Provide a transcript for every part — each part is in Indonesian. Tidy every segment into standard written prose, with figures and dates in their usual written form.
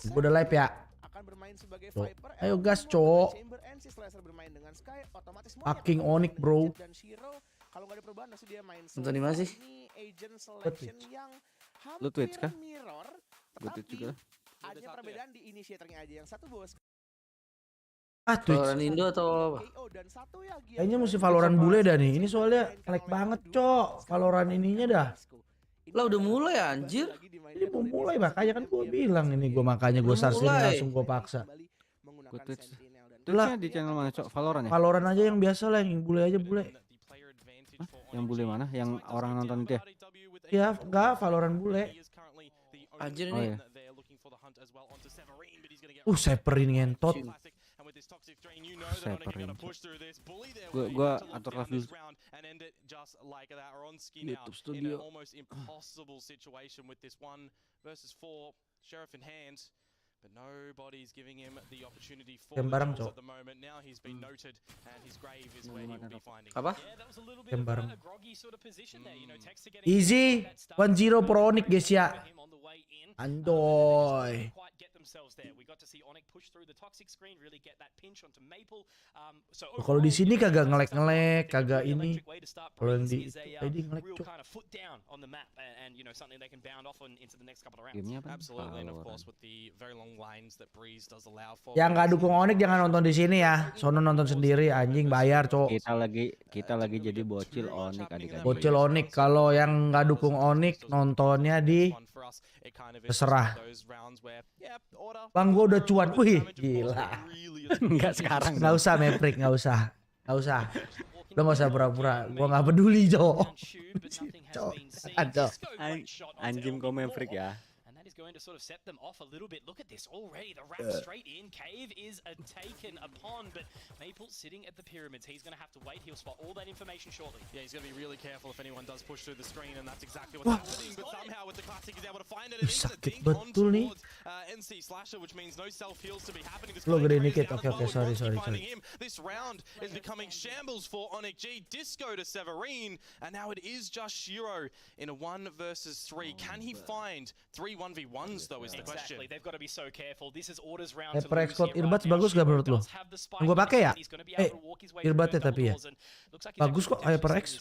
Gue udah live ya. Tuh. Ayo gas cok. Fucking Onyx bro. Kalau nggak ada perubahan langsung dia main nonton di mana sih? agent selection yang Lu Twitch kah? mirror, Gue Twitch juga. ada perbedaan di initiatornya aja. Yang satu bawa Twitch. Valorant Indo atau KO dan satu ya Kayaknya mesti Valorant bule dah nih. Ini soalnya lag banget cok. Valorant ininya dah. lah udah mulai anjir. Ini mau mulai makanya kan gue bilang ini gue makanya gue sarsin langsung gue paksa. Gue Twitch. Twitchnya di channel mana cok? Valorant ya? Valorant aja yang biasa lah, yang bule aja bule. Hah? Yang bule mana? Yang orang nonton itu ya? Ya enggak, Valorant bule. Anjir Oh, ini. iya. Seperin ngentot. Seperin. Gua atur live dulu. YouTube Studio. Yang bareng cok. Apa? Yang bareng. Easy 1-0 pro Onyx guys ya. Andoy. Kalau di sini kagak ngelek-ngelek, kagak ini. Kalau yang di tadi ngelek cok. Gamenya apa? Yang nggak dukung Onyx jangan nonton di sini ya. Sono nonton sendiri anjing bayar cok. Kita lagi jadi bocil Onyx adik-adik. Bocil Onyx, kalau yang nggak dukung Onyx nontonnya di terserah. Bang gua udah cuan, wih gila. Enggak sekarang. Nggak usah Maverick, nggak usah. Lo nggak usah pura-pura, gua nggak peduli cok. Anjing kau Maverick ya. Going to sort of set them off a little bit. Look at this already. The wrap straight in. Cave is taken upon, but Maple sitting at the pyramids. He's going to have to wait. He'll spot all that information shortly. Yeah, he's going to be really careful if anyone does push through the screen, and that's exactly what's happening. But somehow with the classic, he's able to find it. And he's Sakit betul nih. NC Slasher, which means no self heals to be happening. Lo gede dikit. Oke, sorry. This round is becoming shambles for Onyx G. Disco to Severine, and now it is just Shiro in a 1 versus 3. Can he find 3 1v1s though is the question. Exactly. They've got to be so careful. This is orders round to HyperX Cloud earbuds bagus gak menurut lo? Yang gue pakai ya? Earbudnya tapi ya. Bagus kok HyperX.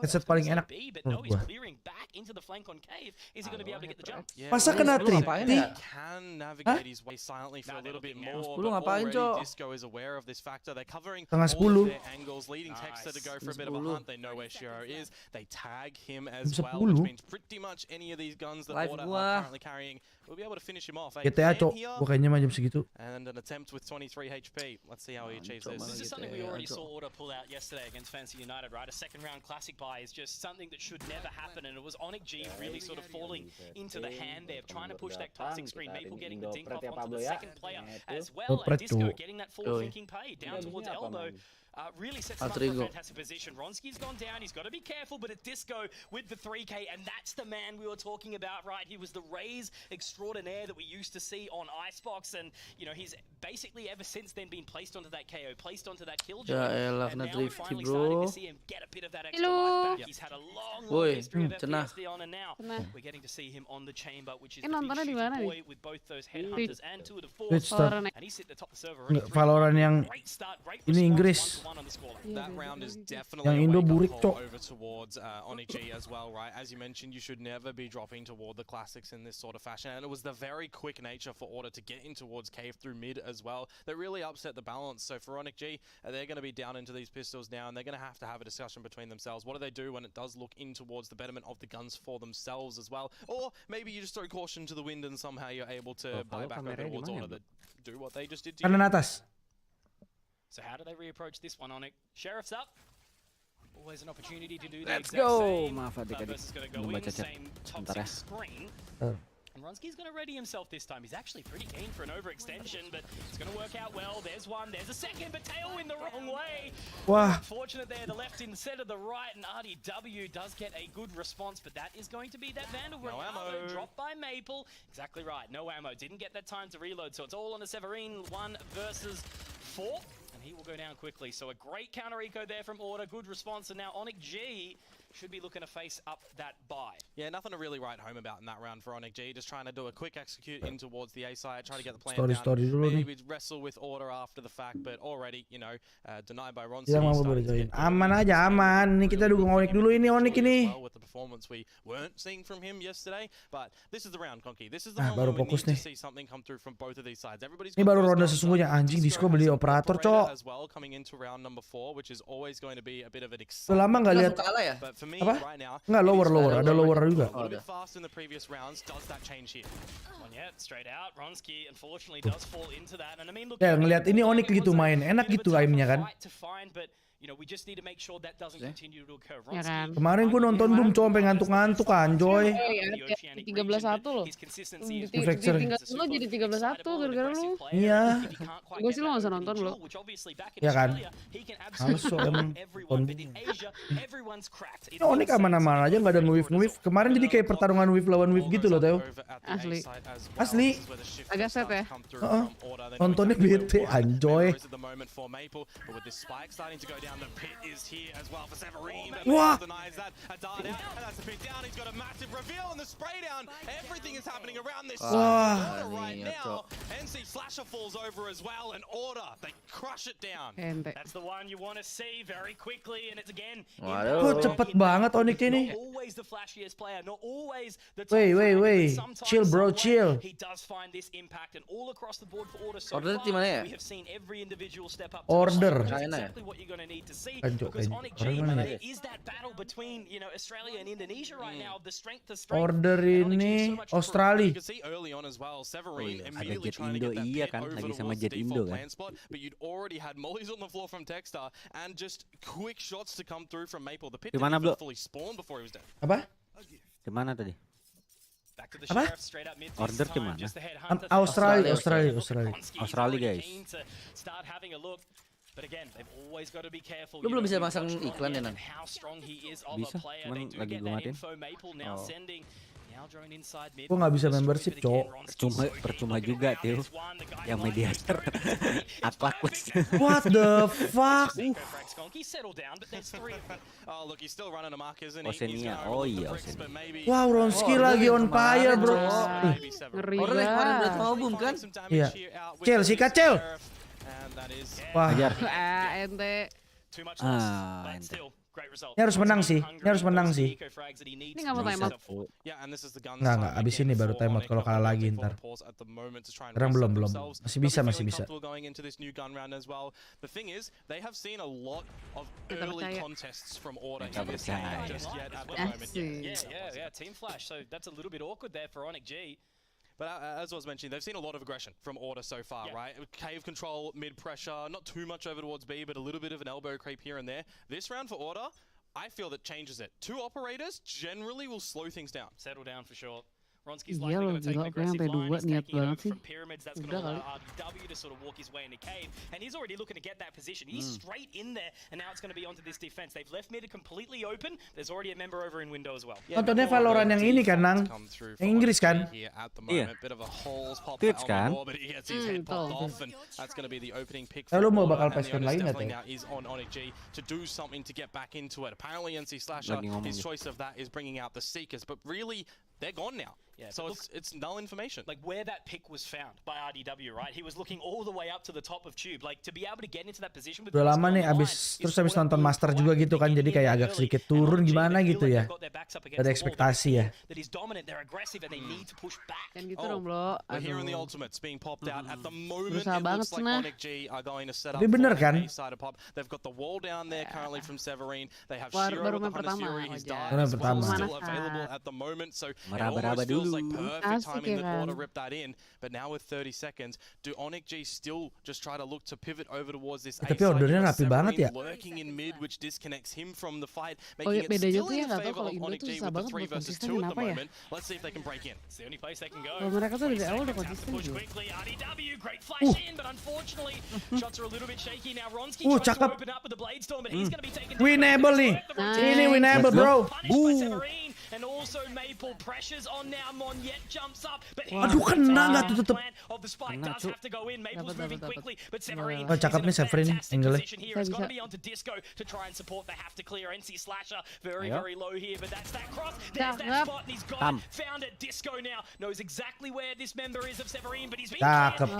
Headset paling enak menurut gue. Masa kena tripti? Lu ngapain cok? Tengah 10. Live gua. GTA cok, gue kayaknya mah jam segitu. And an attempt with 23 HP. Let's see how he achieves this. This is something we already saw Order pull out yesterday against Fancy United, right? A second round classic buy is just something that should never happen, and it was Onyx G really sort of falling into the hand there, trying to push that classic screen. Maple getting the dink off onto the second player as well, and Disco getting that forward thinking play down towards elbow. Really sets him up for a fantastic position. Ronski's gone down, he's got to be careful, but at Disco with the 3K, and that's the man we were talking about, right? He was the Raze extraordinaire that we used to see on Icebox, and you know, he's basically ever since then been placed onto that KO, placed onto that kill job, and now we're finally starting to see him get a bit of that extra life back. He's had a long history of FPSD on, and now we're getting to see him on the chamber, which is the big shooter boy with both those headhunters and 2 of the 4, and he's hit the top of the server. Valorant yang ini Inggris. That round is definitely yang Indo burik cok. over towards Onyx G as well, right? As you mentioned, you should never be dropping toward the classics in this sort of fashion, and it was the very quick nature for Order to get in towards Cave through mid as well that really upset the balance. So for Onyx G, they're going to be down into these pistols now, and they're going to have a discussion between themselves. What do they do when it does look in towards the betterment of the guns for themselves as well? Or maybe you just throw caution to the wind and somehow you're able to buy back over towards Order that do what they just did to you. Kanan atas. So how do they reapproach this one, Onyx? Sheriff's up. Always an opportunity to do the Let's exact go. same. Maaf adik-adik. Versus going to go in the same toxic screen. And Ronski's going to ready himself this time. He's actually pretty keen for an overextension, but it's going to work out well. There's one, there's a second, but Tail in the wrong way. Wah. Unfortunate there, the left instead of the right, and RDW does get a good response, but that is going to be that Vandal Ronaldo dropped by Maple. Exactly right, no ammo. Didn't get that time to reload, so it's all on the Severine, 1 versus 4. He will go down quickly. So a great counter eco there from Order. Good response. And now Onyx G should be looking to face up that buy. Yeah, nothing to really write home about in that round for Onyx G. Just trying to do a quick execute in towards the A side, try to get the plan down. Dulu nih. Maybe wrestle with order after the fact, but already, you know, denied by Ron. Tidak mampu berjoin. Aman aja, aman. Ini kita dukung Onyx dulu ini, Onyx ini. With the performance we weren't seeing from him yesterday, but this is the round, Conky. This is the baru moment we fokus need nih. to see something come through from both of these sides. Everybody's Ini baru ronde sesungguhnya, anjing. Disco beli operator, cok. as well coming into round number 4, which is always going to be a bit of an Udah lama nggak lihat. But for me Apa? right now, Nggak, lower. Ada lower juga. a little bit fast in the previous rounds. Does that change here? Yeah, straight out. Ronski unfortunately does fall into that. And I mean, look, Ya, ngelihat ini Onyx gitu main. Enak gitu aimnya kan. You know, we just need to make sure that doesn't continue to occur. Ya kan. Kemarin gue nonton Boom cowok sampai ngantuk-ngantuk anjoy. Ya, 13-1 loh. Tinggal lo jadi 13-1 gara-gara lu. Iya. Gue sih lo gak usah nonton lo. Ya kan. Males so emang. Ini Onyx aman-aman aja nggak ada nge-wave. Kemarin jadi kayak pertarungan wave lawan wave gitu loh Teo. Asli. Agak set ya. Nontonnya bete anjoy. The pit is here as well for Severine. Wah. Denies that. A dart out, and that's a pit down. He's got a massive reveal and the spray down. Everything is happening around this side right now. NC Slasher falls over as well, and Order, they crush it down. That's the one you want to see very quickly, and it's again. Wah, cepet banget Onyx ini. Always the flashiest player, not always the Wait. Chill bro, chill. He does find this impact, and all across the board for Order so Order far, di mana ya? we have seen every individual step up. Order. That's exactly what you're going to need to see, because Onyx G, there is that battle between, you know, Australia and Indonesia right now, the strength to strength. Order ini Australia. You can see early on as well, Severine Ada immediately Jet trying to Indo, get that iya pit kan, over lagi towards sama the Jet Indo default kan. plan spot, but you'd already had mollies on the floor from Techstar and just quick shots to come through from Maple. The pit didn't Gimana, even Bro? fully spawn before he was dead. Apa? Gimana tadi? Back to the Apa? sheriff, straight up mid Order this time, kemana? just the headhunter. Australia. Australia, guys. Keen to start having a look. But again, they've always got to be careful. Lu belum bisa masang Watch iklan ya, Ron Nan? and how strong he is of Bisa, a player. cuman They do lagi get gua that matiin. info. Maple now sending. Now drone inside mid. Gua nggak bisa membership, cok. Percuma juga, Teo. Yang mediator. Atlakus. What the fuck? Oh, look, he's still running a mark, isn't he? Oceania. Oh iya, Oceania. Wow, Ronski lagi on fire bro. Ngeri Order yang kemarin udah ya. mau boom kan? Iya. Cel, sikat Cel. Wah, Ente. Ente. Ini harus menang sih. Ini nggak mau timeout. Nggak. Abis ini baru timeout kalau kalah lagi ntar. Sekarang belum. Masih bisa. Going into this new gun round as well. The thing is, they have seen a lot of early contests from Order in this game just yet at the moment. Yeah, team flash. So that's a little bit awkward there for Onyx G. But as I was mentioning, they've seen a lot of aggression from Order so far, right? Cave control, mid pressure, not too much over towards B, but a little bit of an elbow creep here and there. This round for Order, I feel that changes it. 2 operators generally will slow things down. Settle down for sure. Ronski's Iya likely loh, going to take gila, an apa yang aggressive sampai line. dua He's niat taking it over banget sih. from pyramids. That's going Udah to kali. allow RDW to sort of walk his way into cave. And he's already looking to get that position. He's straight in there, and now it's going to be onto this defense. They've left mid completely open. There's already a member over in window as well. Nontonnya Valorant yang ini kan, Nang? Yang Inggris kan? Iya. Twitch kan? Lu mau bakal pespon lagi nggak, Teo? Lagi ngomong His gitu. choice of that is bringing out the Seekers, but really they're gone now. Yeah, So it's null information. Like where that pick was found by RDW, right? He was looking all the way up to the top of Tube. Like to be able to get into that position with Udah those lama nih on the abis line is habis nonton what Master all juga black gitu kan, begin jadi kayak early. agak sedikit And turun Onyx G, gimana they feel gitu like ya. they've got their backs up against Ada the wall. ekspektasi They ya. feel that he's dominant, they're aggressive, and they need to push back. Kan gitu dong bro. We're hearing the Aduh. ultimates being popped out at the moment. It Berusaha banget looks like Snah. Onyx G are going to set up Tapi bener for kan? a side of pop. They've got the wall down there currently from Severine. They have Baru Shiro with the main Hunter's pertama, Fury. His wajar. dart Baru as well pertama. still Pemanasan. available at the moment. So it Meraba-raba almost feels dulu. like perfect Asik timing ya that Order kan? ripped that in. But now with 30 seconds, do Onyx G still just try to look to pivot over towards this A Tapi side? ordernya You've got rapi banget ya. Severine lurking in mid, which disconnects him from the fight, Oh making iya, it bedanya still tuh ya in nggak tahu favor kalau of Indo Onyx tuh G susah with the banget 3 buat versus konsisten 2 at the kenapa ya? moment. Let's see if they can break in. It's the only place they can go. Kalau mereka tuh dari awal udah 20 seconds, konsisten have to push juga. quickly. RDW, great flash in, but unfortunately, shots are a little bit shaky now. Ronski tries cakep. to open up with the blade storm, but he's going to be taken down. Winnable nih. Ini winnable bro. Punished by Severine, and also Maple pressure. pressure's on now. Monyet jumps up, but Aduh, kena nggak tuh tetep. of the spike does have to go in. Maple's moving quickly, but Severin Oh, cakep nih Severin angle-nya. here. It's got to be onto Disco to try and support. They have to clear NC Slasher very low here, but that's that cross. There's that spot, and he's got it. Found it. Disco now knows exactly where this member is of Severin, but he's been Cakep.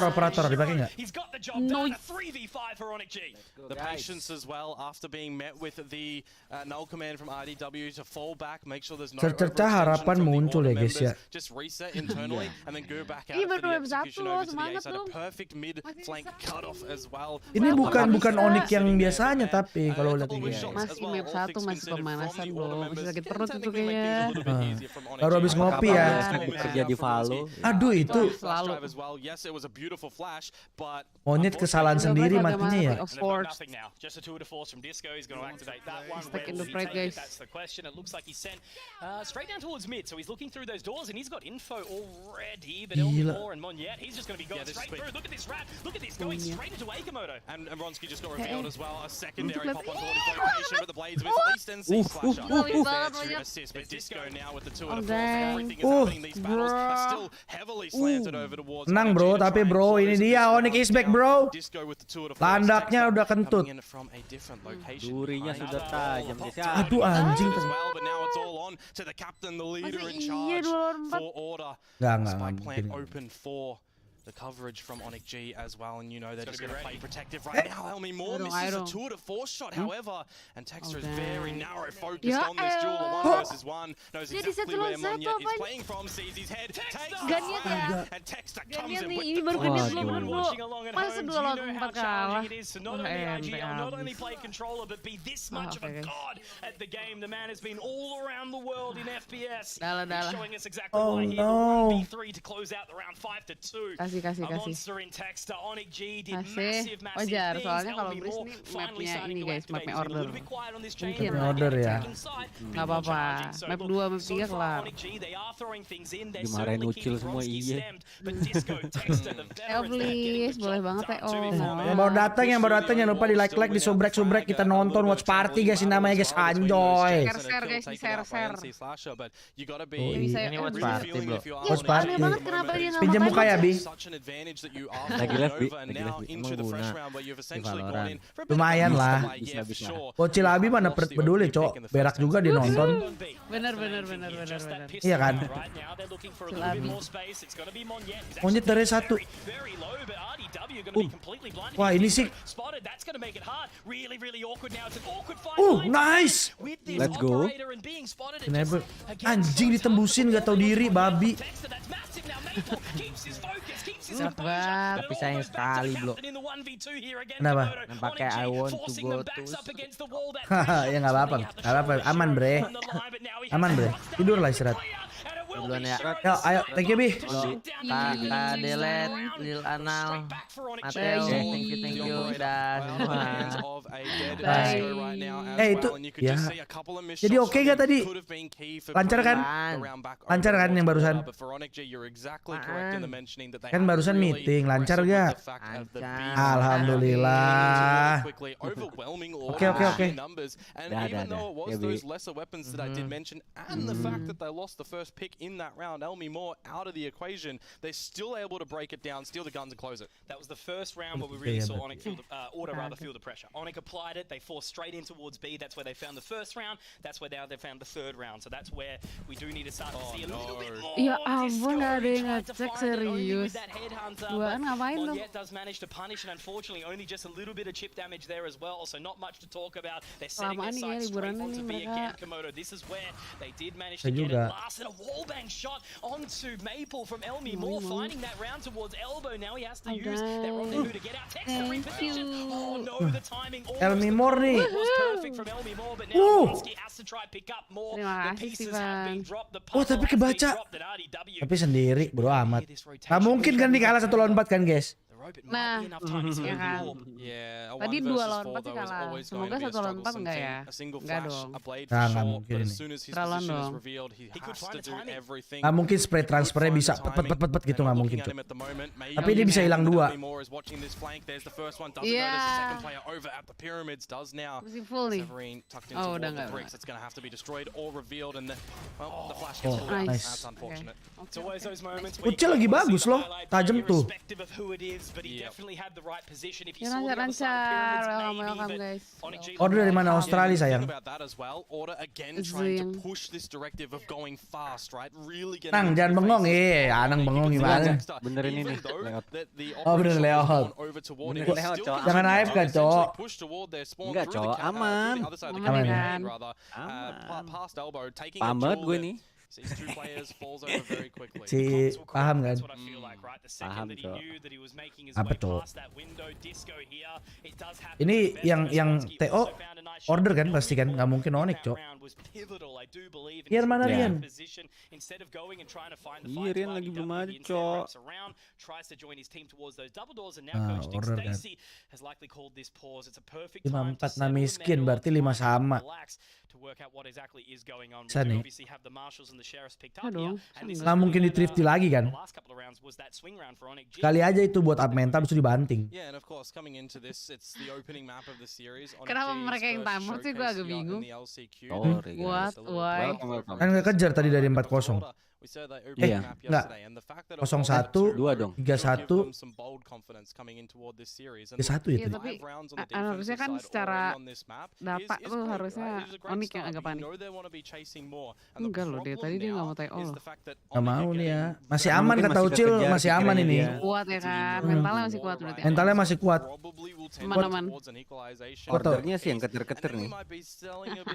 Operator dipakai nggak? He's got the job done. A 3v5 for Onyx G. The patience as well after being met with the null command from IDW to fall back, make sure there's no Cerca harapan muncul ya guys ya. just reset internally and then go back out Ih, for baru the satu execution loh, over to the A semangat side. A dong. perfect mid flank cutoff as well. Ini bukan Onyx yang biasanya tapi kalau lihat ini. Masih map 1 masih pemanasan bro. Masih sakit perut itu kayaknya. Baru habis ngopi ya. Bekerja di Valo. Aduh itu Selalu. Monyet kesalahan sendiri matinya ya. Of course. Just a tour de force from Disco. He's going to activate that one. Stuck in Where the will he frame, take it? guys. That's the question. It looks like he's sent straight down towards mid. So he's looking through those doors and he's got info already. But Gila. Elmore and Monyet, he's just going to be going straight through. Look at this rat. Look at this going straight into Aikamoto. And Ronsky just got revealed as well. A secondary pop onto his location, but the blades miss at least NC Slasher. There to assist, but Disco now with the 2 and a 4. Everything is happening. These battles are still heavily slanted over towards. Tenang bro, tapi bro ini dia Onyx is back bro. Disco with the 2 and a 4. Landaknya udah kentut. Coming in from a different location. Durinya sudah tajam guys ya. Aduh anjing. As well, but now it's all on to the captain, the leader in charge for order. Nggak Spike plant mungkin. open for the coverage from Onyx G as well, and you know they're just going to play protective right now. Elmi Moore misses a 2 to 4 shot, however, and Texter is very narrow focused on this duel, a 1 versus 1. Knows exactly where Monyet is playing from, sees his head, takes Ganiat ya. and Texter comes Ganiat in nih, with ini the baru ganiat belum Waduh. bro. Masa 2 lawan 4 kalah. Not only IGL, not habis. only play controller, but be this much of a guys. god at the game. The man has been all around the world in FPS. Dalah. He's showing us exactly Oh, why here. no. The 1v3 to close out the round 5 to 2. Kasih. A monster in Texter. Onyx G did Masih massive wajar things. soalnya kalau Elmi Breeze Moore nih finally mapnya starting ini to guys, activate. mapnya He's been a order. little bit quiet on this chain Mungkin right now, order ya. attacking side, Nggak more apa-apa. charging. So Map look, 2, map so 3 far kelar. Onyx G, they are throwing things in. They're Dimarahin certainly Ucil keeping semua, Bronski iya. stemmed, but Disco, Texter, the veterans, they're getting please, the boleh job banget done. ya, 2v4 oh. man. Yang baru datang jangan lupa di like di subrek kita nonton watch party guys ini namanya guys anjoy. Share, guys, share. Ini watch party bro. Watch party. Aneh banget kenapa dia nggak Pinjam makan muka ya Bi. Lagi live, Bi. Lagi live, Bi. Emang guna. Di Valorant. Lumayan lah. Habis lah. Bocil Abi mana peduli cok, berak juga dia nonton. Bener. Iya kan? Monyet dari 1. Wah ini sih. Nice. Let's go. Kenapa? Anjing ditembusin gak tau diri babi. Sabar, tapi sayang sekali bro. Kenapa? Pakai I want to go to. Haha ya nggak apa-apa, aman bre. Tidur lah istirahat. Duluan ya. Yo, ayo, thank you Bi. Kakak Delet, Lil Anal, Mateo, thank you, udah semua. Itu ya. Jadi oke gak tadi? Lancar kan? Lancar kan yang barusan? Kan barusan meeting, lancar gak? Lancar. Alhamdulillah. Oke. In that round, Elmi Moore out of the equation. They're still able to break it down, steal the guns and close it. That was the first round where we really saw Onyx feel the, feel the pressure. Onyx applied it, they forced straight in towards B. That's where they found the first round. That's where now they found the third round. So that's where we do need to start to see a little bit more. Ya ampun, gak ada yang ngecek serius. Duaan ngapain dong? Monyet does manage to punish, and unfortunately only just a little bit of chip damage there as well. So not much to talk about. They're setting their sights straight onto B again. Komodo, this is where they did manage to get it last, and a wallbang shot onto Maple from Elmi Moore, finding that round towards elbow. Now he has to use their rendezvous to get out. Texter reposition. Oh no, the timing. Elmi Moore nih. Was perfect from Elmi Moore, but now Bronski has to try pick up more. The pieces have been dropped. The puzzle tapi has been kebaca. dropped at RDW. Tapi sendiri bro amat. Gak mungkin kan dikalah 1 lawan 4 kan guys? Nah, ya kan. Yeah, a Tadi 2 1 versus lawan 4 4 sih though is kalah. always going Semoga to be a 1 lawan struggle. 4 enggak ya? A single Enggak flash, dong. a blade Nggak for short, mungkin but as ini. soon as his Terlalu position is dong. revealed, he He could has find to the do timing. everything. Nggak mungkin spray He could transfernya find bisa the pet timing. gitu, They're nggak not mungkin, looking at Cuk. him at the moment. Maybe Tapi dia bisa hilang Elmi 2. Moore is watching this flank. There's the first one. Doesn't Iya. notice the second player over at the pyramids. Does now. Masih full nih. Severine tucked in Oh, toward udah the nggak. bricks. It's going to have to be destroyed or revealed, and the flash gets pulled out. Nice. That's unfortunate. It's always those moments where you Ucil lagi can't bagus see the loh, highlight tajam play tuh. irrespective of who it is, but he Yep. definitely had the right position. If you Ya saw the other side lancar, of pyramids, welcome maybe, but guys. Onyx G Order dari mana? Yeah, Australia the thing sayang. about that as well, Order again trying to Zing. push this directive of going fast, right? Really getting Nang, into jangan the bengong, faces of Anang Order. bengong You can see gimana? NZXT, Benerin even ini, though lewat. that the Oh, bener, operation was lewat. going over toward Bener, it, lewat, still Cok. continued Jangan to AFK, essentially Cok. push toward their spawn Enggak, through the Cok, through aman. the other side of the Aman campaign, kan? rather, Aman. past elbow, taking Paham a banget duel gue that nih. sees 2 players, falls over very quickly. Si paham kan? That's what I feel like, right? The second Paham, that he Cok. knew that he was making his Apa, way Cok? past that window, disco here, it does happen Ini to the best yang of us. He TO also found a nice order shot. kan pasti kan, nggak mungkin Onyx, That Cok. round was pivotal, I do believe, in Lian his mana, Lian? position. Instead of going and trying to find the Iya, fight Lian to lagi IDW, belum he ada, instead Cok. wraps around, tries to join his team towards those double doors, and now Ah, Coach Dick order kan. Stacy has likely called this pause. It's a perfect time to 54 settle, miskin, nail, berarti 5 sama. relax to work out what exactly is going on. We Bisa do nih. obviously have the marshals and the sheriffs picked up Aduh, here, and this is Nggak mungkin really di thrifty the lagi kan? last couple of rounds was that swing round for Onyx G. Kali aja itu buat up mental, habis itu dibanting. Yeah, and of course, coming into this, it's the opening map of the series. Onyx Kenapa G's mereka yang first tamat sih? Gua showcase agak here bingung. in the LCQ. Sorry, What? guys. Why? Welcome, welcome. Kan nggak kejar tadi dari 4-0. We saw that Iya, opening map nggak. yesterday, and the fact that it 0-1, Dua dong. 3-1. give them some bold confidence coming in toward this series. And 3-1 ya Iya, tadi. tapi five rounds on the harusnya defensive kan side secara already on this map data is tuh great, harusnya right? It is a great Onyx yang start, agak but panik. you know they want to be chasing more. And the Enggak loh, dia tadi dia nggak mau problem TO now is loh. the fact that Nggak Onyx mau are nih ya. getting Masih Karena aman mungkin kata masih Ucil, kekejar masih aman pikirannya ini. dia. Kuat ya kan, mentalnya masih kuat berarti. Mentalnya masih kuat. probably will tend Aman-aman. towards an equalization. Betul. Ordernya sih yang keter-keter nih.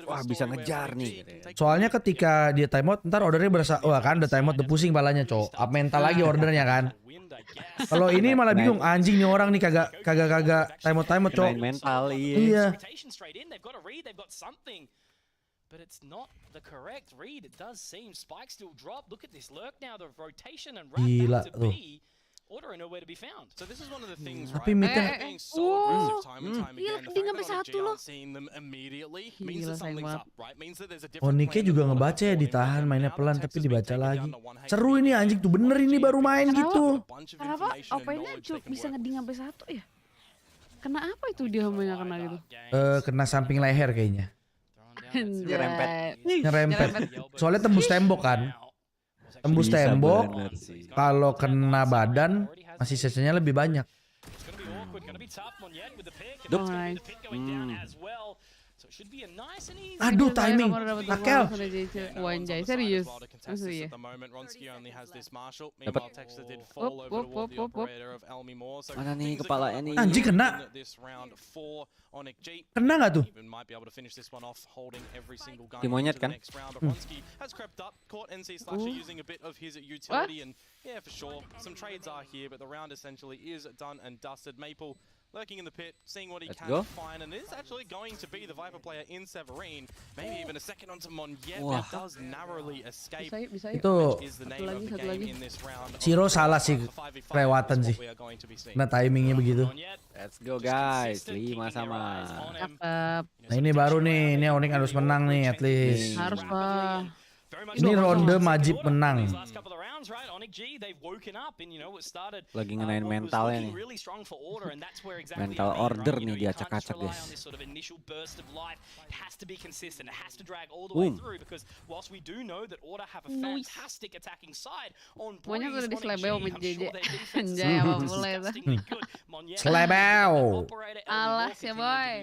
Wah, bisa ngejar nih. Soalnya ketika dia timeout, ntar ordernya berasa, wah kan udah timeout, udah pusing palanya, Cok. Up mental lagi ordernya kan. Kalau ini malah bingung, anjing nih orang nih kagak timeout, Cok. Main mental, iya. Iya. But it's not the correct read. It does seem Spike still drop. Look at this lurk now. The rotation and Gila right back to tuh. B. Order and nowhere to be found. So this is one of the things, Tapi right? midnya- They're being so aggressive time and time Gila, again. The dia fact sampai that satu ONG loh. aren't seeing them immediately means Gila, that sayang something's banget. up, right? Means that there's a different Onyxnya plan juga than ngebaca ya, what ditahan they're mainnya doing. pelan Now the tapi Texas being dibaca taken lagi. down to 1 Seru HP. ini anjing tuh bener ini baru main Kenapa? gitu. A bunch of Kenapa information and OP-nya knowledge they can bisa work ngeding sampai 1 ya? Kena apa itu dia banyak kena gitu? Kena samping leher kayaknya. Nyerempet. Nyerempet. Soalnya tembus tembok kan. Tembus Bisa tembok. bener sih. Kalau kena badan masih sisanya lebih banyak. Dup. Aduh, timing. Takel. Wanjay, serius. Maksud ya. Dapat. Mana nih kepalanya nih? Anjing kena. Kena nggak tuh? Di monyet kan? Yeah, for sure. Some trades are here, but the round essentially is done and dusted. Maple lurking in the pit, seeing what he Let's can go. find, and it is actually going to be the Viper player in Severine. Maybe even a second onto Monjet, Wah. that does narrowly escape. Bisa yuk, bisa yuk. Itu Is the name Satu of lagi, the satu game lagi. in this round. Ciro salah sih, For 5v5 kelewatan is what sih. we are going to be seeing. Kena timingnya begitu. Let's go guys, 5 sama. Cakep. Nah ini baru nih, ini Onyx harus menang nih at least. Harus lah. Ini ronde Majib menang. Lagi ngenain mentalnya nih. Mental order nih dia acak-acak guys. Boom. Pokoknya udah diselebel sama JJ. Anjay, apa boleh itu. Selebel. Alas ya boy.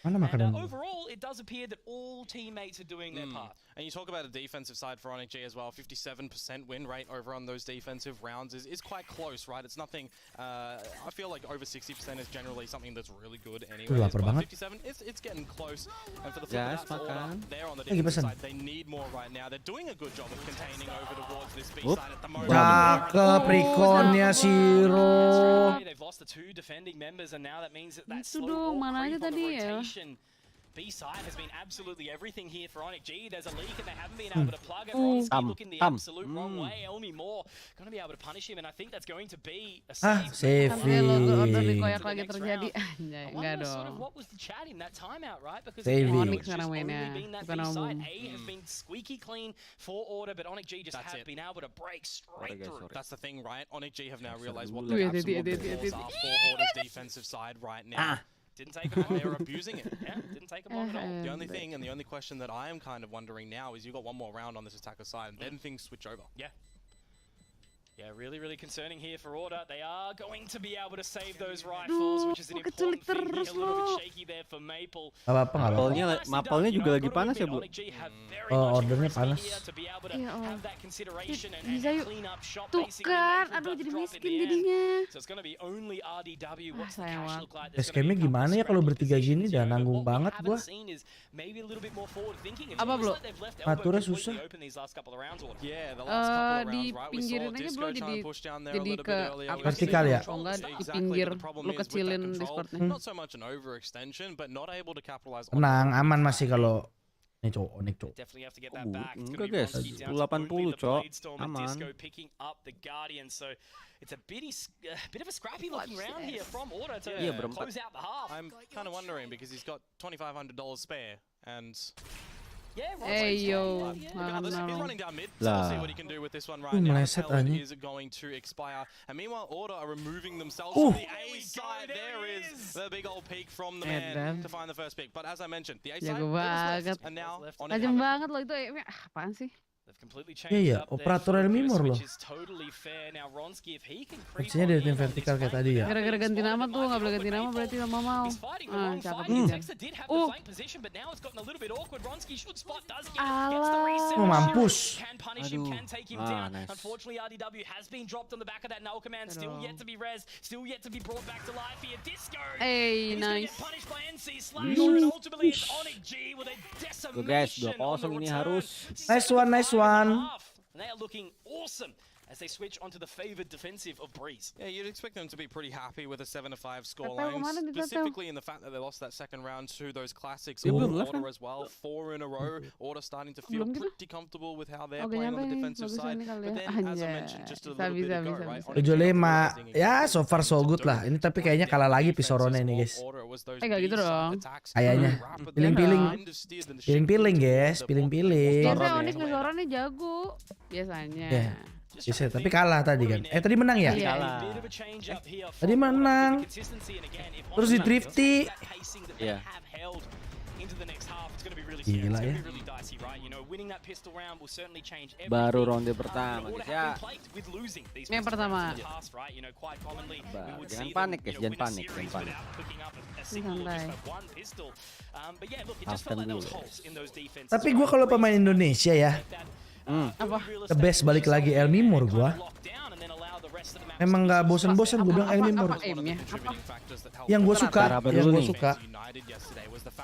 Mana makanan? Overall, it does appear that all teammates are doing their part. And you talk about the defensive side for Onyx G as well. 57% win rate over on those defensive rounds is quite close, right? It's nothing. I feel like over 60% is generally something that's really good anyway. lapar But banget. 57, it's getting close. And for the flip Guys, of that, for Order, makan. they're on the Lagi defensive pesan. side. They need more right now. They're doing a good job of containing over towards this B Oop. side at the moment. Cakep reconnya Shiro. They've lost the two defending members, and now that means that Itu slow dong, ball mana aja creep on the tadi ya? rotation B side has been absolutely everything here for Onyx G. There's a leak and they haven't been able to plug it. Ronski looking the absolute wrong way. Elmi Moore going to be able to punish him, and I think that's going to be a save. Katanya lo order Saving. dikoyak lagi terjadi. Anjay, enggak dong. What was the chat in that timeout, right? Because Saving. Onyx sekarang mainnya, bukan Omum. A has been squeaky clean for order, but Onyx G just have been able to break straight through. That's the thing, right? Onyx G have now realized what Ooh, the yeah, absolute they- flaws are for Order's defensive side right now. Didn't take them long. They were abusing it. Yeah, didn't take them long at all. The only thing and the only question that I am kind of wondering now is you got one more round on this attacker side, and then things switch over. Yeah. Yeah, really, really concerning here for Order. They are going to be able to save those rifles, which is an important thing. A little bit shaky there for Maple. Gak apa-apa, gak apa-apa. Mapelnya juga lagi panas ya, Bu? Oh, ordernya panas. Ya Allah. Bisa yuk. Tuh kan, aduh jadi miskin jadinya. Sayang banget. Scam-nya gimana ya kalau bertiga gini, dah nanggung banget gua. Apa, Bro? Ngaturnya susah. Yeah, the last couple of Di rounds, right? We pinggirin saw aja Disco bro, trying to push down there a jadi little ke bit earlier. apa Vertikal ya? Oh enggak, di Exactly, pinggir but the problem lu is with that kecilin control, Discordnya. Not so much an overextension, but not able to capitalize on Tenang, aman masih kalau nih cowok, nih cowok. Enggak guys, 1080 cok, aman. It's a bit of a scrappy looking round here from Order to Iya, berempat. close out the half. I'm kind of wondering because he's got $2,500 spare and Yeah, Hey yo, he's running down mid. So we'll see what he can do with this one right now. meleset Helen aja. is going to expire. And meanwhile, Order are removing themselves from the A side. There is the big old peek from the man Edan. to find the first pick. But as I mentioned, the A side Jago banget. and now on Tajam banget loh itu. Apaan sih? Iya, operator Elmimor loh. Fungsinya dari tim vertikal kayak tadi ya. Gara-gara ganti nama tuh, nggak boleh ganti nama berarti lama mau. Ah, cakep juga. Alah. Oh, mampus. Aduh. Ah, nice. Nice. Tuh guys, 2-0 ini harus. Nice one, nice one. They are looking awesome as they switch onto the favored defensive of Breeze. Yeah, you'd expect them to be pretty happy with a 7-5 Tahu scoreline, kemana nih, Tahu? specifically in the fact that they lost that second round to those classics Dia of belum left, Order as well. 4 in a row. Order starting to feel Belum gitu. pretty comfortable with how they're Oke, playing on the nyampe nih. defensive Bagusan side. nih kali But ya. then, as I Anjay. mentioned just a Bisa, little bit bisa, ago, bisa, right? bisa. Onyx 75, realizing ya again, so far so good lah. Ini tapi kayaknya kalah lagi Pisorone nih guys. Nggak gitu dong. Kayaknya. Piling-piling. Piling-piling guys, piling-piling. Biasanya Onyx Pisorone jago. Biasanya. Ya. Bisa, tapi kalah tadi kan. Tadi menang ya? Iya. Kalah. Tadi menang. Terus di drifty. Iya. Gila ya. Baru ronde pertama guys ya. Yang pertama. Jangan panik guys, jangan panik, jangan panik. Santai. Halftime dulu. Tapi gua kalau pemain Indonesia ya, Apa? the best balik lagi Elmimor gua. Emang nggak bosen-bosen gue bilang Elmimor. Aimnya? Yang gue suka, Apa yang dulu gue nih? suka.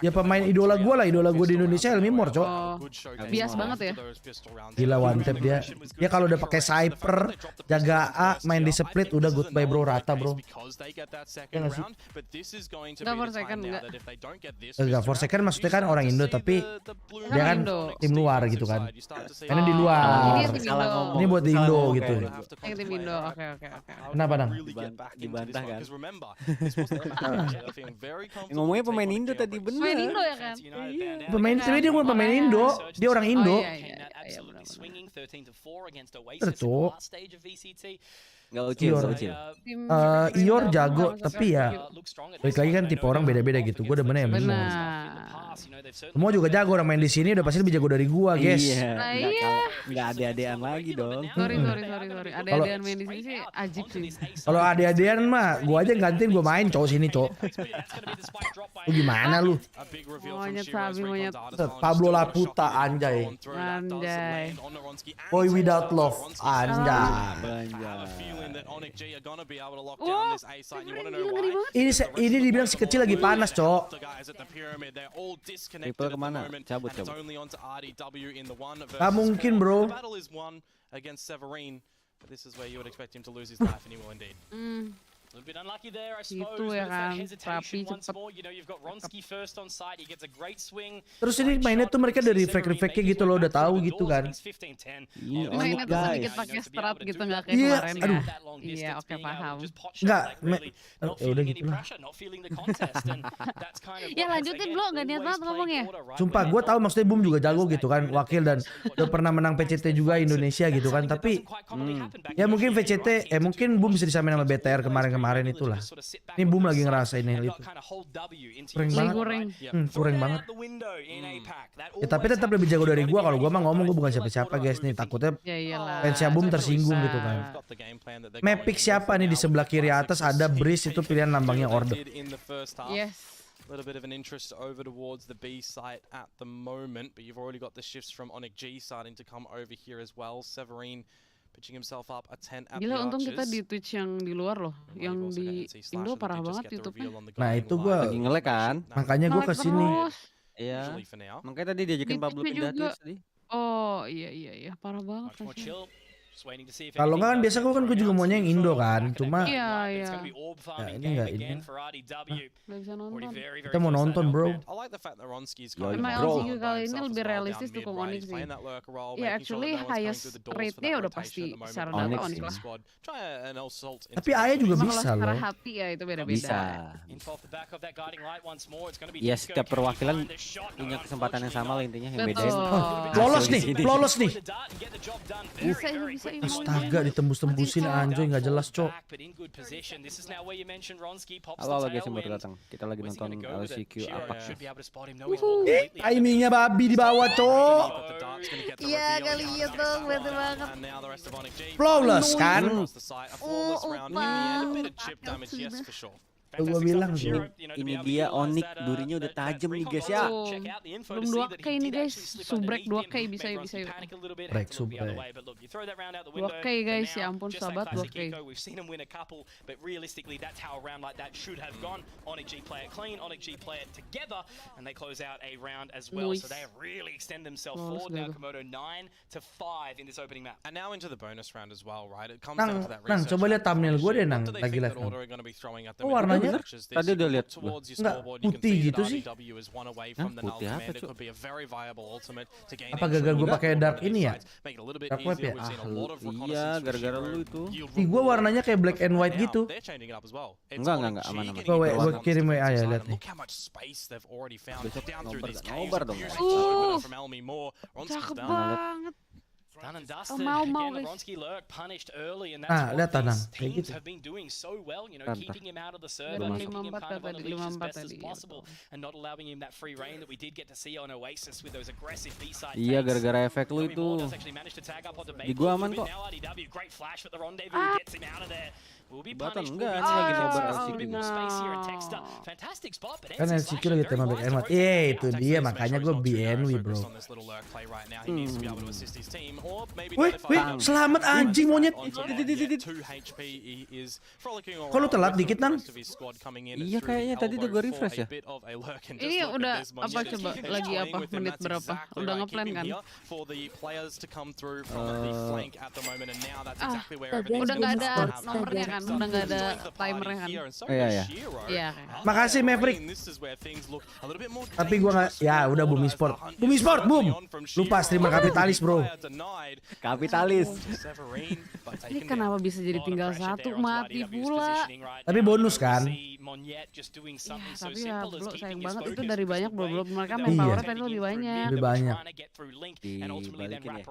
Ya pemain idola gue lah, idola gue di Indonesia Elmimor, cok. Oh, bias banget ya. Gila one tap dia. Dia kalau udah pakai sniper, jaga A, main di split udah goodbye bro, rata bro. Ya nggak sih? Nggak for second, nggak. Enggak, for second maksudnya kan orang Indo tapi dia kan Indo. tim luar gitu kan. Karena di luar. Ini yang tim Indo. Ini buat di Indo gitu. Yang tim Indo. Oke. Kenapa dong? Dibantah kan? Ngomongnya pemain Indo tadi bener. Main Indo ya kan? Pemain, tapi dia bukan pemain Indo, dia orang Indo. Oh, iya, benar-benar. Cok. Nggak ucil, Ior. nggak ucil. Tim Ior Indo jago, sama tapi ya Scorpio. balik lagi kan tipe orang beda-beda gitu. Gue demennya Elmimor. Benar. Semua juga jago, orang main di sini udah pasti lebih jago dari gua, guys. Iya, Nah, nggak iya. nggak ade-adean lagi dong. Sorry. Ada-adaan main di sini sih ajib sih. Kalau ade-adean mah gua aja gantiin, gua main cowok sini, cowok. Lu gimana lu? Monyet sabi, monyet. Pablo Laputa, anjay. Anjay. Boy without love, anjay. Oh, Ini dibilang si kecil lagi panas, cowok. Triple kemana? Cabut. Gak mungkin, bro. A little bit unlucky there, I Itu suppose. ya But it's that kan, hesitation rapi, once cepet. more. You know, you've got Ronski first on site. He gets a great swing. Terus ini mainnya tuh mereka dari reflect-refleknya gitu loh, udah tahu gitu kan. Iya, Mainnya tuh guys. sedikit pakai strat gitu, nggak kayak Iya, kemarin aduh. ya. Iya, oke paham. Nggak, ya udah gitu lah. Ya lanjutin bro, nggak niat banget ngomongnya. Sumpah gue tahu maksudnya Boom juga jago gitu kan, wakil dan udah pernah menang PCT juga Indonesia gitu kan. Tapi ya mungkin VCT, mungkin Boom bisa disamain sama BTR kemarin-kemarin itulah. Ini Boom lagi ngerasain hal itu. Kurang banget. Kurang banget. Ya, tapi tetap lebih jago dari gua. Kalau gua mah ngomong gua bukan siapa-siapa guys nih. Takutnya Ya iyalah. fansnya Boom tersinggung gitu kan. Map pick siapa nih di sebelah kiri atas ada Breeze, itu pilihan lambangnya order. Yes. Little bit of an interest over towards the B site at the moment, but you've already got the shifts from Onyx G starting to come over here as well. Severine pitching himself up a 10 at Gila, the untung kita Archers. di Twitch yang di luar loh. Yang di Indo parah banget YouTube-nya. Nah, itu gua Lagi nge-lag kan? makanya gua Nge-lag kesini. terus. Iya. For now. Makanya tadi diajakin Di Pablo Twitch pindah juga. Twitch tadi. Oh iya parah banget kasihan. Kalau nggak kan biasa gua juga maunya yang Indo kan. Cuma Iya. ya ini nggak ini. Nggak bisa nonton. Kita mau nonton bro. I like the fact that Ronski's Yo, Emang bro. LCQ kali ini lebih realistis dukung Onyx sih. Ya actually highest rate-nya udah pasti secara data Onyx lah. Tapi Aya juga Cuma bisa kalau secara loh. hati ya itu beda-beda. Bisa. Ya setiap perwakilan punya kesempatan yang sama lah intinya, yang bedain. Betul. Lolos nih. Bisa ini. Astaga, ditembus-tembusin anjoy nggak jelas cok. Halo guys yang baru datang. Kita lagi nonton LCQ apa? Timingnya babi di bawah cok. Iya kali ya dong, betul banget. Flawless kan? Gua bilang bro. Ini dia Onyx, durinya udah tajam nih guys ya. Belum 2K ini guys, subrek 2K bisa yuk. Break subrek. 2K guys, ya ampun sahabat 2K. Nang, coba lihat thumbnail gue deh Nang, lagi live. Oh warnanya Tadi udah lihat. nggak putih gitu sih. Hah, putih apa cuy? Apa gagal gue pakai dark ini ya? Dark web ya? Iya, gara-gara lu itu. Di gue warnanya kayak black and white gitu. Enggak, aman. Gue kirim WA ya, lihat nih. Besok nobar dong. Cakep banget. Done and dusted. mau Again, guys. Lian lurk punished early, and Ah, that's lihat what Tanang, these kayak teams gitu. have been doing so well. You know, Bentar. keeping him out of the server, Belum keeping him 54 kind of on a tadi, leash as 54 best as tadi, possible, and not allowing him that free reign that we did get to see on Oasis with those aggressive B-side Iya, takes. gara-gara efek lu Very itu. Moore does actually manage to tag up onto Di Maple gua a aman little bit kok. now. RDW, great flash, but the rendezvous gets him out of there. Will be Batan punished. enggak, Will be ini lagi taken. nobar A LCQ. little bit more space here, and Texter, fantastic spot, but Kan NZ LCQ Slash lagi very tema wise back to and break Iya through. itu dia, makanya gue BNW bro. Wih, selamat anjing monyet. Kok lu telat dikit Nang? Iya, kayaknya tadi udah gua refresh ya. Ini udah apa coba lagi apa menit berapa? Udah ngeplan kan? Udah nggak ada nomornya kan? Udah nggak ada timernya kan? Iya. Iya. Makasih Maverick. Tapi gua nggak, ya udah Bumi Sport, boom. Lupa streamer kapitalis bro. Kapitalis. Ini kenapa bisa jadi tinggal satu mati pula? Tapi bonus kan? Ya, tapi ya bro sayang banget itu dari banyak bro mereka main Iya. power tadi lebih banyak. Lebih banyak. Dibalikin ya.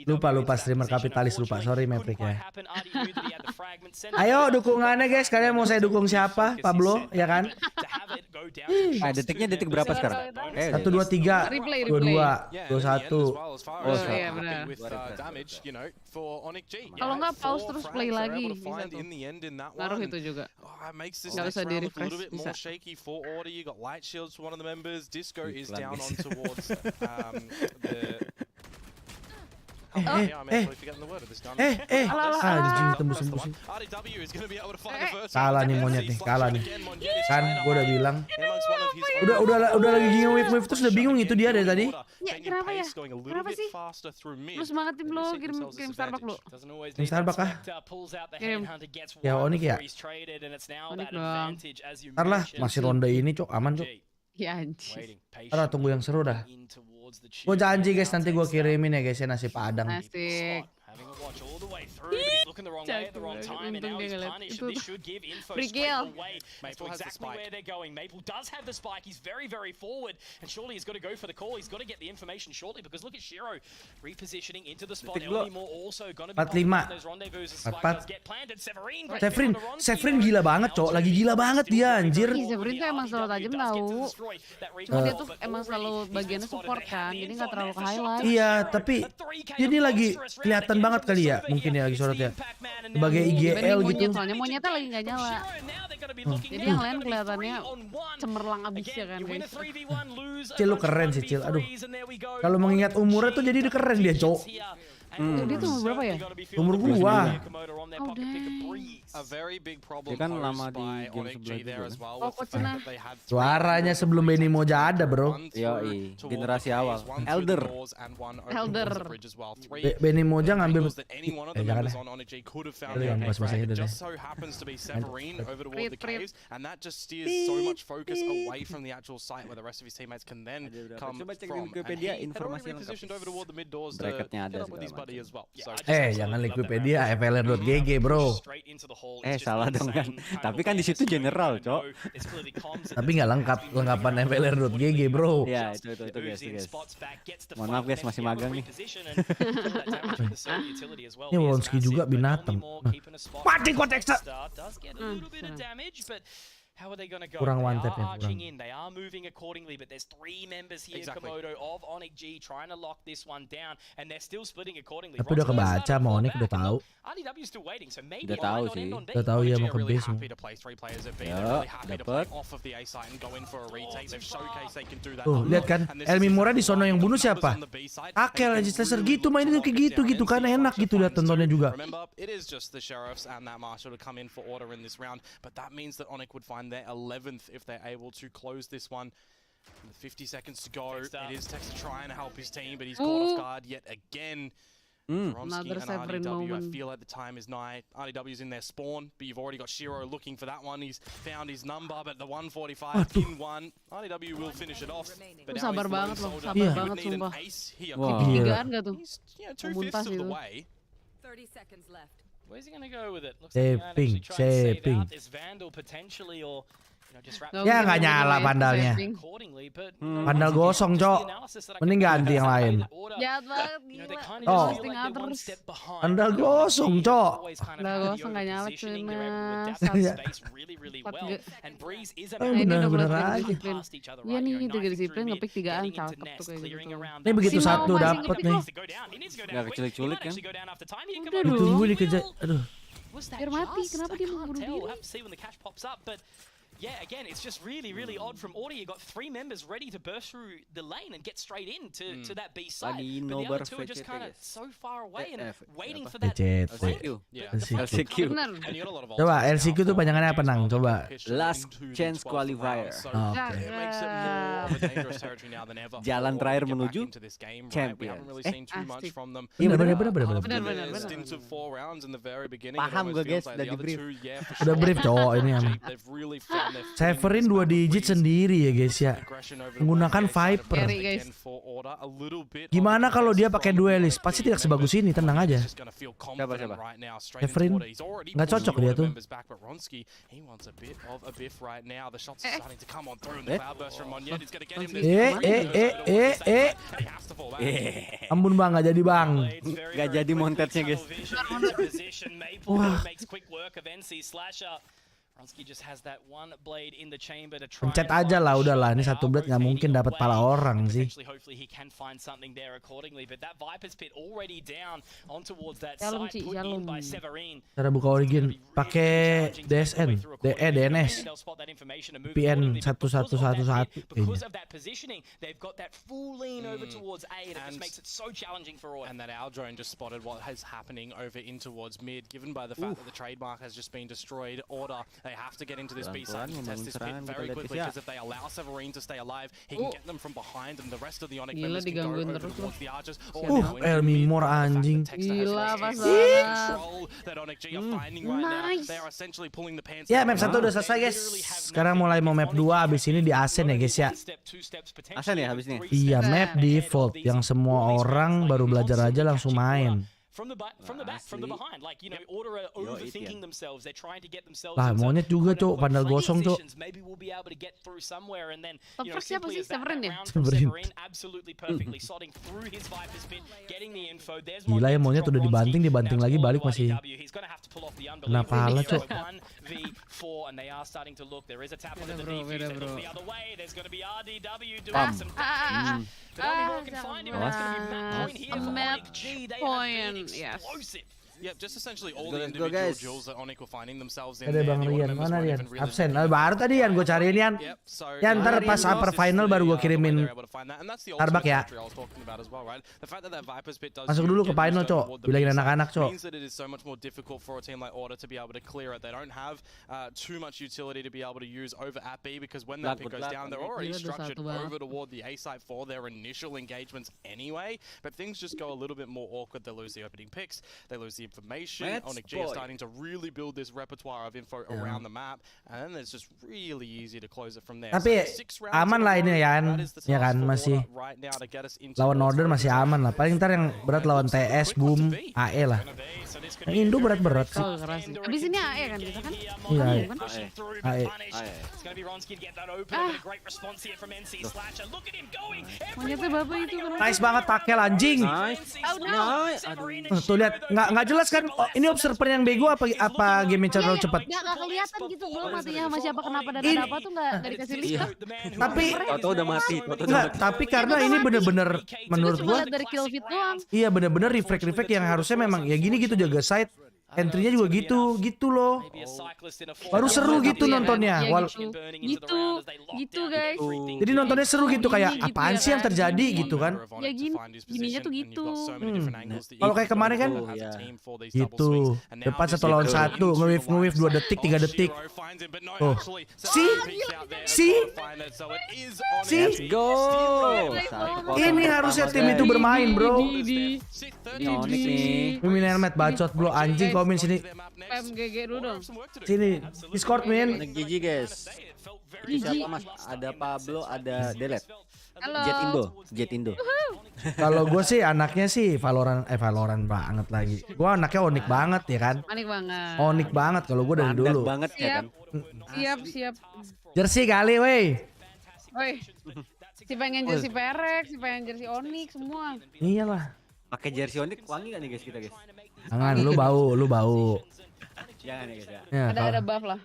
Lupa streamer kapitalis lupa. Sorry Maverick ya. Ayo dukungannya guys, kalian mau saya dukung siapa? Pablo ya kan? Ah, detiknya detik berapa sekarang? 1 2 3 Replay. 22 21. Iya benar. Kalau nggak pause terus play lagi bisa tuh. Ngaruh itu juga. Nggak usah di refresh bisa. Anjing tembus-tembusin. Kalah nih monyet nih, kalah nih. Kan gue udah bilang. Udah lagi gini wave terus udah bingung itu dia dari tadi. Ya kenapa ya? Kenapa sih? Lu semangatin lu kirim Starbucks lu. Kirim Starbucks kah? Kirim. Ya Onik ya. Onik dong. Ntar lah masih ronde ini cok, aman cok. Ya anjir. Ntar tunggu yang seru dah. Gue janji guys nanti gue kirimin ya guys ya nasi padang. Asik. Untung dia ngeliat itu free kill. Maple has the spike. Maple does have the spike. He's very forward, and surely he's got to go for the call. He's got to get the information shortly because look at Shiro repositioning into the spot. Elmore also going to be those rendezvous as spike does get planted. Severin gila banget cok, lagi gila banget dia anjir. Severin tuh emang selalu tajam tahu. Cuma dia tuh emang selalu bagiannya support kan, jadi nggak terlalu ke highlight. Iya, tapi dia ini lagi kelihatan banget kali ya, mungkin ya lagi sorotnya. Sebagai IGL gitu. Soalnya monyetnya lagi nggak nyala. Jadi yang lain kelihatannya cemerlang abis ya kan guys. Cil lu keren sih Cil, aduh. Kalau mengingat umurnya tuh jadi dia keren dia cok. Dia tuh umur berapa ya? Umur gua. Oh dang. Dia kan lama di game sebelah juga. Oh Kocena. Suaranya sebelum Benny Moja ada bro. Yoi, generasi awal. Elder. Benny Moja ngambil. Jangan deh. Yang pas-pasnya udah deh. Coba cek di Wikipedia informasi lengkap. Bracketnya ada segala macam. Jangan Wikipedia, FLR.gg bro. Salah dong kan. Tapi kan di situ general, Cok. Tapi nggak lengkapan FLR.gg bro. Ya, itu guys. Mohon maaf guys, masih magang nih. Ini Wonski juga binatang. Mati konteksnya. How are they going to go? Kurang They one tap are ya, arching kurang. in. They are moving accordingly, but there's 3 members here, Komodo, of Onyx G trying to lock this one down, and they're still splitting accordingly. Tapi udah kebaca, mau Onyx udah tahu. RDW still waiting, so maybe Udah tahu sih. Udah tahu ya mau ke base. Ya, dapat. Tuh, lihat kan, Elmi Mora di sono yang bunuh siapa? Akel aja Slaser gitu main itu kayak gitu kan enak gitu lihat tontonnya juga. Remember, it is just the sheriffs and that marshal to come in for order in this round, but that means that Onyx would find their 11th if they're able to close this one. With 50 seconds to go, it is Tex trying to help his team, but he's caught off guard yet again. Vronsky and RDW, I feel like the time is nigh. RDW's in their spawn, but you've already got Shiro looking for that one. He's found his number, but the 145 in one. RDW will finish it off. But now Sabar banget loh, sabar Iya. banget sumpah. Wah. Tigaan gak tuh? He's 2/5 of the way. 30 seconds left. Where's he going to go with it? Looks like he might actually try and save out this Vandal potentially, or just wrap Ya nggak nyala pandalnya. accordingly, but Pandal gosong cok. Mending ganti yang lain. Jahat banget gila. Oh. Terus. Pandal gosong cok. Pandal gosong nggak nyala cina. Bener-bener aja. Iya nih 3 disiplin ngepick 3an cakep tuh kayak gitu. Ini begitu Si satu Mau masih dapet ngepick nih. loh. Nggak keculik-culik kan? Udah Ditunggu dong. dikejar. Aduh. Biar mati, kenapa dia mau bunuh diri? Yeah, again, it's just really odd from Audi. You got 3 members ready to burst through the lane and get straight in to that B side. Lagi But the nobar other 2 are just VCT, kind of guys. so far away and waiting for that. VCT. break. LCQ. Bener. Coba LCQ tuh panjangannya apa nang? Coba. Last chance qualifier. Oh, Oke. Jalan terakhir menuju champion. Asik. Iya bener. Bener. Paham gue guys, udah di brief. Udah brief cowok ini emang. Severin 2 digit sendiri ya guys ya. Menggunakan Viper. Carry guys. Gimana kalau dia pakai duelis? Pasti tidak sebagus ini, tenang aja. Siapa? Severin nggak cocok dia tuh. Ampun bang, nggak jadi bang. Gak jadi montetnya guys. Wah. Pencet aja lah, udahlah. Ini satu blade nggak mungkin dapat pala orang sih. Cara buka origin pakai DSN, DNS, VPN 1111 kayaknya. And that our drone just spotted what is happening over in towards mid, given by the fact that the trademark has just been destroyed. Order, they have to get into this B site and test this pit very quickly, because if they allow Severine to stay alive, he can get them from behind, and the rest of the Onyx members can go over towards the archers. Elmimor anjing. Gila pas Ya, map 1 udah selesai guys. Sekarang mulai mau map 2, abis ini di Asen ya guys ya. Asen ya habis nih? Iya, map default yang semua orang baru belajar aja langsung main. Lah monyet juga cok, pandal gosong cok. Top first siapa sih? Severin ya? Severin. Gila ya, monyet udah dibanting lagi balik masih kena pala cok. Point, yes. Yep, just essentially all the individual jewels that Onyx were finding themselves in. Ada Bang Lian, mana Lian? Absen. Baru tadi Lian gue cariin Lian. Ya ntar pas upper final baru gue kirimin Starbucks ya. Masuk dulu ke final cok, bilangin anak-anak cok. Information. Onyx G is starting to really build this repertoire of info around the map, and then it's just really easy to close it from there. Tapi aman lah ini Yan, ya kan masih lawan order masih aman lah. Paling ntar yang berat lawan TS, Boom, AE lah. Yang Indo berat-berat sih. Abis ini AE kan kita kan? Iya AE. Monyetnya bapak itu kan. Nice banget takel anjing. Tuh lihat, nggak jelas kan? Oh, ini observer yang bego apa game yang terlalu cepat? Nggak kelihatan gitu bro, matinya sama siapa kenapa dan ada apa tuh nggak dikasih list. Tapi Toto udah mati. Enggak, tapi karena ini bener-bener menurut gua dari kill feed doang. iya bener-bener reflect yang harusnya memang ya gini gitu, jaga side. Entry-nya juga gitu loh. Baru seru gitu nontonnya. Gitu guys. Jadi nontonnya seru gitu, kayak apaan sih yang terjadi gitu kan? Ya gininya tuh gitu. Kalau kayak kemarin kan gitu. Depan 1 lawan 1, nge-wave 2 detik, 3 detik. Oh. Si. Go. Ini harusnya tim itu bermain, bro. Onyx nih. Mimin helmet bacot bro, anjing komen sini. PMGG dulu dong. Sini, Discord min. Onyx GG guys. Siapa mas? Ada Pablo, ada Delet. Halo. Jet Indo. Kalau gue sih anaknya sih Valorant banget lagi. Gue anaknya Onyx banget ya kan. Onyx banget kalau gue dari dulu. Banget ya kan. Siap. Jersey kali weh. Woi. Si pengen jersey PRX, si pengen jersey Onyx semua. Iyalah. Pakai jersey Onyx wangi gak nih guys kita guys? Jangan, lu bau. Jangan ya guys ya. Ya, Ada buff lah.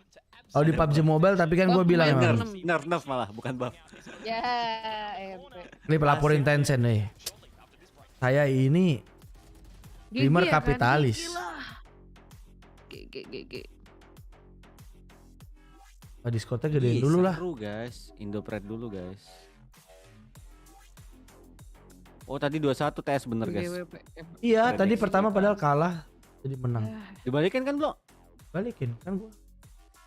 kalau di PUBG Mobile tapi kan gue bilang emang. Nerf malah bukan buff. Ya, Ini pelaporin Tencent nih. Saya ini gamer kapitalis. GG. Discordnya gedein dulu lah. Seru guys, indopride dulu guys. Oh tadi 21 TS bener guys. Iya tadi pertama padahal kalah, jadi menang. Dibalikin kan Blo? Balikin kan gua.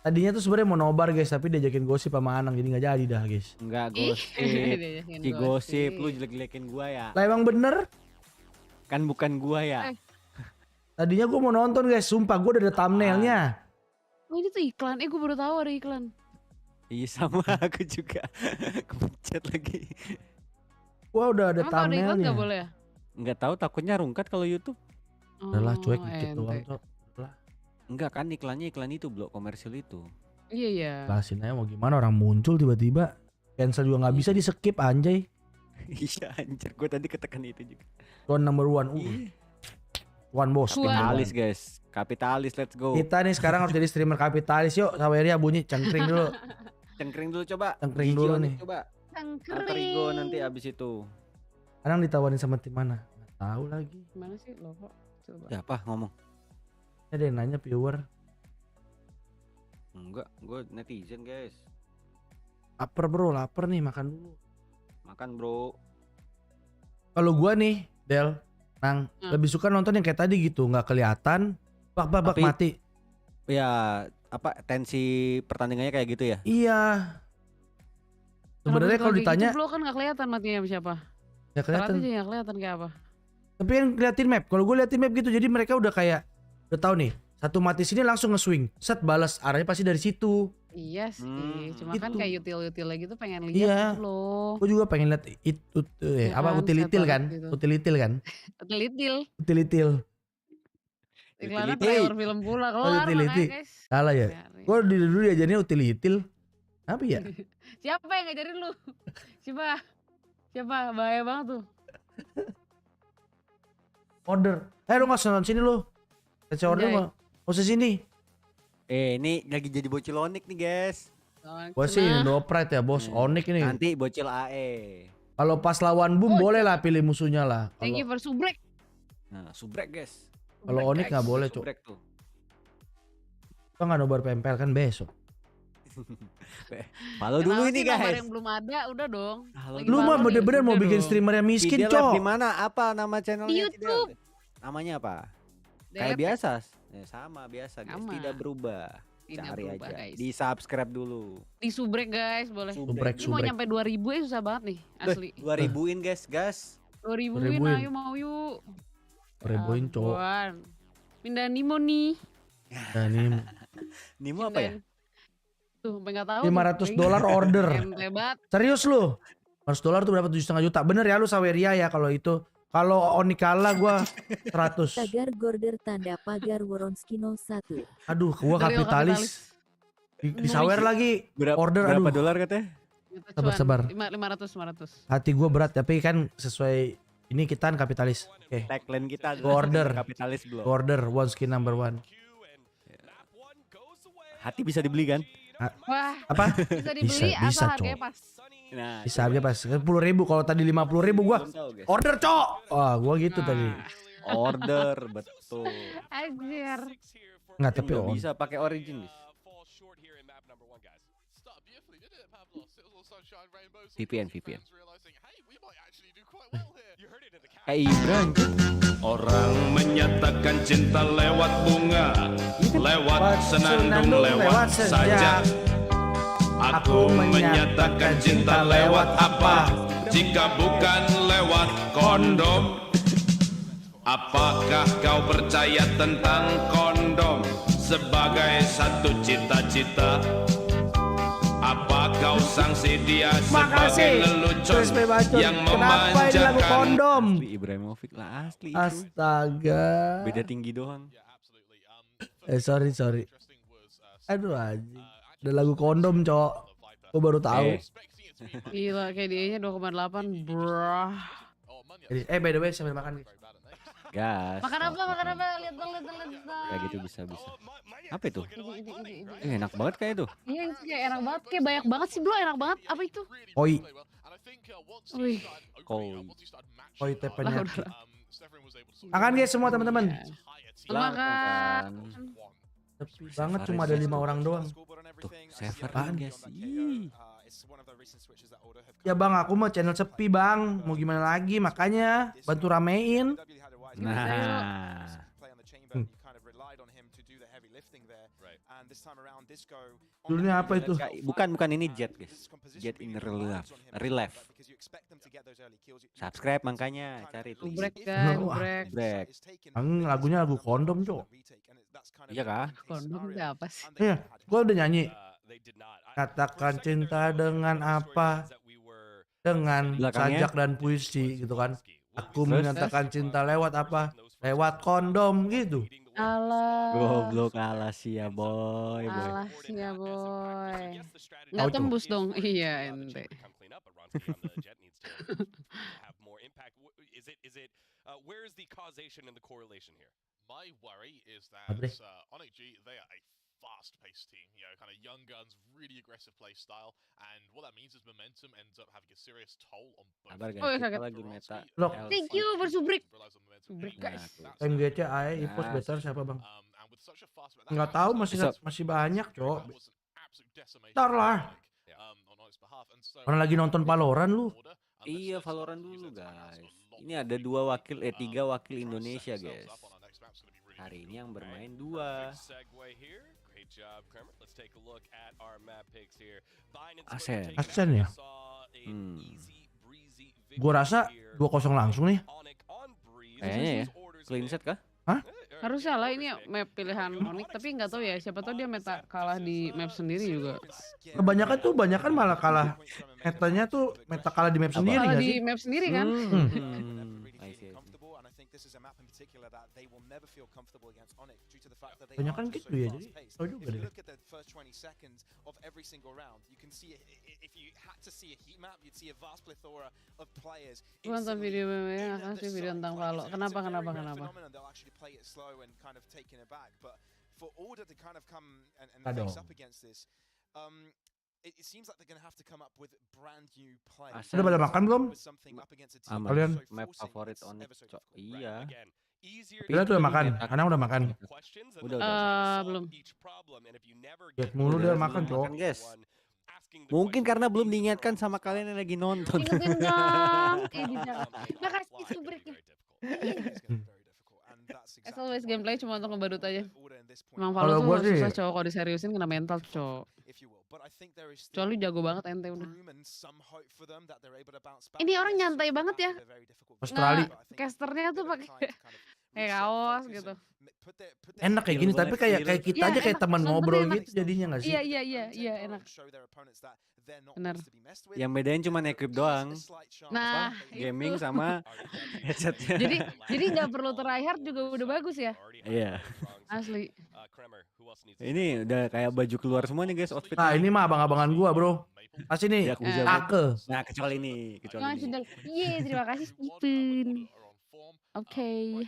Tadinya tuh sebenarnya mau nobar guys, tapi diajakin gosip sama Anang jadi nggak jadi dah guys. Enggak gosip. Si gosip lu jelek-jelekin gua ya. Lah emang bener? Kan bukan gua ya. Tadinya gua mau nonton guys, sumpah gua udah ada thumbnailnya. Oh ini tuh iklan, gue baru tahu ada iklan. Iya sama aku juga. Kepencet lagi. Gua udah ada thumbnailnya. Emang nggak boleh ya? Nggak tahu, takutnya rungkat kalau YouTube. Udahlah cuek dikit doang Cok. Enggak kan iklannya iklan itu Blo, komersil itu. Iya. Jelasin aja mau gimana, orang muncul tiba-tiba. Cancel juga nggak bisa di skip anjay. Iya anjir, gue tadi ketekan itu juga. One number one. One bos. Kapitalis guys, kapitalis, let's go. Kita nih sekarang harus jadi streamer kapitalis. Yuk, Saweria bunyi cengkring dulu. Cengkring dulu coba. Cengkring dulu nih. Coba. Cengkring. Terigo nanti abis itu. Sekarang ditawarin sama tim mana? Nggak tahu lagi. Gimana sih lo kok? Coba. Siapa ngomong? Ada yang nanya viewer. Enggak, gue netizen guys. Lapar bro, lapar nih, makan dulu. Makan bro. Kalau gua nih, Del, Nang, lebih suka nonton yang kayak tadi gitu, nggak kelihatan, bak mati. Ya, apa tensi pertandingannya kayak gitu ya? Iya. Sebenarnya kalau ditanya, gitu, kan nggak kelihatan matinya siapa. ya kelihatan. Aja nggak kelihatan kayak apa. Tapi yang liatin map, kalau gue liatin map gitu, jadi mereka udah kayak, udah tahu nih, satu mati sini langsung nge-swing, set balas arahnya pasti dari situ. Iya sih, cuma kan Gitu. kayak util-utilnya gitu pengen Iya. lihat gitu loh. Gue juga pengen lihat itu, apa kan, utilitil set kan, banget gitu. utilitil kan, Utilitil. utilitil. Iklannya Utility. trailer film pula keluar Utility. makanya guys. Salah ya. Biarin. Gue dulu diajarinnya utilitil. Apa ya? Siapa yang ngajarin lu? Siapa? Bahaya banget tuh. Order. Lu nggak nonton sini lu. Saya order Anjay. nggak? Nggak usah sini. Ini lagi jadi bocil Onyx nih guys. Gua sih indopride ya bos. Onyx ini. Nanti bocil AE. Kalau pas lawan boom boleh lah pilih musuhnya lah. Thank you for subrek. Nah, subrek guys. Kalau Onyx nggak boleh cuk. Subrek tuh. Kita nggak nobar pempel kan besok. Follow dulu ini Nobar guys. yang belum ada udah dong. Halo, Lagi Lu mah follow nih, bener-bener mau udah bikin dong. streamer yang miskin Fidel live cok. di mana? Apa nama channelnya? Di Fidel? YouTube. Namanya apa? Delete. Kayak biasa. Sama biasa guys. Sama. Tidak berubah. Tidak Cari berubah, aja. guys. Di subscribe dulu. Di subrek guys boleh. Subrek, Ini mau subrek. nyampe 2000 ya susah banget nih asli. 2000-in guys, gas. 2000-in 2000-in. ayo mau yuk. Ribuin cok. Ampun. Pindah Nimo nih. Nah ini Nimo apa ya? Tuh, sampai nggak tahu. $500 order. Ente banget. Serius lu? $500 tuh berapa 7,5 juta. Bener ya lu Saweria ya kalau itu. Kalau Onyx kalah gua 100. Tagar Gorder tanda pagar Woronski 01. Aduh, gua Real kapitalis. Di sawer lagi. Order berapa aduh. dolar katanya? Sabar. 500. Hati gua berat tapi kan sesuai ini kita kan kapitalis. Oke. Tagline kita Gua order. kapitalis belum. Order one skin number one. Hati bisa dibeli kan? Wah, Apa? bisa dibeli Bisa, apa harganya Cok. pas? Nah, Bisa harga pas 10.000. Kalau tadi 50.000 gua belum tahu, guys. order cok. Wah, gua gitu Nah. tadi. Order betul. Anjir. Nggak tapi Nggak bisa pakai origin guys. VPN. Kayak Ibra. Orang menyatakan cinta lewat bunga, lewat senandung, lewat saja. Aku menyatakan cinta lewat apa? Jika bukan lewat kondom. Apakah kau percaya tentang kondom sebagai satu cita-cita? Apa kau sanksi dia sebagai lelucon yang Kenapa ini lagu memanjakan? kondom? Asli Ibrahimovic lah asli. itu. Astaga. Beda tinggi doang. Sorry. Aduh anjing. Ada lagu kondom, Cok. Gua baru tahu. Gila kayak dia-nya 2,8 bro. By the way sambil makan. Gas. Makan apa? Lihat dong. Kayak gitu bisa. Apa itu? Enak banget kayak itu. Iya itu kayak enak banget, kayak banyak banget sih bro, enak banget. Apa itu? Koi. Wih, Koi teh penyakit. udah. Makan guys semua teman-teman. Makan. Sepi banget cuma ada 5 orang doang. Tuh, server Apaan? guys. Ih. Ya bang, aku mah channel sepi bang. Mau gimana lagi, makanya bantu ramein. Nah. Dulunya apa itu? Bukan ini Jet guys. Jet in real life. Subscribe makanya cari itu. Gubrek kan, Wah. gubrek. Break. Lagunya lagu kondom cok. Iya kah? Kondom itu apa sih? Iya, gua udah nyanyi. Katakan cinta dengan apa? Dengan Belakangnya? sajak dan puisi gitu kan. Aku Terus? menyatakan cinta lewat apa? Lewat kondom gitu. Alah. Goblok alas ya boy. Alah sih ya boy. Tahu Nggak tuh. tembus dong. Iya ente. Where is the causation and the correlation here? My worry is that Abre. Onyx G, they are a fast-paced team, you know, kind of young guns, really aggressive play style, and what that means is momentum ends up having a serious toll on both. Sabar Oh, guys, ya, kita kaget. lagi meta Loh. LC. Thank you, bersubrik. Subrik, guys. MGC AE Ipos better siapa bang? Nggak tahu masih banyak cok. Ntar lah. Orang lagi nonton Valorant lu. Iya, Valorant dulu guys. Ini ada 3 wakil Indonesia guys. Hari ini yang bermain 2. Asen ya? Gua rasa 2-0 langsung nih. Kayaknya ya. Clean set kah? Hah? Harusnya lah ini map pilihan Onyx, tapi nggak tahu ya, siapa tahu dia meta kalah di map sendiri juga. Kebanyakan malah kalah. Metanya tuh meta kalah di map sendiri Kalah nggak di sih? map sendiri kan? Banyakan gitu ya, jadi tau juga deh. Gue nonton video yang akan sih video tentang Valo. Kenapa? Aduh. Udah pada makan belum? Kalian? Map favorit Onyx cok. Iya. Kalian tuh udah makan? Karena udah makan. Udah. Belum. Lihat mulu dia makan cok. Makan guys. Mungkin karena belum diingatkan sama kalian yang lagi nonton. Ingetin dong. Bisa. Makasih subriknya. As always gameplay cuma untuk ngebadut aja. Emang Valo tuh susah cowok, kalau diseriusin kena mental cowok. Kecuali jago banget ente udah. Ini orang nyantai banget ya. Australia. Casternya tuh pakai kayak kaos gitu. Enak kayak gini, tapi kayak kita aja kayak teman ngobrol gitu jadinya nggak sih? Iya enak. Benar. Yang bedain cuma equip doang. Nah, Gaming sama headsetnya. Jadi nggak perlu tryhard juga udah bagus ya. Iya. Asli. Ini udah kayak baju keluar semua nih guys outfit. Nah ini mah abang-abangan gua bro. Pasti nih Ake. Nah kecuali ini. Iya terima kasih Stephen. Oke.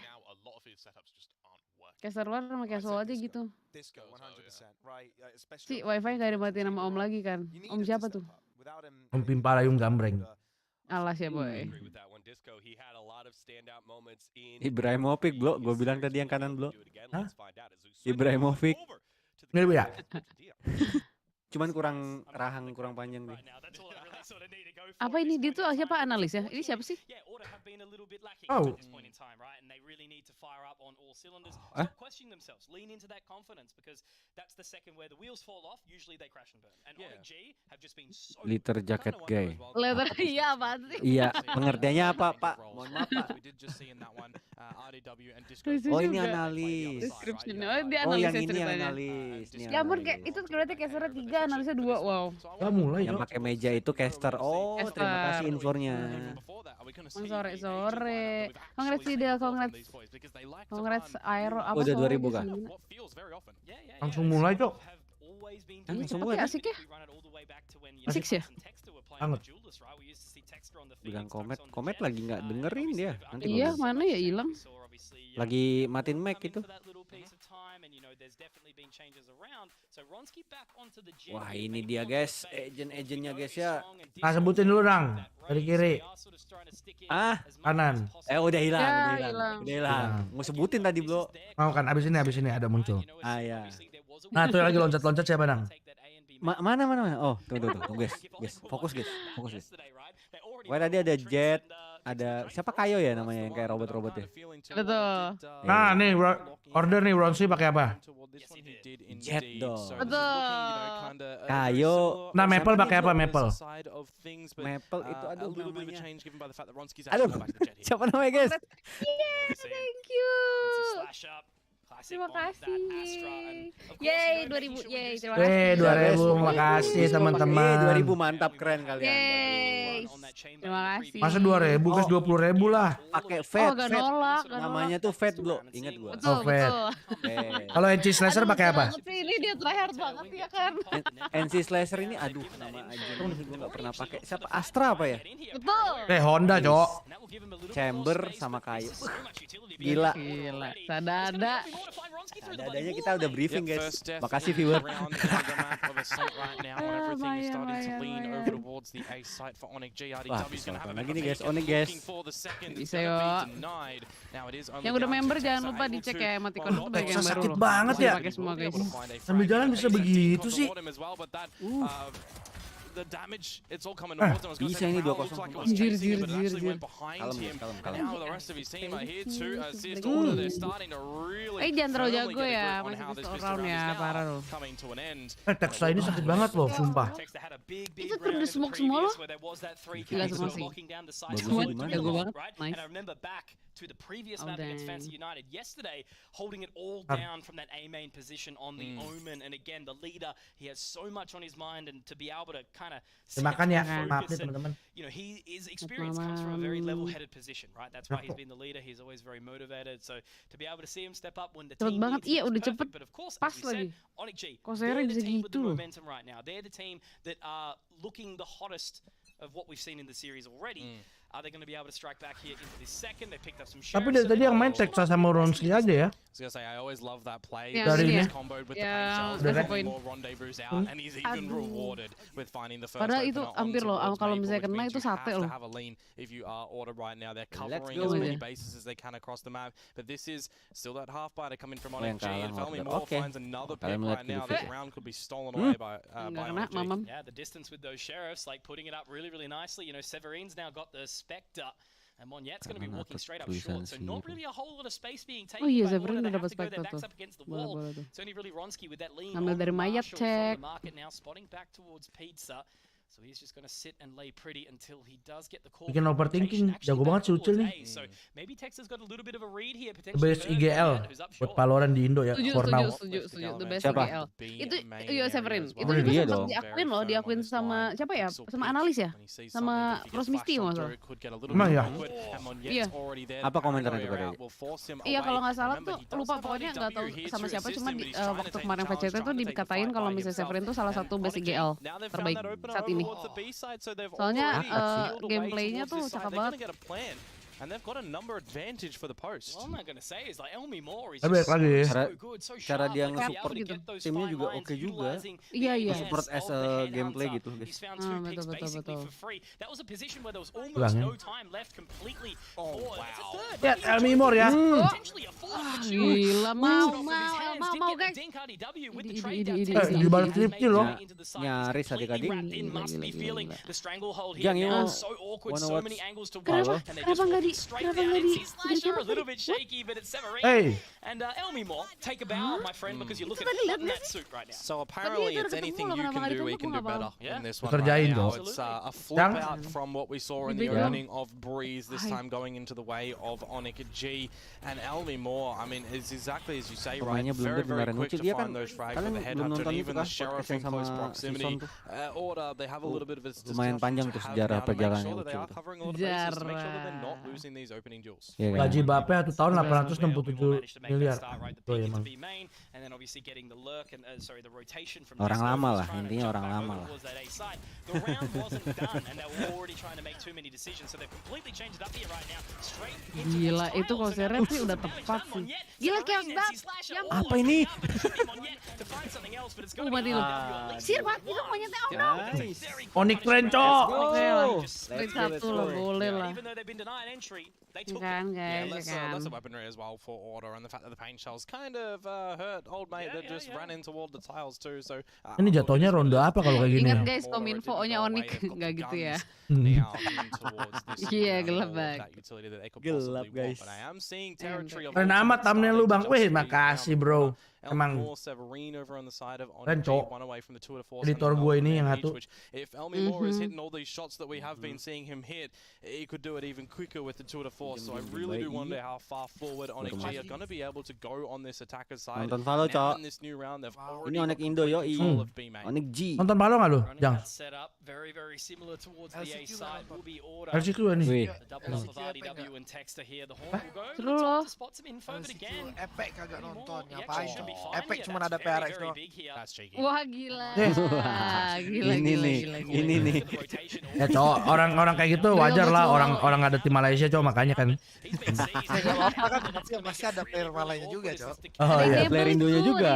Kayak server sama casual aja gitu. Si wifi gak dimatiin sama om lagi kan. Om siapa tuh? Om Pimpalayung Gambreng. Alas ya boy. Ibrahimovic bro, gue bilang tadi yang kanan bro. Hah? Ibrahimovic. Ini ya? Cuman kurang rahang, kurang panjang nih. Apa ini? Dia tuh siapa analis ya? Ini siapa sih? Oh. Liter jaket gay. Leather iya apaan sih? Iya, pengertiannya apa pak? Mohon maaf pak. Oh ini analis. Oh yang ini analis. Ya ampun kayak itu berarti casternya 3, analisnya 2. Wow. Mulai yang pakai meja itu caster. Oh terima kasih infonya. Sore. Congrats Sidel, congrats AIRO apa? Udah 2000 kah? Langsung mulai cok. Langsung mulai. Asik ya? Asik sih ya? Banget. Bilang komet lagi nggak dengerin dia. Nanti iya mana ya hilang. Lagi matiin mic itu. Wah ini dia guys, agent-agentnya guys ya. Nah sebutin dulu Rang, dari kiri. Kanan. Udah hilang. Mau sebutin tadi bro. Mau kan abis ini ada muncul. Ya. Nah tuh lagi loncat-loncat siapa Nang? Mana? Oh tunggu guys. Fokus guys. Wah tadi ada Jet. Ada siapa Kayo ya namanya yang kayak robot-robot ya? Betul. Nah nih order nih Ronsi pakai apa? Jet dong. Betul. Kayo. Nah Maple pakai apa Maple? Maple itu aduh namanya. Aduh siapa namanya guys? Thank you. Terima kasih. Yeay 2000. Yeay terima kasih. 2000 makasih teman-teman. 2000 mantap keren kalian. Yeay. guys. Terima kasih. Masa 2.000 guys, 20.000 lah. Pakai Oh, gak nolak. namanya tuh VIII bro, ingat gua. Betul, Oh, Fed. betul. Kalau NC Slasher pakai apa? Ini dia tryhard banget ya kan. NC Slasher ini aduh nama aja gua nggak pernah pakai. Siapa Astra apa ya? Betul. Honda, Cok. Chamber sama kayu. Gila. Gila. Sadada. Dadanya kita udah briefing guys. Makasih viewer. Wah, lagi nih guys, Onyx guys. Bisa yuk. Yang udah member jangan lupa dicek ya emoticon itu bagian yang baru Sakit loh. banget ya. Pakai semua guys. Sambil jalan bisa begitu sih. The damage, it's all coming Ah, towards him. I was gonna bisa say ini Crown 2-0. looked like it was Anjir, chasing him, but anjir, actually anjir. went behind Kalem, him. kalem, And kalem. now the rest of his team are here to assist Order. They're starting to really Jangan terlalu firmly jago get a ya, grip on masih how this bisa fifth round round ya, is parah now loh. coming to an end. Texta ini sakit banget loh, sumpah. Itu tuh udah smoke semua loh. Gila semua sih. Semua jago banget. Nice. To the previous Oh, map against dang. Fancy United yesterday, holding it all down from that A main position on the Omen, and again the leader, he has so much on his mind, and to be able to kind of Makan ya, maaf nih teman-teman. you know, he is experience comes from a very level-headed position, right? That's why he's been the leader. He's always very motivated. So to be able to see him step up when the Cepet team banget, needs iya him, udah it's cepet, perfect. But of course, pas as we said, lagi. Onyx G, Corsair they're the bisa team with the gitu loh. momentum right now. They're the team that are looking the hottest of what we've seen in the series already. Are they going to be able to strike back here into this second? They picked up some Tapi sheriffs, dari so tadi they yang got main a lot Texas of sama options. Ronski aja ya. I was gonna say, I always love that play. Yang Dari ini ini. ya. Comboed with the Yang paint shells, udah getting poin. more rendezvous out, and he's even Aduh. rewarded with finding the first Padahal itu opener hampir on loh, towards kalau Maple, misalnya which kena means itu you have sate to loh. have a lean if you are Order right now. They're Let's covering go as with many it. bases as they can across the map, but this is still that half biter coming from Oh, yang Onyx G, kalah and Felmy Order. Moore Oke. finds another pick Kalian right melihat now. video That video. round could be stolen away by Nggak kena, Onyx G. mamam. Yeah, the distance with those sheriffs, like putting it up really, really nicely. You know, Severine's now got the Spectre, and Monyette's going to be Karena walking dapat straight up tulisan short. So not Zero. really a whole lot of space being taken Oh iya, by Order. Severin They udah have dapat to go their Spectre backs tuh. up against the Boleh, wall. boleh tuh. It's only really Ronsky with that lean Ambil on dari mayat, Marshall from cek. the market now, spotting back towards Pizza. So he's just going to sit and lay pretty until he does get the call. Bikin for overthinking, rotation. Actually, jago back banget si Ucil towards nih. A. So maybe Texas got a little bit of a read here. The Potentially best Bird, IGL Monyet, who's up buat short. Valorant di Indo ya, Setuju, for now. setuju. The best Siapa? GL. Itu Main iya area Severin. as Itu well. juga Dia sempat dong. diakuin loh, diakuin sama siapa ya? Sama analis ya? Sama Cross Misty masalah. Emang ya? Iya. Apa komentarnya tuh, Kak? Iya kalau nggak salah tuh lupa pokoknya nggak tahu sama siapa cuman waktu kemarin VCT tuh dikatain kalau misalnya Severin tuh salah satu base IGL terbaik saat ini. Soalnya gameplaynya tuh cakep banget. And they've got a number advantage for the post. All I'm gonna say is like Elmi Moore is Tapi just lagi. so good, so Cara sharp, dia like, to be able nge-support to gitu. get those Timnya fine juga lines, oke juga. utilizing Iya, the iya. AS Support as of the a headhunter. gameplay gitu, guys. He's found two picks betul, basically betul. for free. That was a position where there was almost Bilang ya. no time left completely. Oh, for- wow. It's a third, Ya, but he Elmi enjoyed Moore ya. it. Potentially a fourth for sure. Gila, Knocks mau it off of his hands, did mau get the guys. dink RDW with the Idi, trade idi, down. idi, Texas idi. Di balik has tripnya made loh. it into the side. He's Nyaris completely adik-adik. wrapped in, must be Gila, feeling gila. the stranglehold here Yang now. yuk. So awkward, Wanna so watch? many angles to Halo? watch, and they Kenapa just nggak walking di- straight kenapa down. nggak di- NC Slasher a di- little bit shaky, but it's Severine. Hey, And Elmi Moore, take a bow, my friend, because you're looking tadi hot lihat in nggak that sih? suit right now. So apparently udah it's ketemu anything loh, you kenapa can nggak do, we ditunggu, can do nggak better Yeah. in this one Dikerjain right now. kok. It's a flip Yang? out from what we saw in Di the beda. earning of Breeze, this time going into the way of Onyx G and Elmi Moore. I mean, it's exactly as you say, right? Pemainnya belum Very, very beneran quick lucu. to Dia kan find those frags kalian with the belum headhunter nonton and itu even kan the sheriff podcastnya in close sama proximity. Sison tuh. Order, they have a little bit of a Lumayan panjang tuh sejarah perjalanannya They Ucil are tuh. covering a lot of bases to make sure that they're Jarang. not losing these opening duels. Iya kan? gaji Bape 1 tahun 867 miliar. Oh ya emang. Orang lama lah, intinya orang lama lah. Gila, itu Corsair sih udah tepat sih. Gila, Chaos Dart. Apa ini? Mati lu. Sir, mati lu monyetnya. Oh no. Nice. Onyx keren, Cok. Oke lah. Let's Straight go, let's satu lah, go. boleh lah. Kan Yeah, guys, less kan. a weaponry as well for Order, and the fact that the paint shells kind of hurt old mate that just ran in toward the tiles too. So Ini jatuhnya ronde apa kalau kayak gini Ingat ya? guys, kominfo-nya Onyx. Nggak gitu ya. now in towards this Iya, round, gelap all of banget. that utility that they could Gelap, possibly want, guys. but I am seeing territory of Keren amat thumbnail lu, Bang. Wih, makasih, bro. Emang Severine over on the side of keren, Onyx, Cok. one away from the 2 to editor gue ini yang satu. If Elmi Moore is hitting all these shots that we have been seeing him hit, he could do it even quicker with the tour de force. So I really do wonder how far forward Onyx G are going to be able to go on this attacker side. Nonton Valo, Cok. In this new round, they've Ini Onyx Indo yoi. Onyx G. Nonton Valo nggak lu? Jang. LCQ nih. Seru loh. Epic kagak nonton, ngapain tuh? Epic cuma ada PRX doang. Wah gila. Ini nih. Ya cowok, orang-orang kayak gitu wajar lah, orang ada tim Malaysia cowok, makanya kan. Enggak apa-apa kan, masih ada player Malaynya juga, Cok. Oh iya. Player Indonya juga.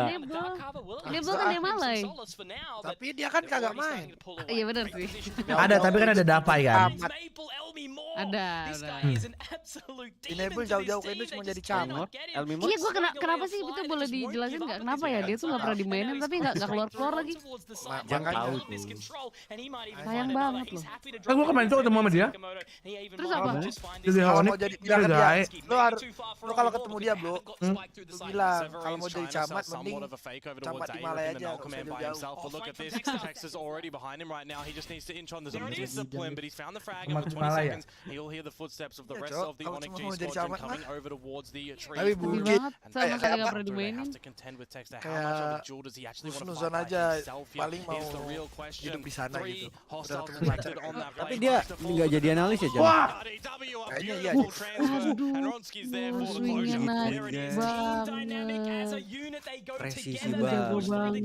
Enable kan dia Malay. Tapi dia kan kagak main. Iya benar sih. Ada, tapi kan ada Dapai kan. Ada. Enable jauh-jauh ke Indo cuma jadi camat. Elmi Moore. Iya gue kenapa sih itu boleh dijelasin nggak kenapa ya dia tuh nggak pernah dimainin tapi nggak keluar lagi. Makanya tahu tuh. Sayang banget loh. Kan gua kemarin tuh ketemu sama dia. Terus apa? Jadi Kalau Onyx, mau jadi dia dia, gae. lu kalau ketemu dia, Bro, lu bilang kalau mau jadi camat mending camat di Malaya aja, jauh-jauh. Look at this, Texas already behind him right now. He just needs to inch on. There's a discipline, but he's found the frag Camat after 20 Malaya. seconds. He'll hear the footsteps of the Ya, rest Cok, of the kalau Onyx cuma G mau jadi squadron camat coming mah. over towards the tree. Tapi Sedih mungkin banget sama sekali nggak pernah Do they dimainin. have to contend with Texas? How much of a jewel does he actually want to Husnuzon fight by aja himself here? paling mau Is the real question. hidup di sana Three gitu. hostiles Udah collected on that Tapi plane. dia nggak jadi analis ya, Jam. Wah, RDW, a Kayaknya iya, beautiful transfer, Aduh. and Ronski's there for the Swingnya closure. naik There it is. banget. Presisi Jago banget. banget.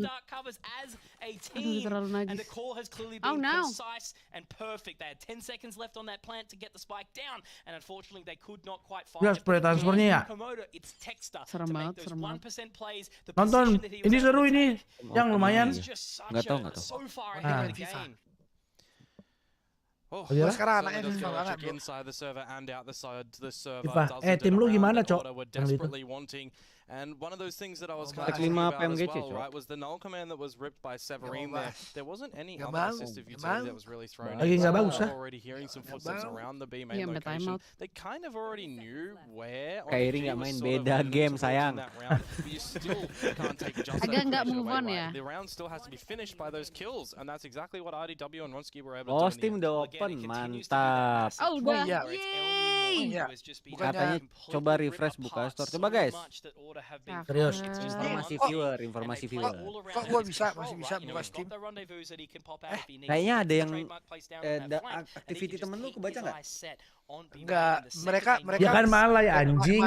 Aduh terlalu And the najis. call has clearly Oh, been no. concise and perfect. They had 10 seconds left on that plant to get the spike down, and unfortunately they could not quite find Dia it. spray transfernya ya. Komodo, it's Texter Serem to banget, make those serem banget. 1% plays. The Nonton, position that he was ini able seru to ini. take Yang lumayan. is just such Nggak tahu, a- nggak tahu. so far Ah. ahead of the game. Oh, iya? Sekarang so anaknya does susah banget, check bro. inside the server and out the side to the server. Iva, Doesn't tim lu around gimana, the Cok? order we're Yang itu. desperately wanting. And one of those things that I was kind of Tek talking 5 about as PMGC, well, Cok. right, was the null command that was ripped by Severine Nggak there. There wasn't any Nggak other mau, assistive nggak utility mau. that was really thrown Lagi in. nggak So bagus, they're ah. already hearing some footsteps mau. around the B Iya, main sampai time location. out. They kind of already knew where Kairi Onyx G nggak was main sort of beda heading game, towards sayang. in that round, but you still can't take just Agak that nggak information move away, on right? ya. The round still has to be finished by those kills, and that's exactly what RDW and Ronski were able Oh, to do. Steam in the udah end. open, mantap. Oh udah. iya. Yeay. Iya. Katanya coba refresh buka store. Coba guys. Serius. Informasi viewer. Kok gua masih bisa buka Steam? Kayaknya ada yang activity temen lu kebaca nggak? Enggak, mereka Ya kan Malay anjing.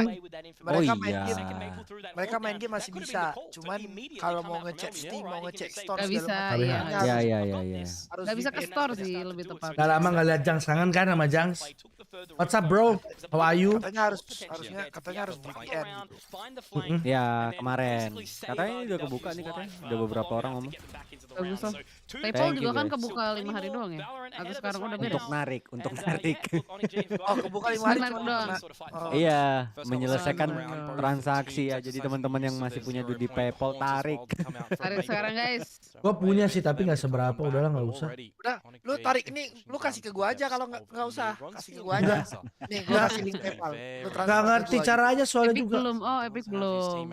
Mereka Oh main iya. game, mereka main game masih bisa. Cuman kalau mau ngecek Steam, mau ngecek store Nggak bisa, segala iya. macam, Ya. harus Nggak bisa ke VPN. store sih lebih tepat. Gak lama gak liat Jangs, kangen kan sama Jangs? What's up bro? How are you? Katanya harus VPN gitu. Ya kemarin. Katanya ini udah kebuka nih katanya. Udah beberapa orang ngomong. Bagus loh. PayPal Thank juga you, kan guys. kebuka 5 hari doang ya. Atau sekarang udah beda. Untuk narik. Oh, kebuka 5 hari Menarik cuma doang. Iya, menyelesaikan transaksi ya. Jadi teman-teman yang masih punya duit di PayPal tarik. Tarik sekarang guys. Gua punya sih tapi gak seberapa, udahlah gak usah. Udah, lu tarik ini, lu kasih ke gua aja kalau nggak usah. Kasih ke gua aja. Nih, gua kasih link PayPal. Lu transfer Gak ke ngerti gua aja. caranya soalnya Epic juga. belum. Oh Epic belum.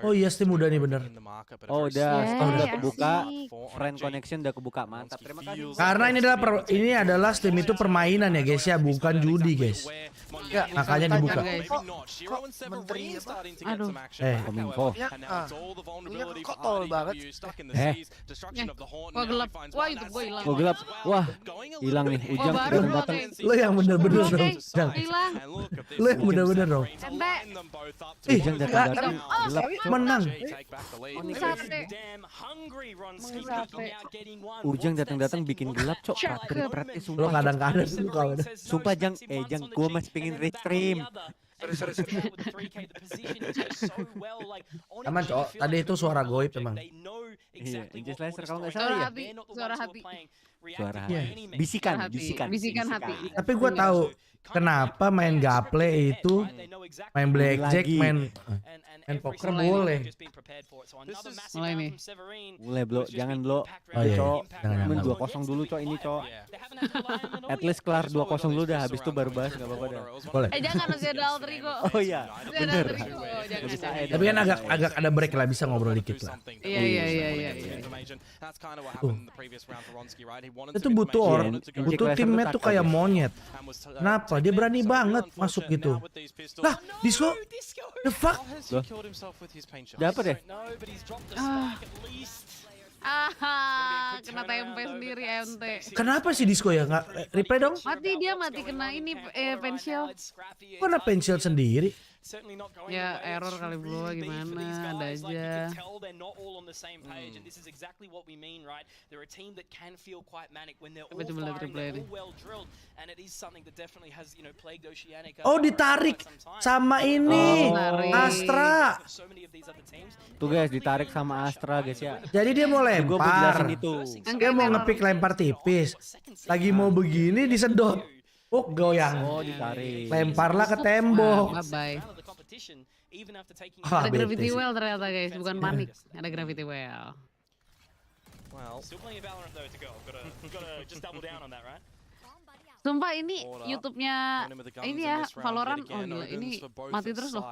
Oh iya Steam udah nih bener. Oh udah, Yeay, store udah kebuka. asik. Friend connection udah kebuka, mantap. Terima kasih. Karena ini adalah Steam itu permainan ya guys ya, bukan judi guys. Ya, Makanya tanya, dibuka. guys. Kok menteri apa? Aduh. Kominfo. Ya, kok tol banget. Wah gelap. Wah itu gue hilang. Oh gelap. Wah, hilang nih. Oh Ujang baru datang. oke. Lo yang bener-bener Oke, dong. Jang. hilang. Lo yang bener-bener dong. Ente. Ih, Ujang datang. Gelap. Menang. Sate. Ujang datang bikin gelap, cok. Praktis Lo sumpah. kadang-kadang tuh kalau ada. Sumpah Jang, Jang, gua masih pengen restream. Aman cok, tadi itu suara goib emang. Iya, Injil Slicer kalau nggak Suara salah ya. hati. Suara hati. Suara Iya. bisikan. Bisikan hati. Tapi gue tahu kenapa main gaple itu, main blackjack, main poker boleh. Mulai nih. Mulai blo, jangan blo. Oh iya, Cok, jangan. main 2-0 dulu cok ini cok. At least kelar 2-0 dulu dah, habis itu baru bahas nggak apa-apa dah. Boleh. Jangan masih ada alter Rico. Oh iya, Masih ada bener. Rico. Jangan. Bisa Tapi kan agak ada break lah, bisa ngobrol dikit lah. Iya. Itu butuh butuh timnya tuh kayak monyet. Kenapa? Dia berani banget masuk gitu. Lah, Disco, the fuck? Dapat ya? Kena tempe sendiri ente. Kenapa sih Disco ya? Nggak replay dong? Mati kena ini pensil. Kena pensil sendiri. Ya error kali bro, gimana? Ada aja. Coba lihat replay nih. Oh, ditarik sama ini Astra. Tuh guys, ditarik sama Astra guys ya. Jadi dia mau Gue lempar. jelasin itu. Dia mau ngepick lempar tipis. Lagi mau begini disedot. Goyang. Oh, ditarik. Lemparlah ke tembok. Bye. Ah, Ada gravity bete sih. well ternyata guys, bukan panik. Ada gravity well. Sumpah ini YouTube-nya ini ya Valorant, oh gila ini mati terus loh.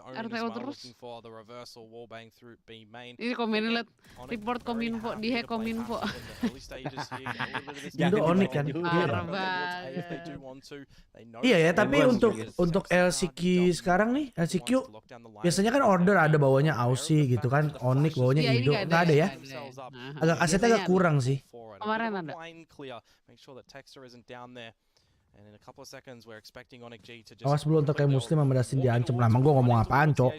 RTO terus. Ini komennya liat report kominfo, di hack kominfo. Indo Onyx kan. Parah banget. Iya ya, tapi untuk LCQ sekarang nih, LCQ biasanya kan order ada bawahnya Aussie gitu kan, Onyx bawahnya Iya, ini Indo. nggak Nggak ada ya? Nah, Agak asetnya agak kurang sih. Kemarin ada. Awas belum untuk kayak Muslim sama Dasin diancem. Lama gue ngomong apaan, Cok?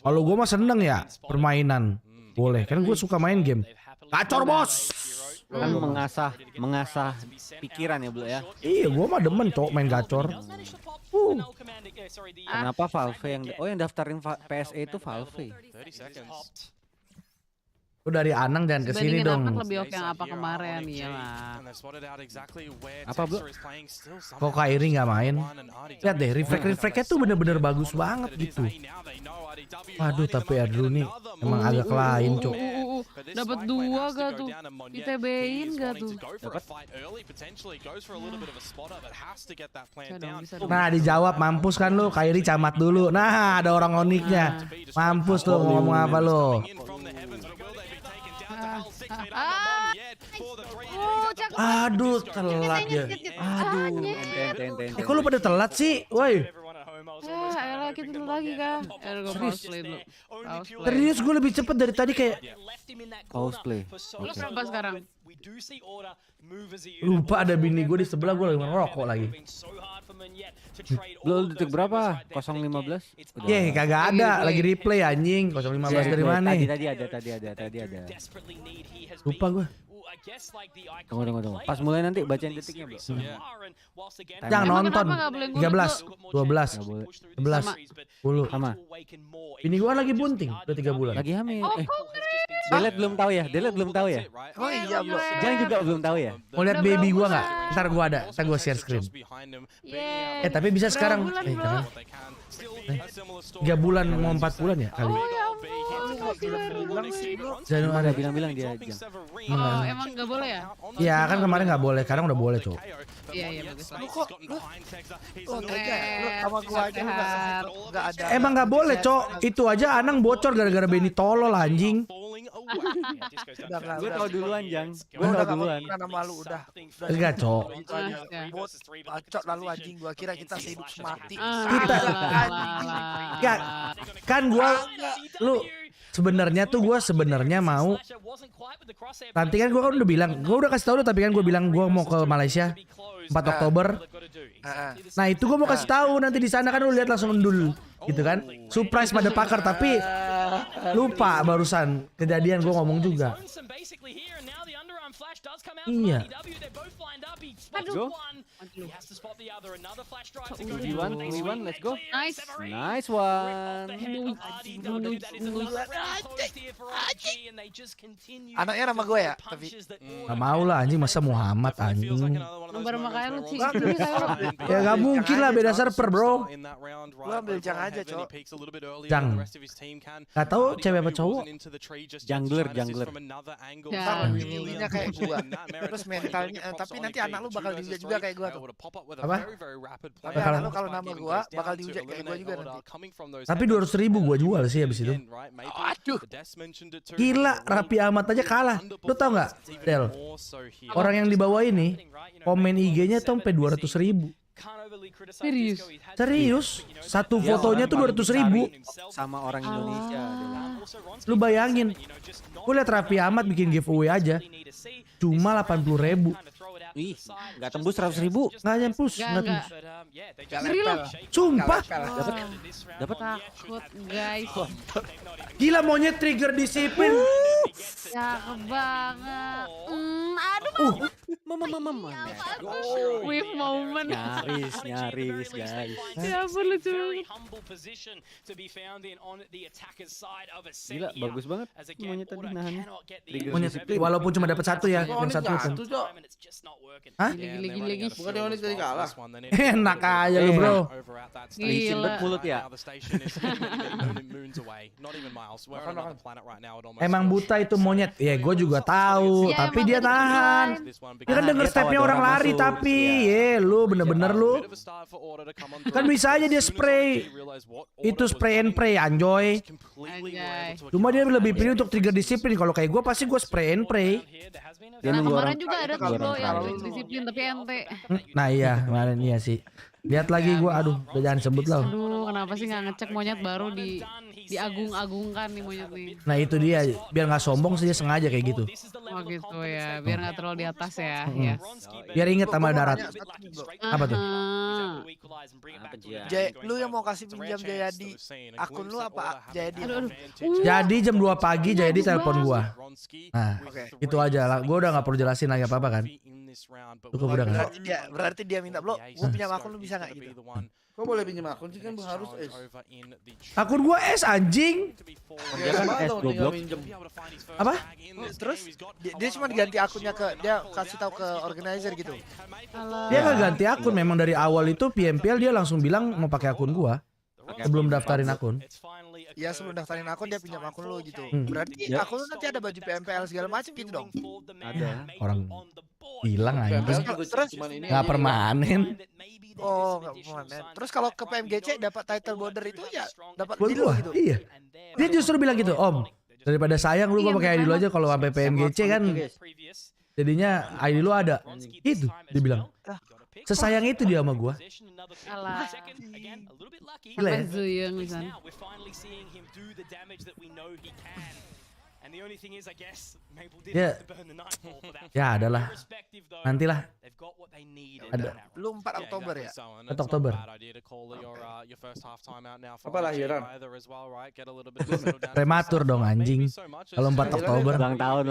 Kalau gue mah seneng ya permainan. Boleh, kan gue suka main game. Gacor bos! Kan mengasah pikiran ya, Bro ya. Iya, gue mah demen, Cok, main gacor. Kenapa Valve yang daftarin PSE itu Valve? Lu dari Anang dan kesini Bandingin dong. apa lebih oke yang apa kemarin, iyalah. Apa, Bro? Kok Kairi nggak main? Lihat deh, reflect-reflectnya tuh bener-bener bagus banget gitu. Waduh, tapi Adru nih emang agak lain, Cok. Dapat 2 gak tuh? ITB-in gak tuh? Dapat. Nah, dijawab mampus kan lu, Kairi camat dulu. Nah, ada orang Onyxnya. Mampus lu, ngomong apa lu? Aduh, telat ya. Aduh. Kok lu pada telat sih? Woi. Elah kita dulu lagi kah? Gue pause play dulu. Serius gue lebih cepet dari tadi kayak Pause play. Lu berapa sekarang? lupa ada bini gue di sebelah, gue lagi ngerokok lagi. Belum detik berapa? 015? Yeh, kagak ada. Lagi replay anjing. 015 dari mana? Tadi ada. Lupa gue. Tunggu. Pas mulai nanti bacain detiknya, Bro. Jangan nonton. 13, 12, 11, 10. Sama. Ini gue lagi bunting udah 3 bulan. Lagi hamil. Delet belum tahu ya? Oh iya, Bro. Jangan juga belum tahu ya? Mau lihat baby gue nggak? Ntar gue ada. Ntar gue share screen. Tapi bisa sekarang. Jangan. 3 bulan mau 4 bulan ya kali. Januari bilang dia aja. Oh, emang gak boleh ya? Ya kan kemarin nggak boleh, sekarang udah boleh, Cok. Iya bagus. Lu kok lu sama gua aja enggak ada. Emang nggak boleh, Cok. Itu aja Anang bocor gara-gara Benny tolol anjing. Gue tau duluan, Jang. Gue udah duluan. Nama lu udah. Enggak, Cok. Bacot lalu anjing, gua kira kita sehidup semati. Kita enggak kan gua lu sebenarnya tuh gue sebenarnya mau nanti kan gue kan udah bilang, gue udah kasih tau lu, tapi kan gue bilang gue mau ke Malaysia 4 Oktober. Nah itu gue mau kasih tahu nanti di sana kan lu lihat langsung endul gitu kan, surprise pada pakar, tapi lupa barusan kejadian gue ngomong juga. Iya. He has to spot the other. Another flash drive to Cok, go udah. down. 2v1, let's go. Nice. Nice one. Anaknya nama gue ya, tapi Gak mau lah anjing, masa Muhammad anjing. Nomor makanya lu sih. Ya gak mungkin lah, beda server bro. Lu ambil Jang aja, Cok. Jang. Gak tau cewek apa cowok. Jungler. Ya. Ininya kayak gua. Terus mentalnya, tapi nanti anak lu bakal dihujat juga kayak gua tuh. Apa? Tapi anak lu kalau nama gua bakal dihujat kayak gua juga nanti. Tapi 200.000 gua jual sih abis itu. Aduh. Gila, Rapi Ahmad aja kalah. Lu tau gak, Del? Orang yang di bawah ini, komen IG-nya tuh sampai 200.000. Serius? Serius? Satu Dia fotonya tuh orang 200.000. sama orang Indonesia. Lu bayangin, gue liat Rapi Ahmad bikin giveaway aja, cuma 80.000. Ih, nggak tembus 100.000. Nggak nyempus, nggak Enggak. tembus. Ngeri lu. Sumpah, Dapat. Takut guys. gila monyet trigger disiplin. Cakep banget. Aduh. Mama. With moment. Nyaris guys. Ya ampun lucu banget. Gila, bagus banget. Monyet tadi nahannya. Monyet, walaupun cuma dapat satu ya, yang satu kan. Hah? Gila. Bukan yang tadi kalah. Enak aja lu bro. Gila. Mulut ya. Emang buta itu monyet. Ya gue juga tahu, Ya, tapi emang dia begitu, tahan. Dia kan denger Dia tahu stepnya ada orang orang lari masuk, tapi iya. lu bener-bener lu. Kan bisa aja dia spray. Itu spray and pray anjoy. Anjay. Cuma dia lebih pilih untuk trigger disiplin. Kalau kayak gue pasti gue spray and pray. Dia Nah nunggu kemarin orang. juga ada Kalau tuh yang orang- disiplin tapi ente. Nah iya kemarin iya sih. Lihat lagi gue, aduh udah jangan sebut lah. Aduh kenapa sih nggak ngecek monyet baru diagung-agungkan nih monyet nih. Nah itu dia, biar nggak sombong sih dia sengaja kayak gitu. Oh gitu ya, biar nggak terlalu di atas ya. Ya. Biar inget sama darat. Apa tuh? Aha. Jay, lu yang mau kasih pinjam Jayadi, akun lu apa Jayadi? Aduh. Jadi jam 2 pagi jadi telepon gua. Nah, Oke. itu aja lah. Gua udah nggak perlu jelasin lagi apa-apa kan. Cukup udah nggak? Berarti dia minta, "Bro, gua pinjam akun lu bisa nggak?" gitu. Kok boleh pinjam akun sih kan harus Akun gua S anjing. Dia kan es goblok. Apa? Terus dia cuma ganti akunnya ke dia kasih tahu ke organizer gitu. Dia nggak ganti akun. Memang dari awal itu PMPL dia langsung bilang mau pakai akun gua. Sebelum daftarin akun. Ya sebelum daftarin akun dia pinjam akun lu gitu. Berarti Ya. akun lu nanti ada baju PMPL segala macam gitu dong. Ada. Orang hilang anjing. Terus Nggak permanen. oh nggak permanen. Terus kalau ke PMGC dapat title border itu ya dapat Buat di lu gua. gitu. Iya. Dia justru bilang gitu, Om. Daripada sayang lu gua pakai ID lu aja kalau sampai PMGC kan. Jadinya ID lu ada. Itu dia bilang. Sesayang itu dia sama gua. Alah. Gila ya. Sampai zuyung di sana. Ya adalah. Nantilah. Ada. Lu 4 Oktober ya? 4 Oktober. Apa lahiran? Prematur dong anjing. Kalau 4 Oktober. Ulang tahun.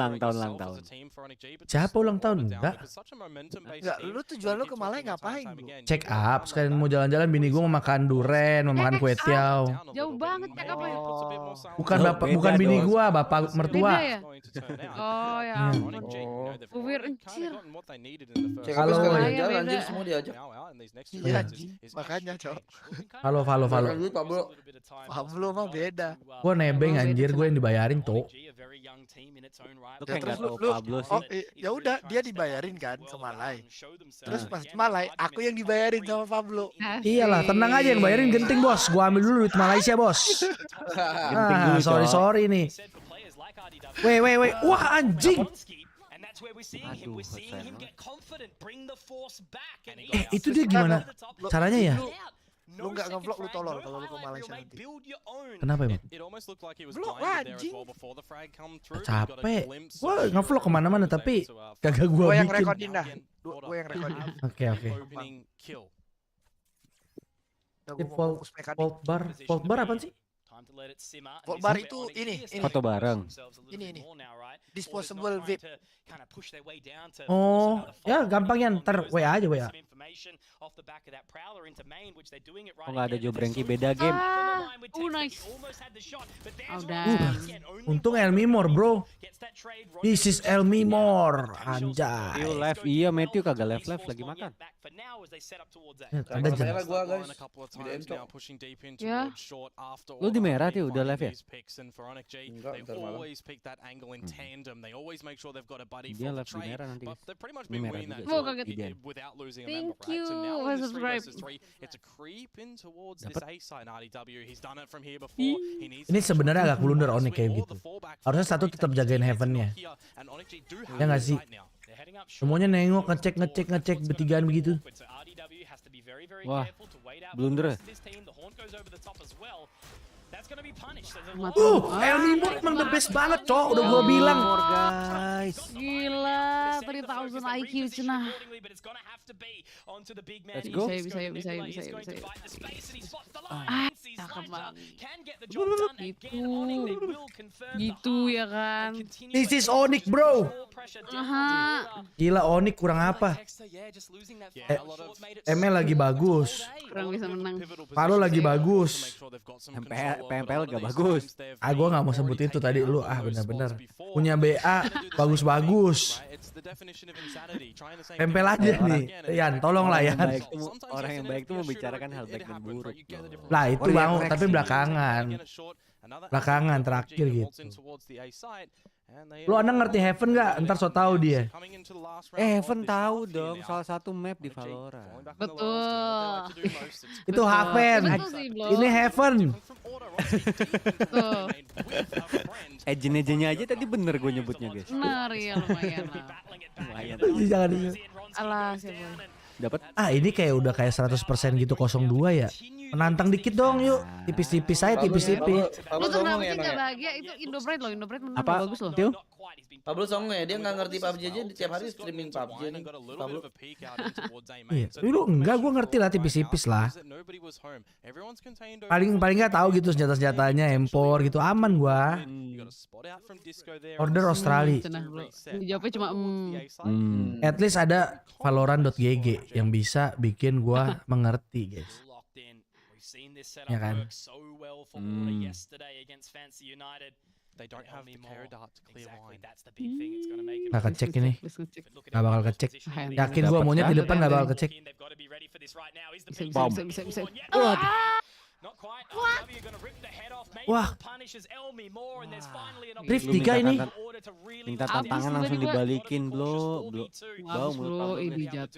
Siapa ulang tahun? Enggak. Enggak, lu tujuan lu ke Malai ngapain, Bro? Check up. Sekalian mau jalan-jalan bini gua mau makan duren, mau makan kue tiaw. Jauh banget cek apa ya? Bukan bini gua, bapak mertua. Beda ya? Oh ya ampun. Bubir encir. Cek Halo. apa sekalian Iya, jalan beda. anjir semua diajak. Iya anjing. Makanya, Cok. Halo. Kan dulu Pablo. Pablo mah beda. Gua nebeng anjir, gue yang dibayarin tuh. Lu kayak nggak tahu lu- Pablo Oh, sih. ya udah dia dibayarin kan ke Malai. Terus pas Malai aku yang dibayarin sama Pablo. Iyalah, tenang aja yang bayarin genting bos. Gua ambil dulu duit Malaysia bos. Genting dulu, Cok. Sorry nih. Weh. Wah anjing. Aduh, Itu dia gimana caranya ya? Lu nggak ngevlog lu tolol kalau lu ke Malaysia nanti. Kenapa emang? Vlog anjing. Capek. Gua ngevlog kemana-mana tapi kagak gua Gua yang bikin. rekodin dah. Gua yang rekodin. Oke. Udah, gua mau Fault fokus mekanik. fault bar apaan sih? Volt bar itu ini. Foto bareng. Ini. Disposable vape. Oh, ya gampang ya, ntar WA aja WA. Oh nggak ada Jobranky, beda game. Nice. Oh damn. Untung Elmimor bro. This is Elmimor, anjay. Matthew live, iya Matthew kagak live lagi makan. Ada jam. Merah gua guys. Ya. Lu di merah tuh udah live ya? Enggak, ntar malam. Dia live di merah nanti guys. Ini merah juga. Oh kaget. Thank you. Subscribe. Ini sebenarnya agak blunder Onyx kayak gitu. Harusnya satu tetap jagain Heaven-nya. Ya nggak sih? Semuanya nengok, ngecek bertigaan begitu. Wah, blunder. Elmimor emang the best banget, cok. Udah gua bilang. Guys. Gila, 3000 Icue cenah. Let's go. Bisa. Cakep banget. Gitu ya kan. This is Onyx, bro. Aha. Gila Onyx kurang apa? ML lagi bagus. Kurang bisa menang. Palo lagi bagus. PMPL gak bagus. Gua nggak mau sebut itu tadi lu bener-bener. Punya BA bagus-bagus. Tempel aja nih. Yan, tolong lah Yan. Orang yang baik itu membicarakan hal baik dan buruk. Lah itu mau tapi belakangan terakhir gitu. Lu Anda ngerti Heaven nggak? Ntar so tau dia. Heaven tahu dong, salah satu map di Valorant. Betul. Itu Heaven. Ini Heaven. Agent-agentnya aja tadi bener gue nyebutnya guys. Benar ya, lumayan lah. Lumayan. Jangan Alah siapa. Dapat. Ini kayak udah kayak 100% gitu 02 ya. Menantang dikit dong yuk. Tipis-tipis aja tipis-tipis. Lu tuh kenapa sih gak bahagia? Itu indopride loh, indopride menang Apa? bagus loh. Tio? Pablo songong ya, dia nggak ngerti PUBG aja, tiap hari streaming PUBG nih. Pablo. Iya, lu enggak, gua ngerti lah tipis-tipis lah. Paling nggak tahu gitu senjata-senjatanya, empor gitu aman gua. Order Australia. Dijawabnya cuma At least ada valorant.gg yang bisa bikin gua mengerti, guys. Ya kan? Gak kecek ini. Gak bakal kecek. Yakin gua maunya di depan gak bakal kecek. Bisa. Wah. Rift 3 ini. Minta tantangan langsung dibalikin bro.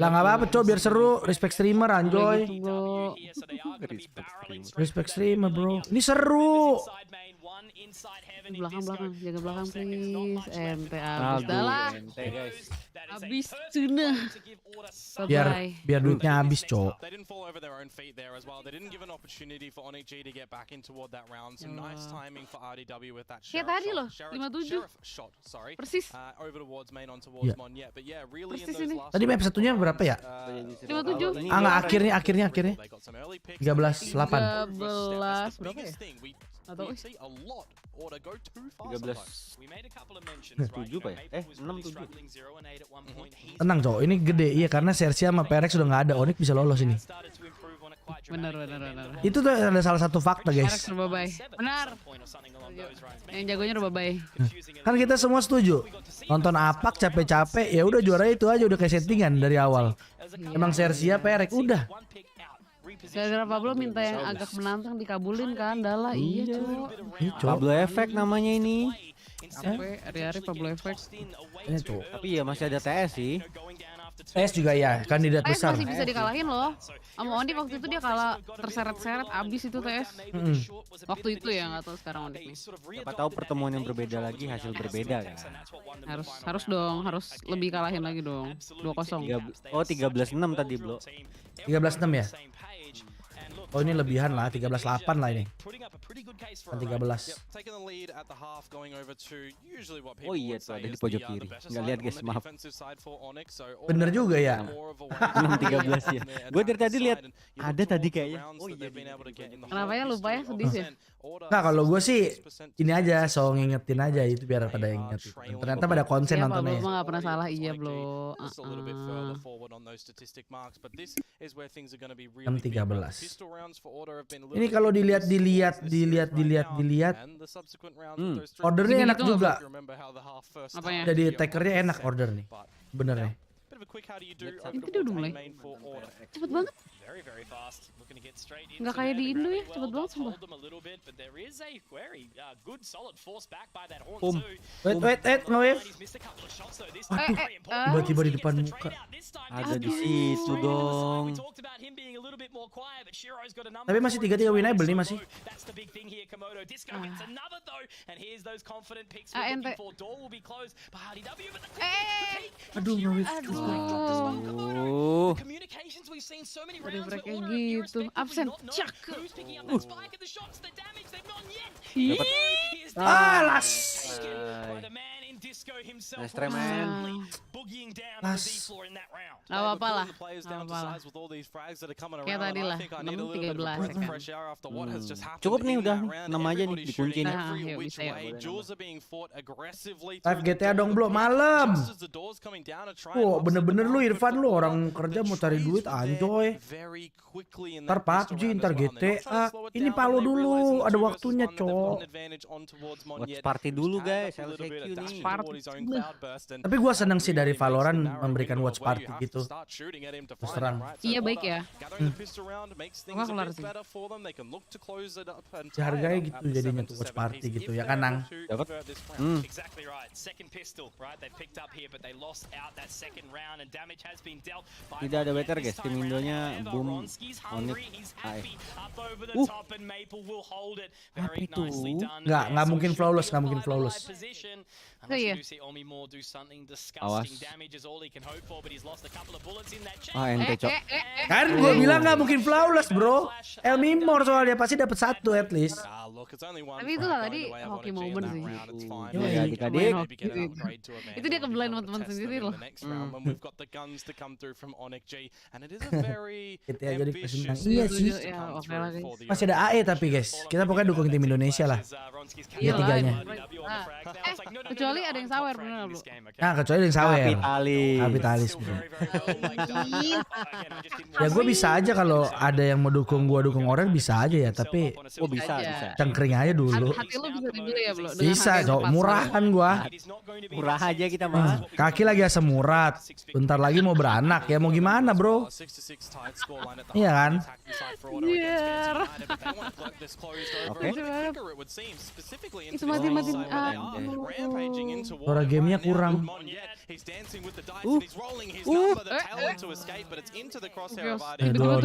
Lah gak apa-apa coba biar seru. Respect streamer anjoy. Respect streamer bro. Ini seru. Belakang, jaga belakang please. Ente abis dah lah. Abis sudah. Biar duitnya habis cok. Kayak tadi loh, 57. Persis. Persis ini. Tadi map satunya berapa ya? 57. Enggak akhirnya 13-8. 13 berapa ya? Atau 13 7 Pak ya? 6 7. Tenang cok, ini gede iya karena Sersia sama Perex sudah nggak ada. Onyx bisa lolos ini. Benar. Itu tuh ada salah satu fakta guys. Perex Rubabay. Benar. Yang jagonya Rubabay. Kan kita semua setuju. Nonton Apak capek-capek ya udah juara itu aja udah kayak settingan dari awal. Emang Sersia Perex udah. Gara-gara Pablo minta yang agak menantang dikabulin kan, Dala iya cok. Pablo Effect namanya ini. Sampai hari-hari Pablo Effect. Tapi ya masih ada TS sih. TS juga ya, kandidat TS besar. masih bisa dikalahin loh. Sama Onyx waktu itu dia kalah terseret-seret abis itu TS. Waktu itu ya nggak tahu sekarang Onyx nih. Siapa tahu pertemuan yang berbeda lagi hasil berbeda kan. Harus dong, harus lebih kalahin lagi dong. 2-0. Oh 13-6 tadi bro. 13-6 ya? Oh ini lebihan lah, 13-8 lah ini. pretty good case for 13. Taking the lead at the half, going over to usually what Oh people iya would tuh say ada di is pojok the kiri. better Nggak side lihat on guys, the maaf. defensive side for Onyx. So Bener juga ya. 6-13 ya. Gue dari tadi lihat ada tadi kayaknya. Oh iya. Kenapa ya lupa ya, sedih sih. Nah kalau gue sih ini aja, so ngingetin aja itu biar pada inget. Ternyata pada konsen Iya Pak, nontonnya. Blo mah gak pernah salah, iya Blo. 6-13. Ini kalau dilihat ordernya enak juga. Apanya? Jadi takernya enak order nih, bener nih. Itu dia udah mulai. Cepet banget. Nggak kayak di Indo ya, cepet banget sumpah. Wait, no-wave. Aduh, tiba-tiba di depan muka. Ada di situ dong. Tapi masih 3-3 winnable nih masih. ANT. Aduh, no-wave. Aduh. Dari mereka gitu. Absen. Cak. Dapat. Alas. Restremen. Las. Gak apa-apa lah. Kayak tadi lah. 6-13 ya kan. Cukup nih udah 6 aja nih dikunci nih. Nah, yuk bisa ya. Live GTA dong Blo, malam. Wah bener-bener lu Irfan lu orang kerja mau cari duit anjoy. Ntar PUBG, ntar GTA. Ini palo dulu, ada waktunya cok. Watch party dulu guys, LCQ nih. Tapi gua seneng sih dari Valorant memberikan watch party gitu. Terus terang. Iya baik ya. Nggak kelar sih. Harganya gitu jadinya tuh watch party gitu ya kan Nang. Dapat. Tidak ada better guys, tim Indonya boom Onyx AF. Apa itu? Nggak mungkin flawless, nggak mungkin flawless. Oh iya. Awas. Ah ente cok. Kan gua bilang nggak mungkin flawless bro. Elmimor soalnya pasti dapat 1 at least. Tapi itu lah tadi hoki moment sih. Iya adik-adik. Itu dia kebelan teman-teman sendiri loh. Kita aja dikasih menang. Iya sih. Ya, oke lah guys. Masih ada AE tapi guys. Kita pokoknya dukung tim Indonesia lah. Iya lah. tiganya. Kecuali ada yang sawer bener Bro. Nah kecuali yang sawer. Kapitalis. Bro. Ya gue bisa aja kalau ada yang mau dukung gue dukung orang bisa aja ya. Tapi bisa. cengkring aja dulu. Hati lu bisa dibeli ya Bro. Bisa cok, murah kan gue. Murah aja kita mah. Kaki lagi asam urat. Bentar lagi mau beranak ya mau gimana bro. Iya kan. Biar. Oke. Itu mati-mati. Suara gamenya kurang.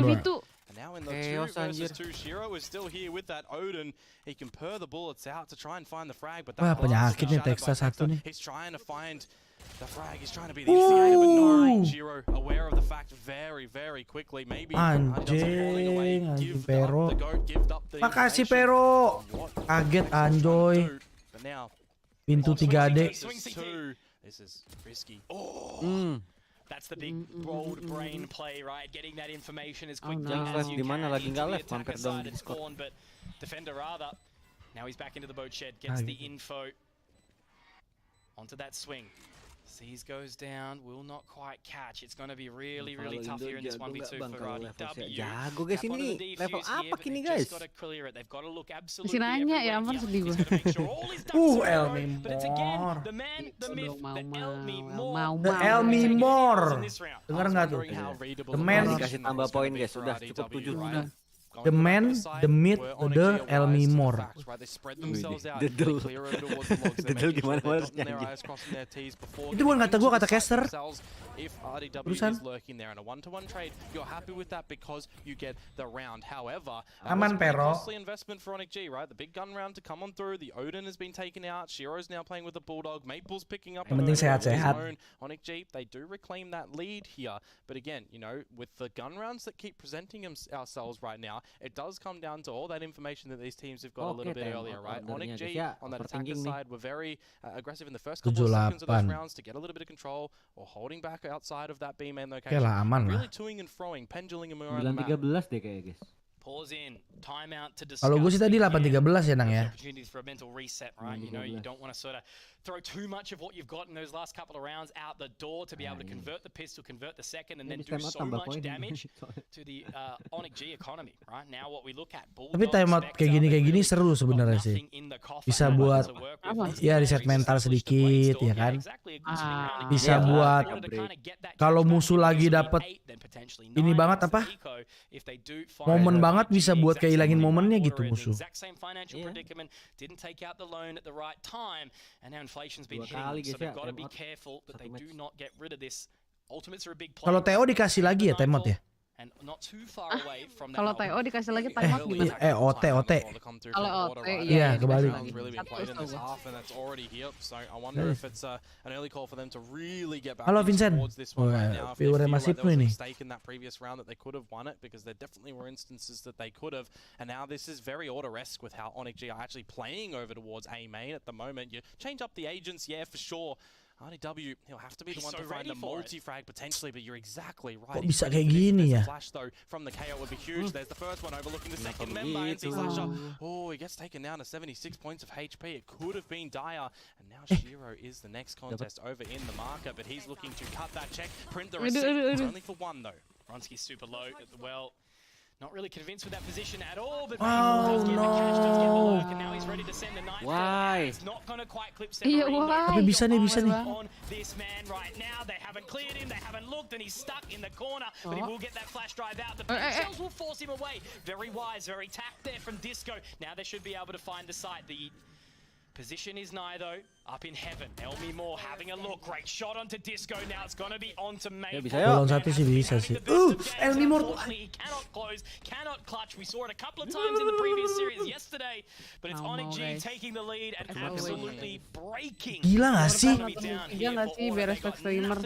Itu. Chaos anjir. Wah penyakit nih Texas 1 nih. Anjing Pero. Makasih Pero. Kaget anjoy. Pintu 3D. That's the big bold brain play, right? Getting that information as quickly as you di mana can. lagi He enggak can live attack mampir a dong side di and Discord. spawn, but defender rather. Now he's back into the boat shed, gets the info onto that swing. Seas goes down, will not quite catch. It's going to be really tough here in this 1v2 for RDW. Jago guys ini level apa kini guys? Masih nanya ya ampun sedih gue. Elmimor. Mau. The Elmimor. Dengar nggak tuh? The man Dikasih tambah poin guys, sudah cukup 7. The man, the myth, the Elmimor. Dedel gimana harusnya? Itu bukan kata gue, kata caster. Terusan. Aman Pero. Yang penting sehat-sehat. They do reclaim that lead here, but again, you know, with the gun rounds that keep presenting ourselves right now, it does come down to all that information that these teams have got a little bit earlier, right? Onyx G on that attacker side were very aggressive in the first couple of seconds of those rounds to get a little bit of control, or holding back outside of that B main location. Really toing and froing, pendulum around the map. 9-13 deh kayaknya guys. Pause in, time out to discuss. Kalau gue sih tadi 8-13 ya Nang ya. Opportunities for a mental reset, right? You know, you don't want to sort of throw too much of what you've got in those last couple of rounds out the door to be able to convert the pistol, convert the second, and then do so much damage to the Onyx G economy, right? Now what we look at. Tapi timeout kayak gini seru sebenarnya sih. Bisa buat ya reset mental sedikit ya kan. Bisa buat kalau musuh lagi dapet ini banget apa? Momen banget bisa buat keilangin momennya gitu musuh. Kalau TO dikasih lagi ya timeout ya? Kalau TO dikasih lagi timeout gimana? OT. Kalau OT iya kebalik. Halo Vincent. Viewer masih penuh nih. And now this is very order-esque with how Onyx G are actually playing over towards A main at the moment. You change up the agents, yeah, for sure. RDW, he'll have to be the one to find a multi-frag potentially, but you're exactly right. Kok bisa kayak gini ya? Flash though from the KO would be huge. There's the first one overlooking the second member. NC Slasher. Oh, he gets taken down to 76 points of HP. It could have been dire. And now Shiro is the next contest over in the marker, but he's looking to cut that check, print the receipt. It's only for one though. Ronski's super low. Well, not really convinced with that position at all, but does get the catch, does get the look, and now he's ready to send the knife. Why? It's not going to quite clip Tapi bisa nih. on this man right now. They haven't cleared him, they haven't looked, and he's stuck in the corner, but he will get that flash drive out. The shells will force him away. Very wise, very tact there from Disco. Now they should be able to find the site. The position is nigh though, up in heaven. Elmi Moore having a look, great shot onto Disco. Now it's gonna be onto Maple. Golong satu sih bisa sih. Elmi Moore. He cannot close, cannot clutch. We saw it a couple of times in the previous series yesterday, but it's Onyx G taking the lead and absolutely breaking. Gila gak sih? Iya gak sih biar respect streamer.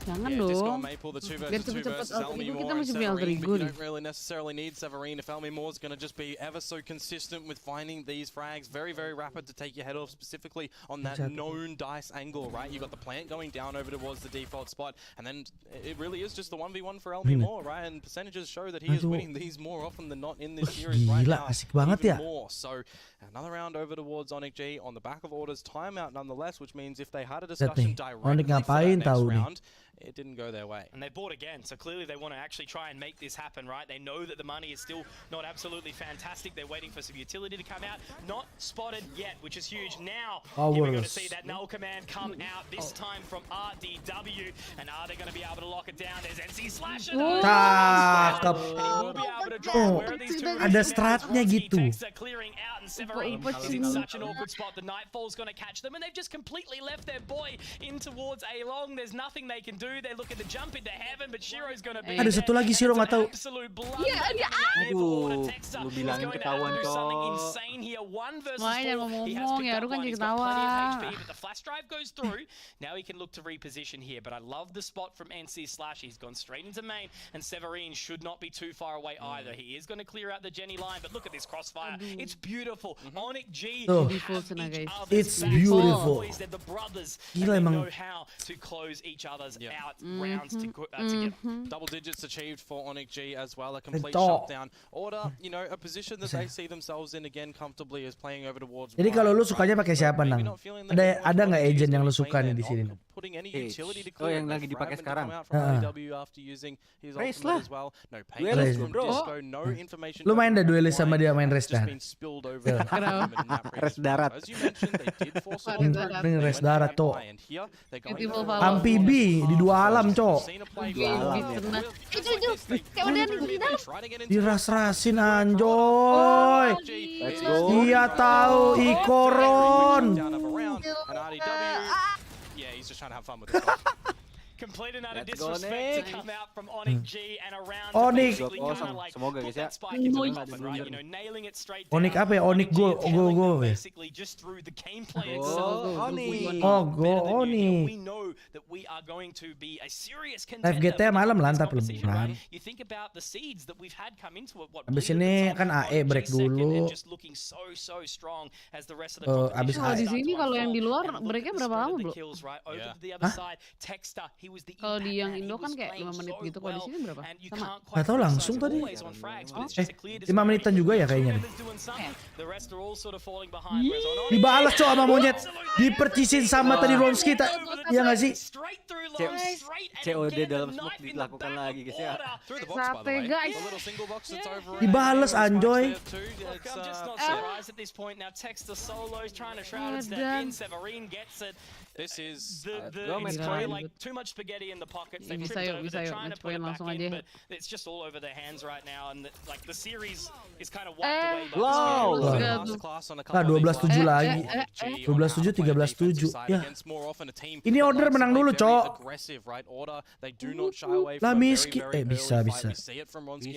Jangan dong. Biar cepet-cepet alter ego kita masih punya alter ego nih. Don't really necessarily need Severine if Elmi Moore's gonna just be ever so consistent with finding these frags. Very, very rapid to take your head off, specifically on that known dice angle, right? You got the plant going down over towards the default spot, and then it really is just the 1v1 for Elmi Moore, right? And percentages show that he is winning these more often than not in this series right now. Asik banget ya. More. So another round over towards Onyx G on the back of orders, timeout nonetheless, which means if they had a discussion directly for that next round, it didn't go their way. And they bought again, so clearly they want to actually try and make this happen, right? They know that the money is still not absolutely fantastic. They're waiting for some utility to come out. Not spotted yet, which is huge. Now, we're going to see that null command come out, this time from RDW. And are they going to be able to lock it down? There's NC Slasher. Cakep. Ada stratnya gitu. Clearing out, and Severine is in such an awkward spot. The Nightfall's going to catch them, and they've just completely left their boy in towards A-Long. There's nothing they can do. They look at the jump into heaven, but Shiro's going to be ada satu lagi Shiro nggak tahu. Aduh, lu bilangin ketahuan kok. Makanya ngomong-ngomong ya, lu kan jadi ketawa. But the flash drive goes through. Now he can look to reposition here, but I love the spot from NC Slash. He's gone straight into main, and Severine should not be too far away either. He is going to clear out the Jenny line, but look at this crossfire. It's beautiful. Onyx G. It's beautiful. They're the brothers. Gila emang. Know how to close each other's out rounds to get double digits achieved for Onyx G as well. A complete shutdown. Order, you know, a position that they see themselves in again comfortably is playing over towards. Jadi kalau lu sukanya pakai siapa Nang? Ada nggak agent yang lu suka nih di sini? Oh yang lagi dipakai sekarang. Race lah. Lu main dah duelis sama dia main race dah. Race darat. Ini race darat tuh. Amfibi di dua alam cok. Diras-rasin anjoy. Dia tahu ikoron. Yeah, he's just trying to have fun with it. Complete another Let's go, disrespect to Nick. come out from Onyx G and around Oh, to Nick. basically kind of like Semoga put guys ya. that spike into the Nice. coffin, right? You know, nailing it straight Onyx down. apa ya? Onyx G go telling them ya. basically just through the gameplay Oh, itself. Onyx. Oh, go Onyx. We know that we are going to be a serious Live contender. GTA malam for this lantap competition, lebaran. right? You think about the seeds that we've had come into it. What Abis Bleeder ini at the kan top, AE Onyx break second, and dulu. just looking so strong as the rest of the Abis competition Kalau di AE. start sini to kalau yang di unfold. luar And look breaknya at the berapa spread lama of the bro? kills, right? Over to the other side, Texter, he was the Kalau di impact yang man. He Indo kan was kayak playing 5 menit so gitu. Kalau di well, sini berapa? and you Sama. can't Gak quite tau criticize langsung it tadi. always on frags, but it's just a clear 5 menitan juga ya kayaknya nih. disparity. Doing something. The rest are all sort of falling behind. Whereas on Onyx, Dibalas cowok sama monyet. Dipercisin sama tadi Ronski. Iya gak sih? straight through line, straight, and COD again, dalam the smoke knife in the dilakukan back lagi of guys ya. order. Through the box, by the Sate way. guys. The little single box that's over. Dibales, Anjoy. Look, I'm just not surprised at this point. Now Texter solos trying to shroud and step in. Severin gets it. This is It's kind of like too much spaghetti in the pockets. They've Bisa tripped yuk, over. bisa They're yuk. trying to Match put it point back langsung in, aja. but it's just all over their hands right now. And like the series is kind of wiped away. by Wow. the Enggak tuh. Nah 12-7 lagi. 12-7, 13-7. Ya. Ini order menang dulu, Cok. Lah miskin. Bisa. Miskin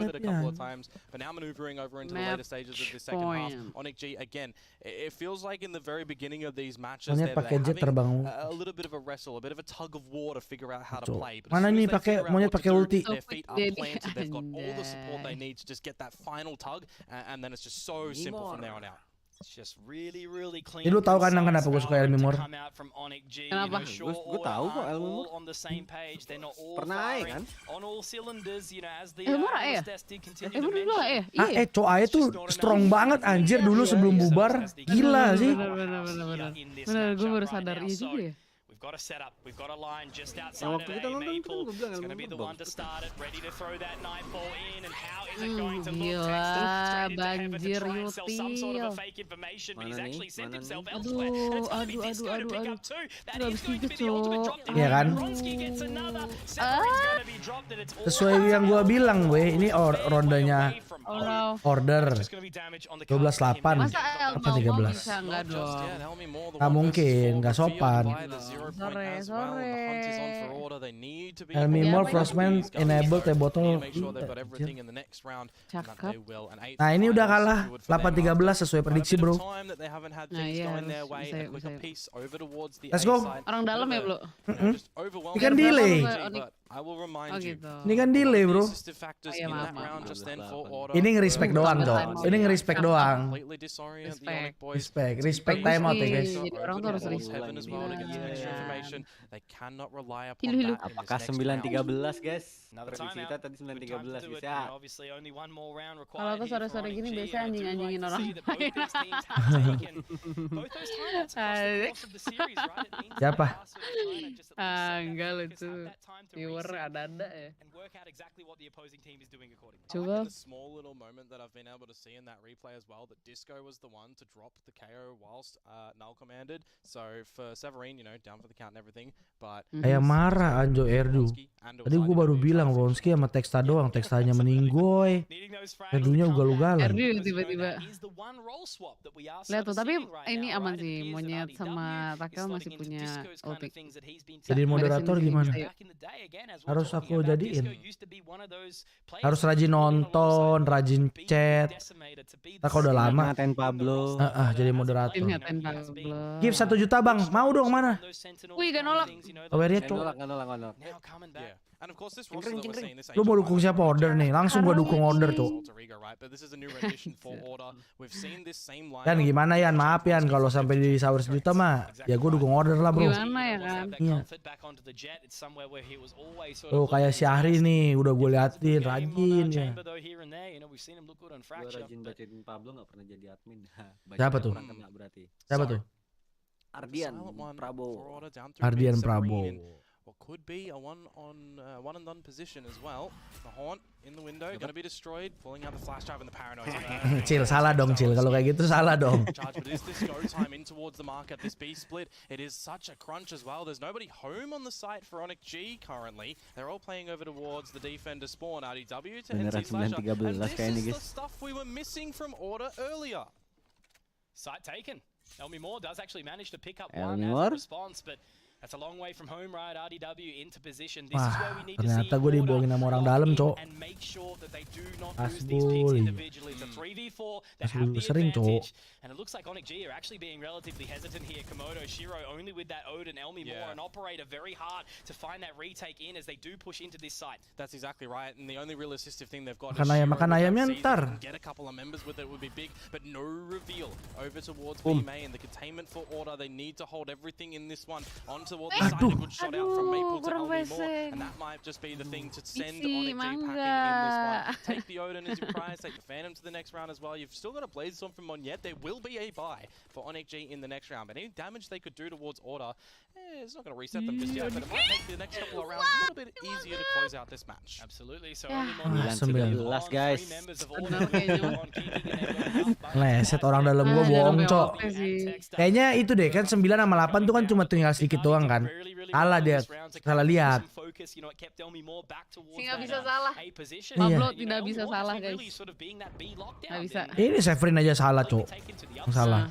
tapi ya. Onyx G again. It feels like in the very beginning of these matches Monyet they're pakai jet having terbang. a little bit of a wrestle, a bit of a tug of war to figure out how to Cok. play. But Mana as soon nih as they pakai figure out monyet what to pakai do, ulti. their feet are Jadi planted, they've got all the support they anjay. need to just get that final tug, and then it's just so simple from there on out. It's just really clean. Jadi lu tahu kan kenapa gue suka Elmi Mor? Kenapa? Gue tahu kok Elmi Mor. Pernah AE kan? Elmi Mor AE ya? Elmi Mor dulu AE? Iya. Cok AE tuh strong banget anjir dulu sebelum bubar. Gila sih. Bener, gue baru sadar. Iya juga ya. We've got a setup. We've got a line just outside Yang of waktu kita A nonton kan Maple. gue bilang It's going to be the one to start it, ready to throw that nightfall in. And how is it going to look? Gila, Texter straight into heaven to banjir try and sell some sort of a yutil. fake information, but he's Mana actually nih? sent Mana himself nih? elsewhere. And it's going to be Aduh, Disco to pick aduh. up two. That Aduh, is going to be the Cok. ultimate drop. Iya kan? Ronski gets another. Severin's going to be dropped, and it's all Sesuai yang gua bilang, weh. Ini rondanya Oh no. order. Just going to be damage on the 12-8. Masa Apa Elmo 13? bisa enggak dong? Nggak mungkin, nggak sopan. Sore. Elmi Mor, Iya, Frostman, enable teh botol. Cakep. Nah ini udah kalah 8-13 sesuai prediksi bro. Nah iya harus bisa yuk. Let's go. Orang dalam ya bro? Ini kan delay. Oh gitu. Ini kan delay bro. Iya maaf. Ini nge-respect doang dong. Ini nge-respect doang. Respect time out ya guys. Jadi orang tuh harus respect. Hilu. Apakah 9-13 guys? Prediksi kita tadi 9-13 guys ya. Kalau aku sore-sore gini biasa anjing-anjingin orang lain. Siapa? Enggak lucu. Viewer ada ya. Coba. The small little moment that I've been able to see in that replay as well, that Disco was the one to drop the KO whilst null commanded. So for Severin, you know, down for the count and everything, but Kayak marah Anjo Erdu. Tadi gue baru bilang Ronski sama Texta doang, Textanya meninggoy. Erdunya ugal-ugalan. Erdu tiba-tiba. Lihat tuh, tapi ini aman sih. Monyet sama Takel masih punya ulti. Jadi moderator gimana? Harus aku jadiin. Harus rajin nonton, rajin chat. Tak udah lama. Ngatain Pablo. Jadi moderator. Ngatain Pablo. Gift 1 juta bang, mau dong mana? Wih gak nolak. Kabarnya cok. Nolak. Lu mau dukung siapa order nih? Langsung gua dukung order tuh. Yan gimana Yan? Maaf Yan kalau sampai di sahur sejuta mah ya gua dukung order lah bro. Gimana ya kan? Iya. Tuh kayak si Ahri nih udah gue liatin rajin ya. Gue rajin bacain Pablo gak pernah jadi admin. Siapa tuh? Siapa tuh? Ardian Prabowo. Ardian Prabowo. What could be a one and done position as well. The haunt in the window gonna be destroyed, pulling out the flash drive and the paranoid. Cil salah dong Cil, kalau kayak gitu salah dong. But is this go time in towards the market? This B split, it is such a crunch as well. There's nobody home on the site for Onyx G currently. They're all playing over towards the defender spawn. RDW to NC Slasher. And this is the stuff we were missing from Order earlier. Site taken. Elmi Moore does actually manage to pick up Elmi one Moore? as a response, but That's a long way from home, right? RDW into position. This is Wah, where we need to see ternyata gue dibohongin sama orang lock dalam, in Cok. and make sure that they do not lose these Asbul, picks iya. individually. It's a 3v4. They have the sering, Cok. advantage. And it looks like Onyx G are actually being relatively hesitant here. Komodo, Shiro only with that Odin, Elmi more, and Operator very hard to find that retake in as they do push into this site. That's exactly right. And the only real assistive thing they've got Makan ayamnya ntar. get a couple of members with it would be big, but no reveal over towards VIII and the containment for order. They need to hold everything in this one on towards the side. A good shot out from Maple to Elmi more, and that might just be the thing to send Onyx G packing in this one. Take the Odin as your prize, take the Phantom to the next round as well. You've still got a Blazestorm from Monyet. There will be a buy for Onyx G in the next round, but any damage they could do towards order, it's not going to reset them just yet, but it might make the next couple of rounds a little bit easier to close out this match. Absolutely. So Last guys. Leset orang dalam gua bohong, Cok. Kayaknya itu deh, kan 9 sama 8 tuh kan cuma tinggal sedikit doang kan. Salah dia, salah lihat. Nggak bisa salah. Pablo tidak bisa salah, guys. Nggak bisa. Ini Severin aja salah, Cok. Salah.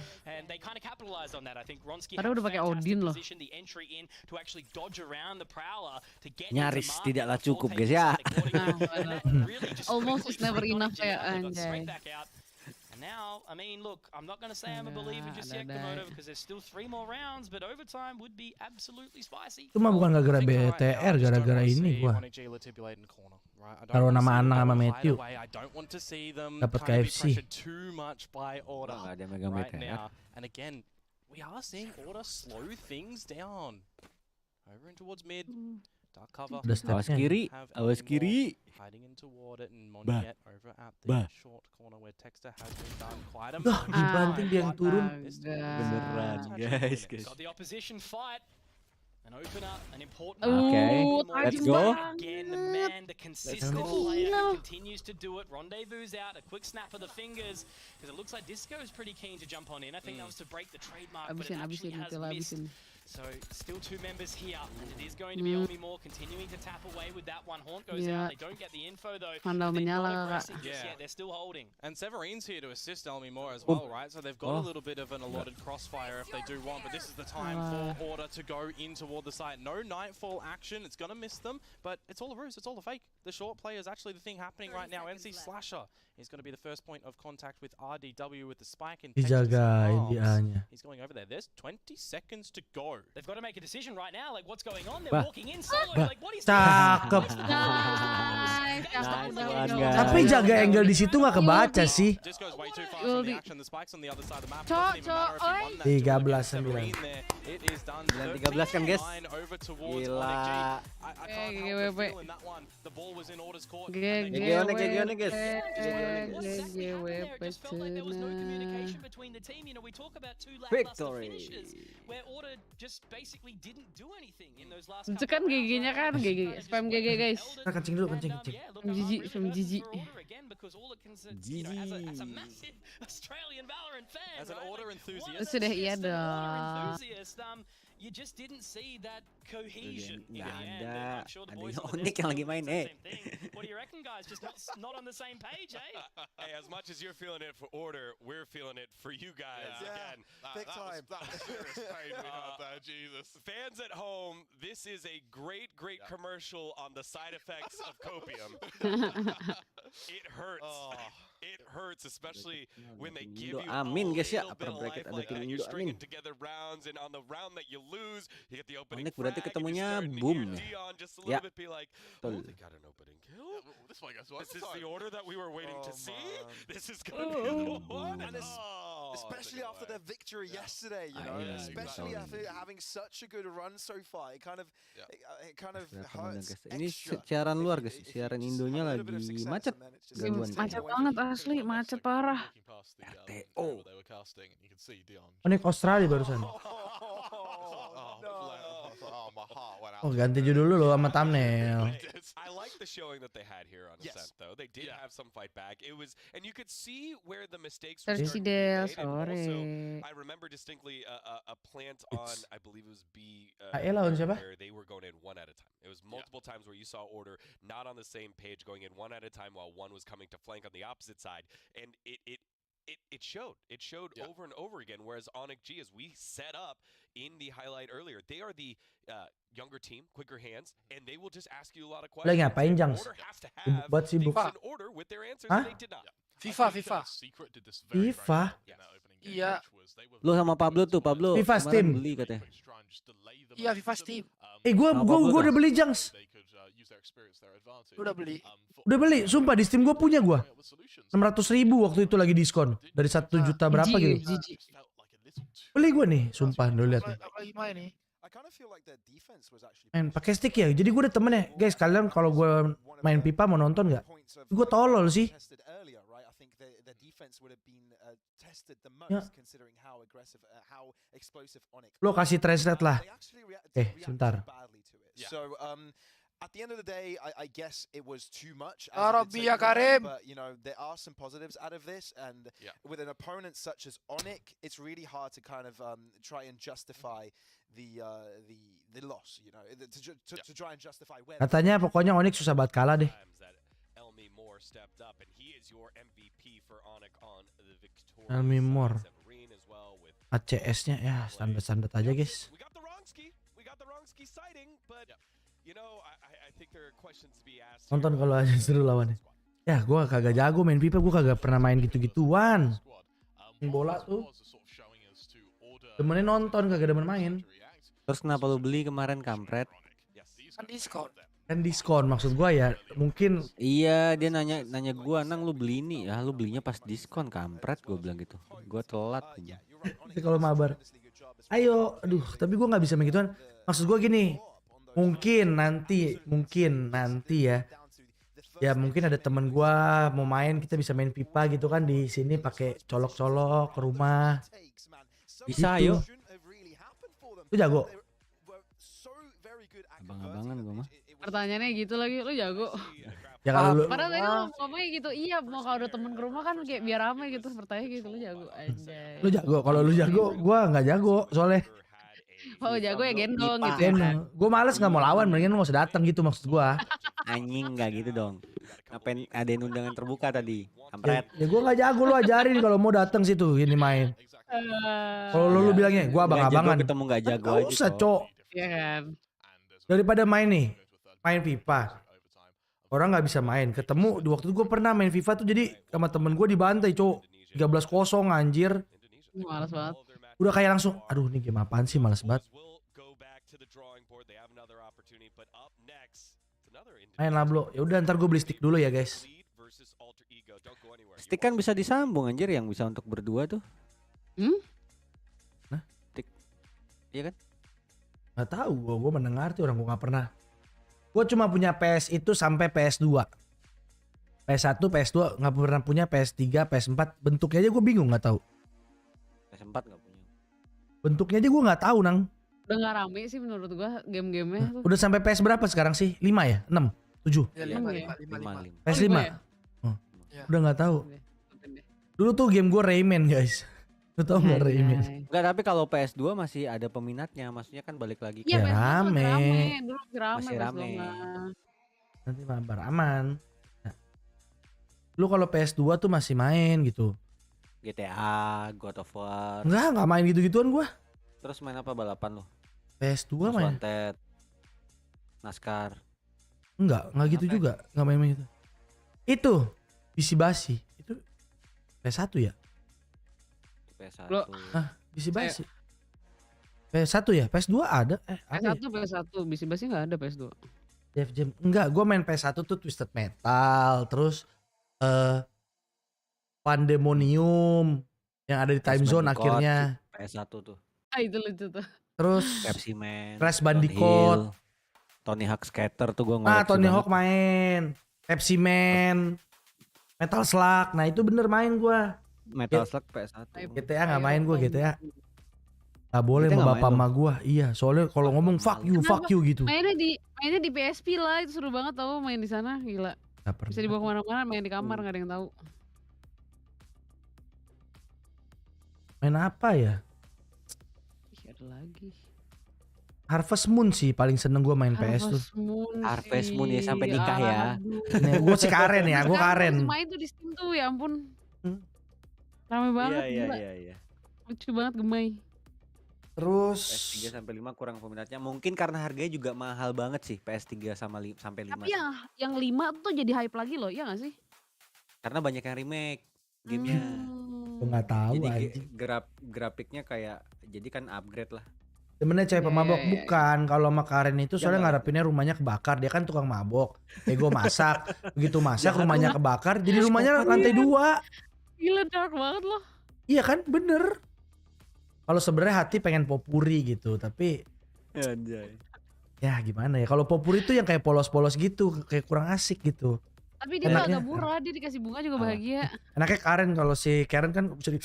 Padahal udah pakai Odin loh. Nyaris tidaklah cukup, guys ya. Almost is never enough kayak anjay. Now, I mean, look, I'm not going to say I'm a believer just yet, Komodo, because there's still 3 more rounds, but overtime would be absolutely spicy. Cuma bukan gara-gara BTR, gara-gara ini gua. Taruh nama anak sama Matthew. Dapat KFC. Ada megang BTR. And again, we are seeing order slow things down. Over and towards mid. Dark cover. Awas kiri, awas kiri. Hiding into water and Monyet over at the short corner where Texter has been done quite a bit. Dibanting dia yang turun. Beneran, guys. Got the opposition fight. An opener, an important Okay, let's go. Again, the man, the consistent player who continues to do it. Rendezvous out, a quick snap of the fingers, because it looks like Disco is pretty keen to jump on in. I think that was to break the trademark, but it actually has missed. So still 2 members here, and it is going to be Omi Moore continuing to tap away with that one. Haunt goes out. They don't get the info though. Vandal menyala, Kak. They're still holding. And Severin's here to assist Elmi Moore as well, right? So they've got a little bit of an allotted crossfire if they do want, but this is the time for order to go in toward the site. No Nightfall action. It's going to miss them, but it's all a ruse. It's all a fake. The short play is actually the thing happening right now. NC Slasher is going to be the first point of contact with RDW with the spike in Dijagain dia-nya. He's going over there. There's 20 seconds to go. They've got to make a decision right now. Like, what's going on? They're walking in solo. Like, what is Cakep. Tapi jaga angle di situ nggak kebaca sih. 13-9. 13 kan, guys. Gila. GGWP. GGWP, guys. Victory. Itu kan GG-nya kan, GG. Spam GG, guys. Kencing dulu, kencing. Jijik, spam jijik. Sudah iya dong. You just didn't see that cohesion. Nggak ada. Adanya Onyx yang lagi main, What do you reckon, guys? Just not on the same page, eh? Hey, as much as you're feeling it for order, we're feeling it for you guys. Again, big time. That was serious pain we had there, Jesus. Fans at home, this is a great commercial on the side effects of copium. It hurts. It hurts, especially when they give you a little bit of life like that. You're stringing together rounds, and on the round that you lose, you get the opening Onyx berarti frag, ketemunya and you boom start to nih. hear Dion just a little bit be like, oh, Betul. they got an opening kill? This one goes This is the order that we were waiting to see? This is going to be the one? And especially after their victory yesterday, you know, especially after having such a good run so far, it kind of hurts. Ini siaran luar, guys. Siaran Indonya lagi macet. Gangguan. Macet banget asli, macet parah. RTO. Onyx Australia barusan. Oh, ganti judul dulu sama thumbnail. I like the showing that they had here on Ascent, though. They did have some fight back. It was, and you could see where the mistakes were starting to be made. And also, I remember distinctly a plant on, I believe it was B, where they were going in one at a time. It was multiple times where you saw order not on the same page, going in one at a time while one was coming to flank on the opposite side, and it it showed over and over again. Whereas Onyx G, as we set up in the highlight earlier, they are the younger team, quicker hands, and they will just ask you a lot of questions. Lagi ngapain Jangs? Sibuk banget sibuk. An order with their answers, Hah? and they did not. FIFA. FIFA? Iya. Lu sama Pablo tuh, Pablo. FIFA kemarin Steam. beli katanya. Iya, FIFA Steam. Gua Pablo udah beli Jangs. Lu udah beli? Udah beli, sumpah di Steam gue punya gua. 600.000 waktu itu lagi diskon dari 1 juta berapa gitu. Beli gue nih, sumpah dulu lihat nih. Lagi main nih. Main pakai stick ya. Jadi gue udah temen ya, guys. Kalian kalau gue main pipa mau nonton nggak? Gue tolol sih. Ya. Lo kasih translate lah. Sebentar. At the end of the day, I guess it was too much. Arabi ya Karim. But you know, there are some positives out of this, and with an opponent such as Onyx, it's really hard to kind of try and justify the loss. You know, to try and justify where. Katanya pokoknya Onyx susah banget kalah deh. Elmi Moore. ACS-nya ya standar-standar aja guys. Nonton kalau aja seru lawannya. Ya gue kagak jago main FIFA, gue kagak pernah main gitu-gituan. Main bola tuh demennya nonton, kagak demen main. Terus kenapa lu beli kemarin kampret? Kan diskon maksud gue ya, mungkin. Iya, dia nanya gue, Nang lu beli ini ya, lu belinya pas diskon kampret, gue bilang gitu. Gue telat aja. Kalau mabar ayo, aduh, tapi gue nggak bisa main gituan. Maksud gue gini, mungkin nanti ya mungkin ada temen gue mau main, kita bisa main pipa gitu kan di sini pakai colok-colok ke rumah. Bisa gitu. ayo. Lu jago? Abang-abangan gue mah. Pertanyaannya gitu lagi, lu jago? Ya kalau lu. Padahal tadi lu ngomongnya gitu, iya mau kalau ada temen ke rumah kan kayak biar ramai gitu, pertanyaan gitu, lu jago aja. Lu jago? Kalau lu jago, gue nggak jago soalnya. Oh jago ya gendong gitu. Gue males nggak mau lawan, mendingan lu nggak usah datang gitu maksud gue. Anjing nggak gitu dong. Ngapain adain undangan terbuka tadi? Kampret. Ya gue nggak jago, lu ajarin kalau mau datang situ gini main. Kalau lu bilangnya gue abang-abangan. Ketemu nggak jago aja. Usah cok. Iya kan. Daripada main FIFA. Orang nggak bisa main. Ketemu di waktu itu gue pernah main FIFA tuh, jadi sama temen gue dibantai cok. 13-0 anjir. Males banget. Udah kayak langsung, aduh ini game apaan sih, males banget. Main lah bro. Ya udah ntar gue beli stick dulu ya guys. Stick kan bisa disambung anjir, yang bisa untuk berdua tuh. Nah, stick. Iya kan? Nggak tahu, gue mendengar tuh orang, gue nggak pernah. Gue cuma punya PS itu sampai PS2. PS1, PS2 nggak pernah punya, PS3, PS4 bentuknya aja gue bingung, nggak tahu. PS4 nggak punya. Bentuknya aja gue nggak tahu nang. Udah nggak rame sih menurut gue game-gamenya. Udah sampai PS berapa sekarang sih? 5 ya? 6? 7? Ya, 5. PS5? Oh. Udah nggak tahu. Dulu tuh game gue Rayman guys. Lu tau nggak Rayman? Enggak, tapi kalau PS2 masih ada peminatnya, maksudnya kan balik lagi. Iya, rame. Dulu rame. Masih rame. Nanti mabar aman. Nah. Lu kalau PS2 tuh masih main gitu. GTA, God of War. Enggak main gitu-gituan gua. Terus main apa balapan lo? PS2 Most main. Wanted, NASCAR. Enggak gitu juga, enggak main gitu. Itu PC basi. Itu PS1 ya? PS1. PC basi. PS1 ya? PS2 ada? PS1 PC basi enggak ada PS2. Def Jam. Enggak, gua main PS1 tuh Twisted Metal, terus Pandemonium yang ada di Time Zone akhirnya. PS1 tuh. Itu lucu tuh. Terus Pepsi Man, Crash Bandicoot, Tony Hawk Skater tuh gue ngoleksi. Tony Hawk main, Pepsi Man, Metal Slug. Nah itu bener main gue. Metal Slug PS1. GTA nggak main gue GTA. Gak boleh sama bapak sama gue. Iya, soalnya kalau ngomong fuck you gitu. Mainnya di PSP lah, itu seru banget tau main di sana, gila. Bisa dibawa kemana-mana, main di kamar nggak ada yang tahu. Main apa ya? Ada lagi. Harvest Moon sih paling seneng gue main PS tuh. Harvest Moon ya sampai nikah ya. Gue sih Karen ya, gue Karen. Main tuh di Steam tuh, ya ampun. Rame banget Iya, gila. iya. Lucu banget gemay. Terus PS3 sampai 5 kurang peminatnya. Mungkin karena harganya juga mahal banget sih PS3 sampai 5 Tapi sih. yang 5 tuh jadi hype lagi loh, iya gak sih? Karena banyak yang remake gamenya. gue nggak tahu Jadi anjing. grafiknya kayak jadi kan upgrade lah. Sebenarnya cewek Iya, pemabok iya, iya. bukan. Kalau sama Karen itu soalnya nggak. ngarepinnya rumahnya kebakar. Dia kan tukang mabok. Ego masak. Begitu masak Jahat rumahnya lah. kebakar. Jadi rumahnya Psikopat. lantai 2. Gila dark banget loh. Iya kan bener. Kalau sebenarnya hati pengen popuri gitu. Tapi Anjay. ya gimana ya. Kalau popuri itu yang kayak polos-polos gitu. Kayak kurang asik gitu. Tapi dia tuh Enaknya- agak murah, dia dikasih bunga juga Apa? bahagia. Enaknya Karen. Kalau si Karen kan bisa di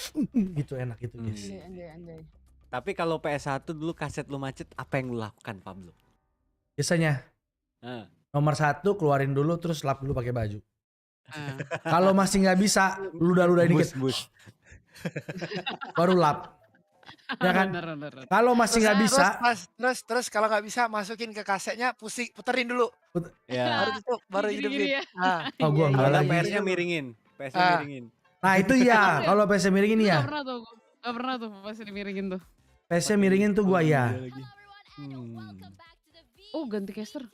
gitu enak gitu guys. Anjay. Tapi kalau PS1 dulu kaset lu macet, apa yang lu lakukan, Pablo? Biasanya Nah, nomor 1 keluarin dulu terus lap dulu pakai baju. Kalau masih nggak bisa ludah-ludahin dikit bus. baru lap. Ya kan? Bener. Kalau masih nggak bisa, Terus kalau nggak bisa masukin ke kasetnya, puterin dulu. Ya. Baru tutup, baru Gini-gini hidupin. ya. Nah, oh gua enggak Kalau lagi. PS-nya miringin. PS-nya Ah. miringin. Nah itu ya, kalau PS miringin ya. Gak pernah tuh pasti dimiringin tuh. PS miringin tuh gua ya. Oh ganti caster.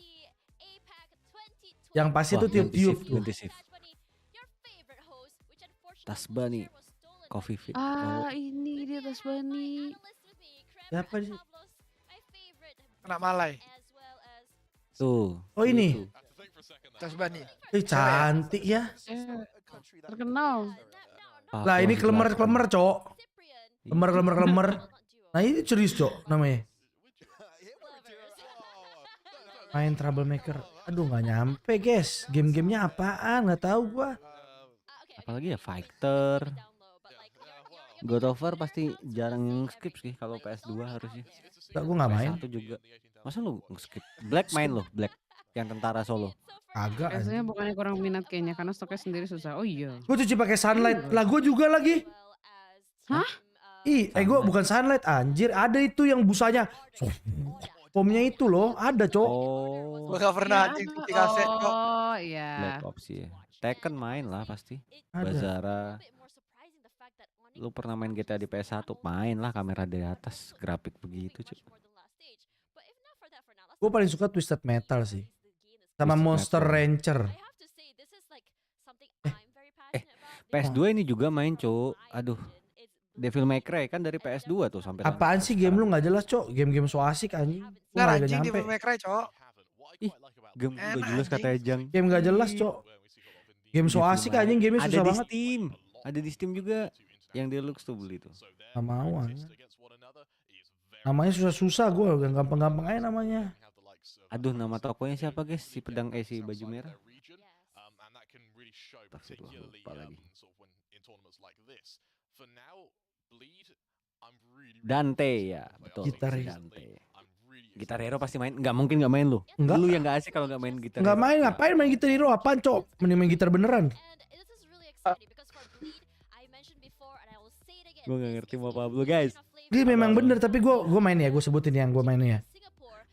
Yang pasti Wah, tuh tiup-tiup ganti tuh. shift. Tasba nih. Coffee Fit. Ini dia tas bani. Siapa sih? kena malai. Tuh. Oh ini. Tas bani. Cantik ya. Terkenal. Lah ini klemer-klemer, Cok. Klemer. Nah ini serius, Cok, namanya. Main troublemaker. Aduh nggak nyampe, guys. Game-gamenya apaan? Nggak tahu gua. Apalagi ya Fighter. God of War pasti jarang skip sih kalau PS2 harusnya. Enggak, gua nggak main. PS1 juga. Masa lu skip? Black main loh, Black. Yang tentara solo. Agak. Biasanya bukannya kurang minat kayaknya karena stoknya sendiri susah. Oh iya. Gue cuci pakai sunlight. Lah gue juga lagi. Hah? Gue bukan sunlight anjir. Ada itu yang busanya. Pomnya itu loh, ada, Cok. Oh. Gua gak pernah anjing cuci kaset kok. Oh iya. Black Ops ya. Tekken main lah pasti. Ada. Bazara. Lu pernah main GTA di PS1? Main lah, kamera dari atas, grafik begitu, cuy. Gue paling suka Twisted Metal sih. Sama Twisted Monster Metal. Rancher. PS2 ini juga main, Cuk. Aduh. Devil May Cry kan dari PS2 tuh sampai Apaan sih game lu nggak jelas, Cok? Game-game so asik anjing. Gua Nah nggak anjing di nyampe. Devil May Cry, Cok. Ih, game Enak, gak jelas kata Ejang. Game gak jelas, Cok. Game so asik anjing, gamenya Ada susah di banget. Steam. Ada di Steam juga. Yang deluxe tuh beli tuh. Gak mau anjing. Namanya susah-susah, gue gampang-gampang aja namanya. Aduh, nama tokonya siapa, guys? Si pedang si baju merah. Astagfirullah, lupa lagi. Dante ya, betul. Gitar si ya. Dante. Gitar Hero pasti main. Nggak mungkin nggak main lu. Enggak. Lu yang nggak asik kalau nggak main gitar. Nggak Hero. main, ngapain main gitar hero? Apaan, Cok? Mending main gitar beneran. Gue nggak ngerti mau Pablo, guys. Dia memang bener, tapi gue main ya, gue sebutin yang gue main ya.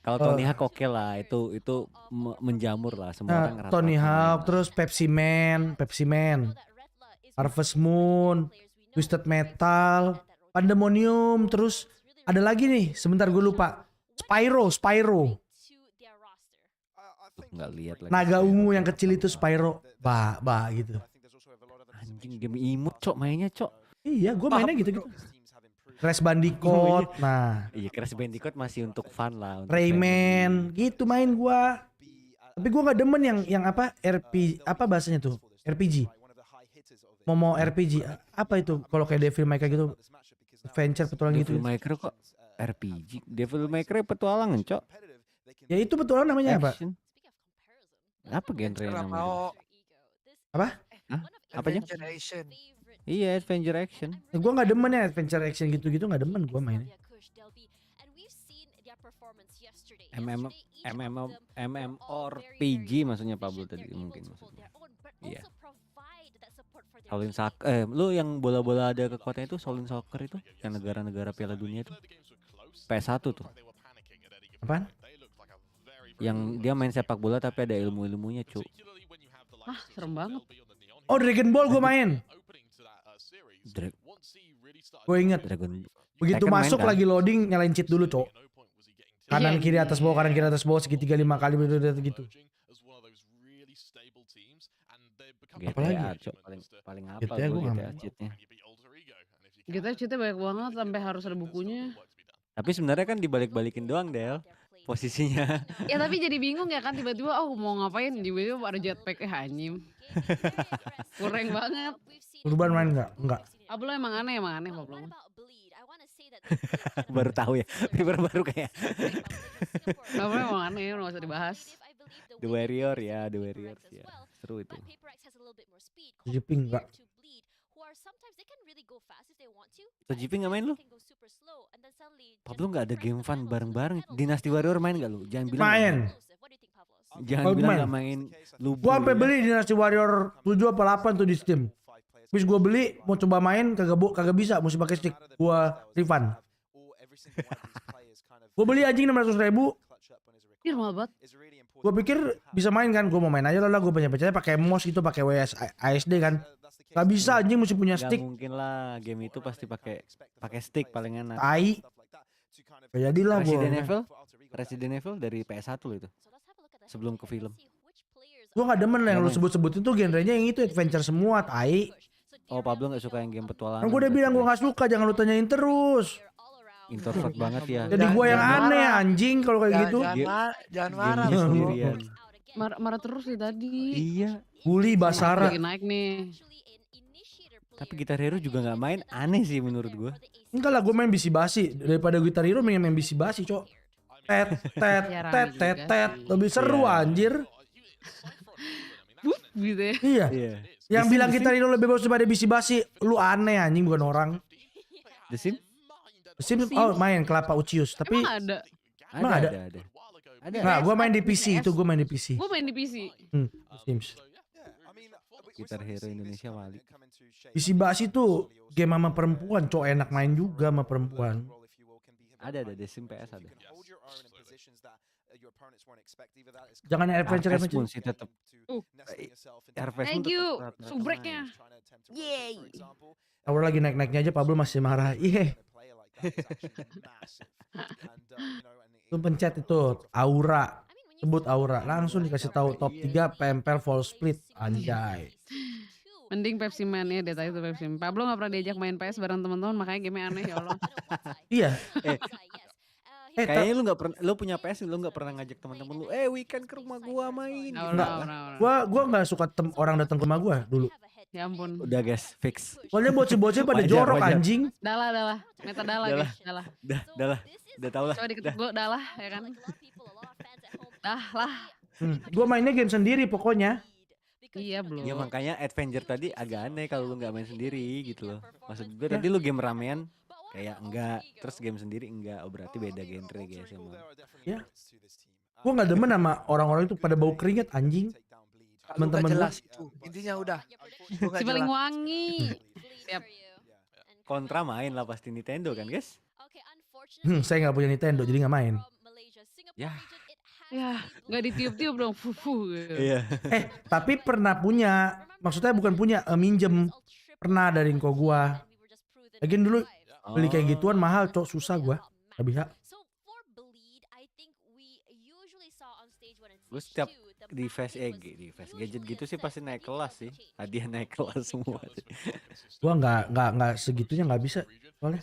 Kalau Tony Hawk oke lah, itu menjamur lah semua orang ngerasa. Tony Hawk, terus Pepsi Man, Harvest Moon, Twisted Metal, Pandemonium, terus ada lagi nih, sebentar gue lupa. Spyro. Nggak lihat lagi. Naga ungu yang kecil itu Spyro, gitu. Anjing game imut, Cok, mainnya, Cok. Iya, gue mainnya gitu-gitu. Crash Bandicoot, nah. Iya, Crash Bandicoot masih untuk fun lah. Untuk Rayman, gitu main gua. Tapi gua nggak demen yang apa RPG, apa bahasanya tuh? RPG. Momo RPG, apa itu? Kalau kayak Devil May Cry gitu, adventure petualang gitu. Devil May Cry kok RPG? Devil May Cry petualangan, Cok. Ya itu petualang namanya apa? Action. Apa genre Kalau namanya? mau Apa? Hah? Apanya? Adventure Action. Iya, adventure action. Gua nggak demen ya adventure action gitu-gitu, nggak demen gua mainnya. MMORPG maksudnya Pablo tadi mungkin maksudnya. Iya. Shaolin Soccer, lu yang bola-bola ada kekuatannya itu Shaolin Soccer itu yang negara-negara Piala Dunia itu. PS1 tuh. Apaan? Yang dia main sepak bola tapi ada ilmu-ilmunya, Cuk. Ah, serem banget. Oh, Dragon Ball gua main. Gue inget. Begitu Kraken main masuk kan? lagi loading nyalain cheat dulu, Cok. Kanan kiri atas bawah kanan kiri atas bawah segitiga 5 kali gitu. GTA, Cok, paling apa GTA gue GTA nggak cheatnya. Kita cheatnya banyak banget sampai harus ada bukunya. Tapi sebenarnya kan dibalik-balikin doang, Del. Posisinya. Ya tapi jadi bingung ya kan tiba-tiba mau ngapain tiba-tiba ada jetpack anjing. Kurang banget. Urban main enggak? Pablo emang aneh Pablo. Baru tahu ya. Baru kayak. Pablo emang aneh, nggak usah dibahas. The Warriors ya. Seru itu. Jeping enggak. Jeping nggak main lu? Pablo nggak ada game fun bareng-bareng. Dynasty Warrior main nggak lu? Jangan bilang. Main. Jangan bilang nggak main. Lu Gua sampai beli Dynasty Warrior 7 apa 8 tuh di Steam. Habis gua beli mau coba main kagak bisa, mesti pakai stick. Gua refund. Gua beli anjing 600.000. Ih mahal banget. Gua pikir bisa main kan, gua mau main aja lah, gua punya pakai mouse gitu, pakai ASD kan. Gak bisa anjing, mesti punya stick. Gak mungkin lah, game itu pasti pakai stick paling enak. Tai. Jadilah Resident Evil dari PS1 loh itu. Sebelum ke film. Gua gak demen lah yang lu sebut-sebut itu genrenya yang itu adventure semua, tai. Oh, Pablo gak suka yang game petualangan. Kan gua udah bilang gua gak suka, jangan lu tanyain terus. Introvert banget ya. Jadi gua yang aneh anjing kalau kayak gitu. Jangan marah. Sendirian. Marah terus nih tadi. Iya. Bully Basara. Lagi naik nih. Tapi Guitar Hero juga gak main, aneh sih menurut gue. Enggak lah, gue main bisi-basi. Daripada Guitar Hero main bisi-basi, Cok. Tet. Lebih seru anjir. Gitu ya. Iya. Yang bilang Guitar Hero lebih bagus daripada bisi-basi, lu aneh anjing, bukan orang. The Sims? Oh main Kelapa Ucius, tapi emang ada. Emang ada. Nah, gue main di PC, itu gue main di PC. Gue main di PC. Sims. Guitar Hero Indonesia wali. Bisi-basi tuh game sama perempuan, Cok, enak main juga sama perempuan. Ada The Sims PS ada. Jangan adventure pun sih tetap. Thank you, subreknya. Yeay. Tower lagi naik-naiknya aja, Pablo masih marah. Iya. Lu pencet itu Aura, sebut Aura, langsung dikasih tahu top 3 PMPL full split, anjay. Mending Pepsi Man ya, dia tadi tuh Pepsi Man. Pablo gak pernah diajak main PS bareng teman-teman, makanya game aneh ya Allah. Iya. Kayaknya lu punya PS, lu nggak pernah ngajak teman-teman lu, weekend ke rumah gua main. Gua nggak suka orang datang ke rumah gua dulu. Ya ampun. Udah guys, fix. Soalnya bocil-bocil pada jorok anjing. Dalah. Meta dalah. Udah tau lah. Coba diketuk gue dalah ya kan. Dah lah. Gua mainnya game sendiri pokoknya. Iya belum. Ya makanya Adventure tadi agak aneh kalau lu nggak main sendiri gitu loh. Maksud gue tadi lu game ramean kayak enggak, terus game sendiri enggak. Oh berarti beda genre guys emang. Ya. Gua nggak demen sama orang-orang itu pada bau keringat anjing. Teman-teman jelas itu. Intinya udah. Si paling wangi. Siap. Kontra main lah pasti Nintendo kan guys? Saya nggak punya Nintendo jadi nggak main. Ya. Ya, nggak ditiup-tiup dong, fufu. Iya. Tapi pernah punya, maksudnya bukan punya, minjem. Pernah dari Inko gua. Lagian dulu beli kayak gituan mahal, Cok, susah gua. Gak bisa. Gue setiap di face gadget gitu sih pasti naik kelas sih. Hadiah naik kelas semua. Gua nggak segitunya nggak bisa soalnya.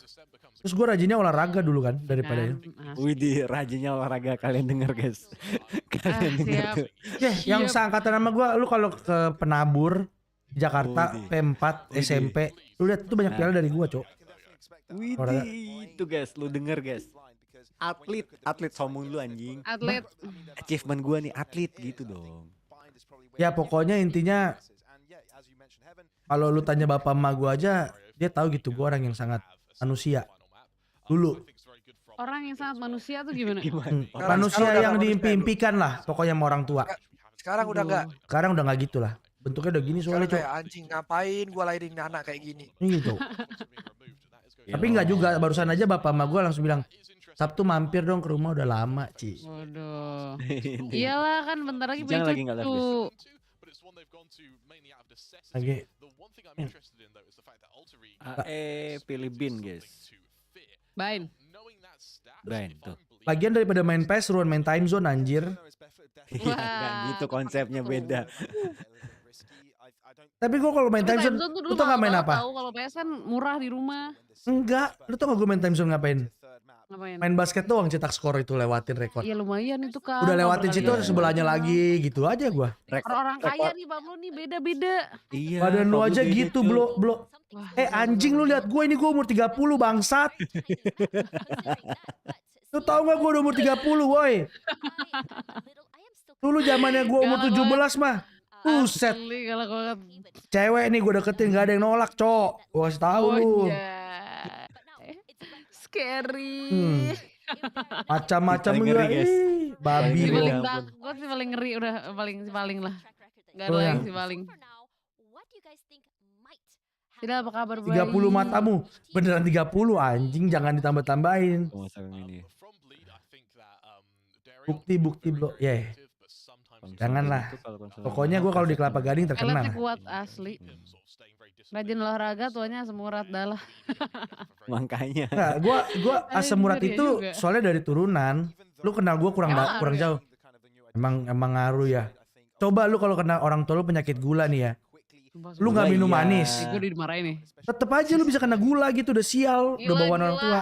Terus gue rajinnya olahraga dulu kan daripada ya. Widih, rajinnya olahraga, kalian denger guys. Kalian denger tuh. Yang seangkatan sama gue, lu kalau ke Penabur Jakarta P4 SMP, lu lihat tuh banyak piala dari gue, Cok. Widih, itu guys, lu denger guys. Atlet sombong lu anjing. Atlet. Achievement gue nih atlet gitu dong. Ya pokoknya intinya kalau lu tanya bapak emak gue aja, dia tahu gitu gue orang yang sangat manusia. Dulu. Orang yang sangat manusia tuh gimana? Manusia yang diimpi-impikan lah, pokoknya sama orang tua. Sekarang udah enggak. Sekarang udah enggak gitu lah. Bentuknya udah gini soalnya, Cok. Kayak anjing, ngapain gua lahirin anak kayak gini. Gitu. Tapi enggak juga, barusan aja bapak emak gua langsung bilang, Sabtu mampir dong ke rumah, udah lama, Ci. Waduh. Iyalah kan bentar lagi Jangan lagi enggak cucu. Lagi. Pilih bin guys. Bain. Tuh. Lagian daripada main PES, suruhan main time zone anjir. Enggak gitu konsepnya beda. Tapi gue kalau main time zone, tuh lu tau gak main apa? Tahu kalau PS kan murah di rumah. Enggak, lu tau gak gue main time zone ngapain? Ngapain? Main basket doang, cetak skor itu, lewatin rekor. Iya lumayan itu kan. Udah lewatin situ, sebelahnya lagi, gitu aja gue. Orang kaya nih Pablo nih beda-beda. Iya. Badan lu aja gitu, blo. Anjing lu lihat gue ini, gue umur 30 bangsat. Lu tau gak gue udah umur 30 woi. Dulu zamannya gue umur 17 mah. Buset. Cewek nih gue deketin gak ada yang nolak, cok. Gue kasih tau lu. Scary. Macam-macam juga. Babi Si lu. paling takut, si paling ngeri udah paling lah. Gak ada yang si paling. Tidak apa kabar bayi? 30 matamu. Beneran 30 anjing, jangan ditambah-tambahin. Bukti bro. Janganlah. Pokoknya gue kalau di Kelapa Gading terkenal. Eletnya kuat asli. Rajin olahraga tuanya asam urat dah lah. Makanya. Nah, gue asam urat itu soalnya dari turunan. Lu kenal gue kurang jauh. Emang ngaruh ya. Coba lu kalau kena orang tua lu penyakit gula nih ya. Lu gak minum manis. Gue dimarahin nih. Tetep aja lu bisa kena gula gitu, udah sial. Udah bawaan orang tua.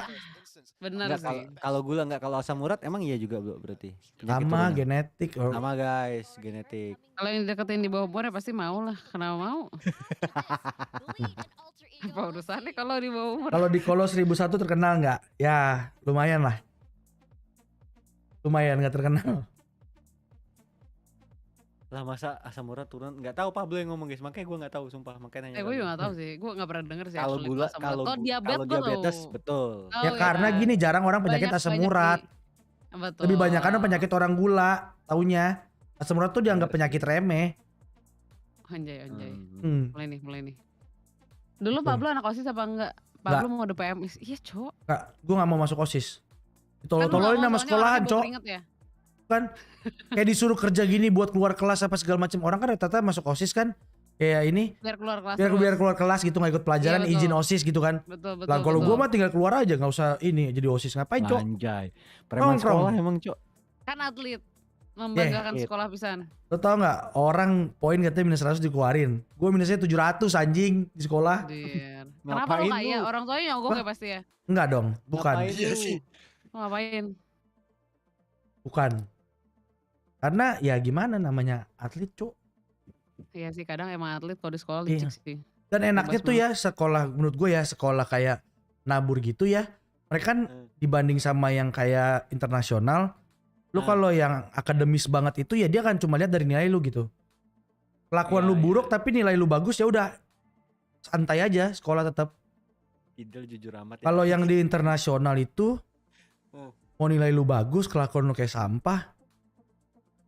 Bener sih. Kalau gula enggak, kalau asam urat emang iya juga bro berarti. Sama genetik. Sama guys, genetik. Kalau yang deketin di bawah umur ya pasti mau lah. Kenapa mau? Apa urusannya kalau di bawah umur? Kalau di Kolos 1001 terkenal nggak? Ya lumayan lah. Lumayan nggak terkenal. Lah masa asam urat turun? Nggak tahu Pablo yang ngomong guys, makanya gue nggak tahu sumpah, makanya nanya. Gue juga nggak tahu sih, gue nggak pernah denger sih. Kalau gula, kalau diabetes betul. Ya karena gini jarang orang penyakit asam urat. Betul. Lebih banyak kan penyakit orang gula, taunya. Asam urat tuh dianggap penyakit remeh. Anjay. Mulai nih. Dulu Pablo anak OSIS apa enggak? Pablo mau ada PMIS. Iya, Cok. Enggak, gue gak mau masuk OSIS. Ditolol-tololin sama sekolahan, Cok. Kan kayak disuruh kerja gini buat keluar kelas apa segala macam. Orang kan rata-rata masuk OSIS kan kayak ini biar keluar kelas gitu, nggak ikut pelajaran, izin OSIS gitu kan. Betul. Lah kalau gue mah tinggal keluar aja, nggak usah ini jadi OSIS, ngapain, Cok? Anjay. Preman sekolah emang, Cok. Kan atlet membanggakan sekolah pisan. Lo tau nggak orang poin katanya minus 100 dikeluarin. Gue minusnya 700 anjing di sekolah. Kenapa lo kaya? Orang tuanya nyogok ya pasti ya? Enggak dong, bukan. Ngapain? Bukan. Karena ya gimana namanya atlet, Cok. Iya sih, kadang emang atlet kalau di sekolah licik sih. Dan enaknya tuh ya sekolah, menurut gue ya sekolah kayak nabur gitu ya. Mereka kan dibanding sama yang kayak internasional, lu kalau yang akademis banget itu ya dia kan cuma lihat dari nilai lu gitu. Kelakuan lu buruk tapi nilai lu bagus ya udah santai aja sekolah tetap. Idel jujur amat. Kalau yang di internasional itu mau nilai lu bagus, kelakuan lu kayak sampah.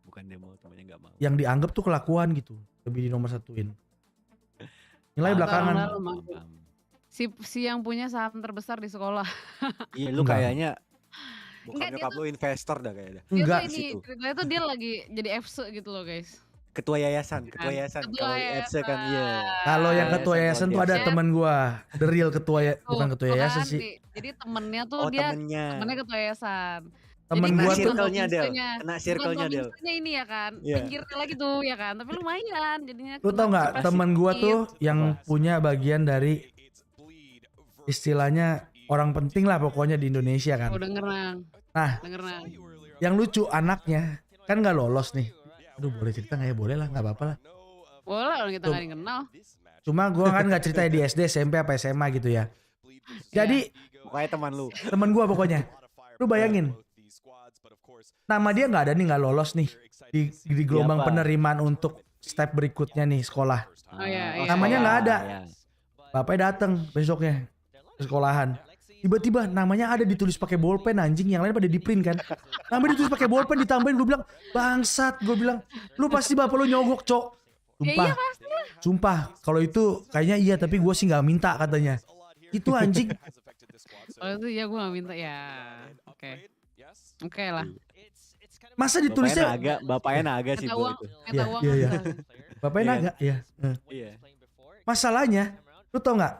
Bukan dia mau, temannya nggak mau. Yang dianggap tuh kelakuan gitu, lebih di nomor satuin. Nilai belakangan. Si yang punya saham terbesar di sekolah. Iya, lu kayaknya bukan nyokap lu investor dah kayaknya. Enggak sih. Ceritanya tuh dia lagi jadi FC gitu loh, guys. Ketua yayasan. Kalau FC kan iya. Kalau yang ketua yayasan tuh ada teman gua, the real ketua bukan ketua yayasan sih. Jadi temennya tuh temennya ketua yayasan. Temen gua tuh kena circle-nya Del. Ini ya kan, pinggirnya lagi tuh ya kan, tapi lumayan jadinya. Lu tau nggak temen gua tuh yang punya bagian dari istilahnya orang penting lah pokoknya di Indonesia kan. Denger nang. Nah, yang lucu anaknya kan nggak lolos nih. Aduh boleh cerita nggak ya? Boleh lah, nggak apa-apa lah. Boleh orang kita nggak kenal. Cuma gua kan nggak cerita di SD, SMP apa SMA gitu ya. Jadi pokoknya teman gua pokoknya. Lu bayangin. Nama dia nggak ada nih, nggak lolos nih di gelombang penerimaan untuk step berikutnya nih sekolah. Namanya nggak ada. Bapaknya datang besoknya ke sekolahan. Tiba-tiba namanya ada ditulis pakai bolpen anjing, yang lain pada di print kan. Namanya ditulis pakai bolpen ditambahin, gue bilang bangsat, gue bilang lu pasti bapak lu nyogok, Cok. Sumpah kalau itu kayaknya iya, tapi gue sih nggak minta katanya. Itu anjing. Oh itu ya gue nggak minta ya. Oke lah. Masa ditulisnya bapaknya naga sih bu itu. Iya. Bapaknya naga ya. Iya. Masalahnya, lu tau nggak?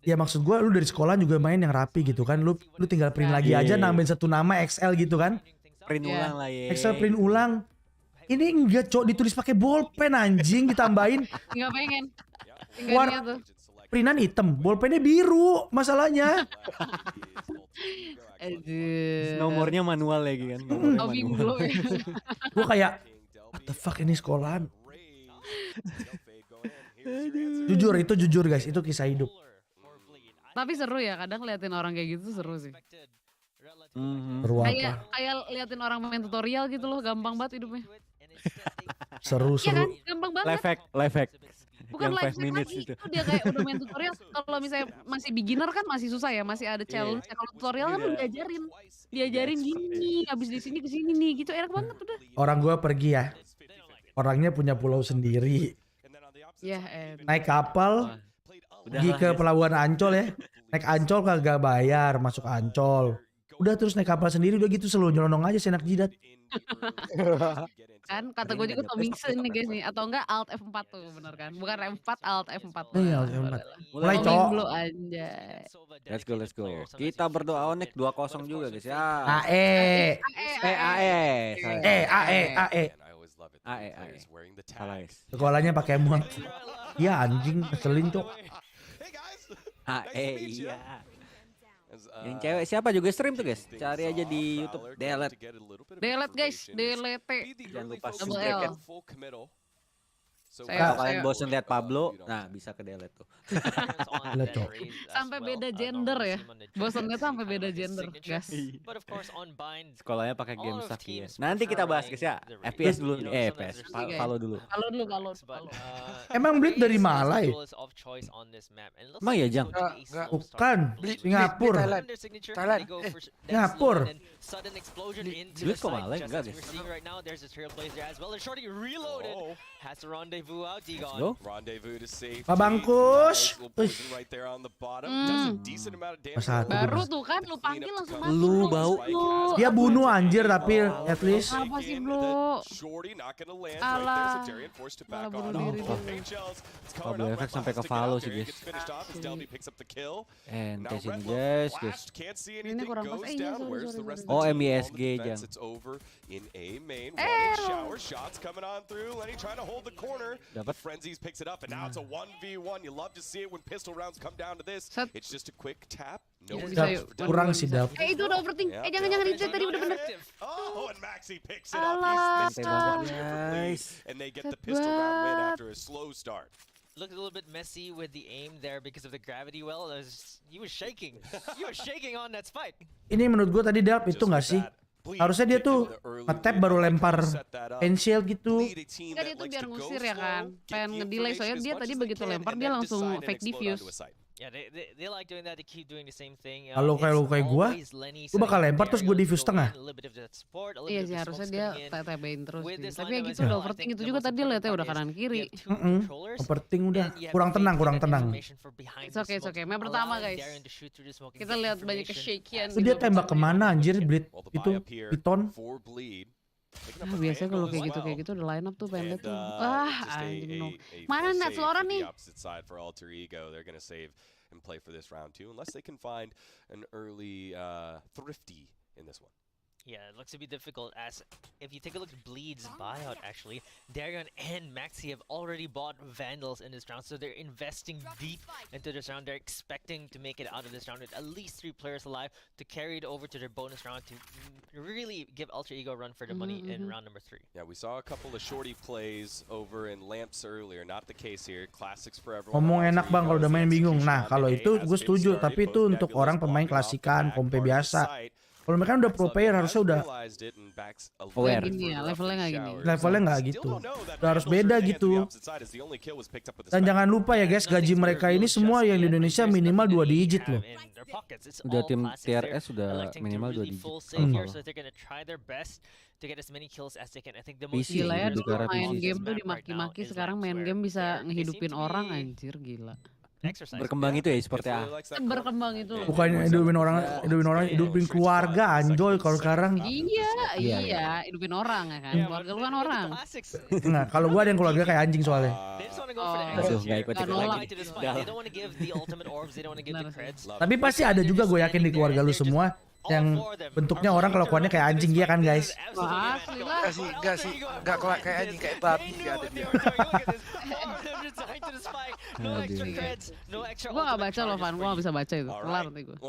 Ya maksud gue lu dari sekolah juga main yang rapi gitu kan. Lu tinggal print lagi aja nambahin satu nama XL gitu kan. Print ulang lah ya. XL print ulang. Ini enggak cok, ditulis pakai bolpen anjing ditambahin. Nggak pengen. Printan hitam, bolpennya biru masalahnya. Nomornya manual lagi kan. Gue kayak what the fuck ini sekolahan. Jujur guys, itu kisah hidup. Tapi seru ya, kadang liatin orang kayak gitu seru sih. Seru apa? Kayak liatin orang main tutorial gitu loh, gampang banget hidupnya. Seru. Iya kan, gampang banget. Live hack. Bukan live hack lagi, itu dia kayak udah main tutorial. Kalau misalnya masih beginner kan masih susah ya, masih ada challenge. Kalau tutorial kan udah diajarin gini, habis di sini ke sini nih, gitu enak banget udah. Orang gue pergi ya, orangnya punya pulau sendiri. Ya, naik kapal, pergi ke pelabuhan Ancol ya. Naik Ancol kagak bayar, masuk Ancol. Udah terus naik kapal sendiri, udah gitu selalu nyelonong aja senak jidat. Kan kata gue juga Tomingsen nih guys nih, atau enggak Alt F4 tuh bener kan, bukan F4 Alt F4. Iya Alt F4. Mulai cowok. Let's go. Kita berdoa Onyx 2-0 juga guys ya. AE. Sekolahnya pakai muat. Ya anjing keselin cok. Iya. Yang cewek siapa juga stream tuh guys. Cari aja di YouTube. Delete guys, delete. Jangan lupa Double L. Kalau kalian bosen lihat Pablo, nah bisa ke delete tuh. Sampai beda gender ya. Bosennya tuh sampai beda gender, guys. Sekolahnya pakai game ya. Nanti kita bahas guys ya. FPS dulu nih. FPS. Follow dulu. Emang Blade dari Malai? Emang ya Jang? Bukan. Singapura. Thailand. Singapura. Blade kok Malai? Enggak guys. Babangkus. Baru tuh kan lu panggil langsung mati. Lu bau. Dia bunuh anjir tapi at least. Apa sih bro? Alah. Malah bunuh diri. Pablo efek sampai ke follow sih guys. Tes ini guys. Ini kurang pas. Sorry. Oh MISG Jang. Dapat. Frenzies picks it up and now it's a 1v1. You love to see it when pistol rounds come down to this. It's just a quick tap. Kurang sih Dap. Itu udah overthink. Jangan itu tadi udah bener. Oh, and Maxi picks it up. Guys. And they get the pistol round win after a slow start. Looked a little bit messy with the aim there because of the gravity well. He was shaking. You were shaking on that spike. Ini menurut gue tadi Dap itu nggak sih? Harusnya dia tuh nge-tap baru lempar pensil gitu. Enggak, dia tuh biar ngusir ya kan. Pengen ngedelay soalnya dia tadi begitu lempar dia langsung fake defuse. They like doing that. They keep doing the same thing. Kalau kayak gua bakal lempar terus gue defuse tengah. Iya sih harusnya dia TB-in terus sih. Tapi ya gitu udah overthink itu juga tadi lihatnya udah kanan kiri. Overthink udah kurang tenang. It's okay. Map pertama guys. Kita lihat banyak ke-shakean. Dia tembak kemana anjir Blade itu Python. Nah, biasanya kalau kayak gitu udah line up tuh pendek tuh. Anjing no. Mana net Flora nih? And play for this round too, unless they can find an early thrifty in this one. Yeah, it looks to be difficult as if you take a look at Bleed's buyout actually, Darion and Maxi have already bought Vandals in this round, so they're investing deep into this round. They're expecting to make it out of this round with at least 3 players alive to carry it over to their bonus round to really give Ultra Ego a run for the money in round number 3. Yeah, we saw a couple of shorty plays over in Lamps earlier, not the case here. Classics for everyone. Ngomong enak bang kalau udah main bingung. Nah kalau itu gue setuju, tapi itu untuk orang pemain klasikan, kompe biasa. Kalau mereka udah pro player harusnya udah aware. Gini ya, levelnya nggak gini. Levelnya nggak gitu. Udah harus beda gitu. Dan jangan lupa ya guys, gaji mereka ini semua yang di Indonesia minimal 2 digit loh. Udah tim TRS sudah minimal 2 digit. Gila ya dulu main game tuh dimaki-maki, sekarang main game bisa ngehidupin orang anjir gila. exercise. Berkembang itu ya seperti Berkembang itu. Bukan hidupin hidupin keluarga anjoy kalau sekarang. Iya, hidupin orang ya kan. Keluarga lu kan orang. Nah, kalau gua ada yang keluarga kayak anjing soalnya. Tapi pasti ada juga gue yakin di keluarga lu semua yang bentuknya orang kelakuannya kayak anjing dia kan guys. Enggak sih, enggak kayak anjing, kayak babi enggak ada dia. Gua gak baca loh Van, gua gak bisa baca itu. Kelar nanti gua.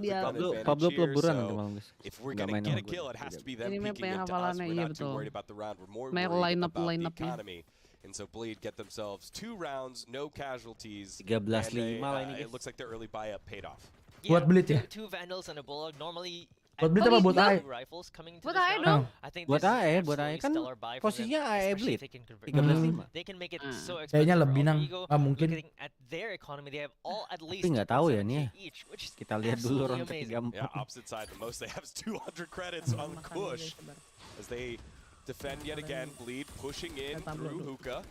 Dia Pablo peleburan nanti malam guys. Enggak main sama gue. Ini map yang hafalannya, iya betul. Banyak line-up-nya. And so Bleed get themselves 2 rounds, no casualties. 13-5 lah ini It looks like the early buy-up paid off. Buat Bleed ya? Buat Bleed apa buat AE? Buat AE dong. Buat AE kan posisinya AE Bleed 13-5. Kayaknya lebih nang, mungkin. Tapi nggak tahu ya nih. Kita lihat dulu round ketiga. Yeah, opposite side, the most they have is 200 credits on Kush as they defend yet again. Bleed pushing in through hookah.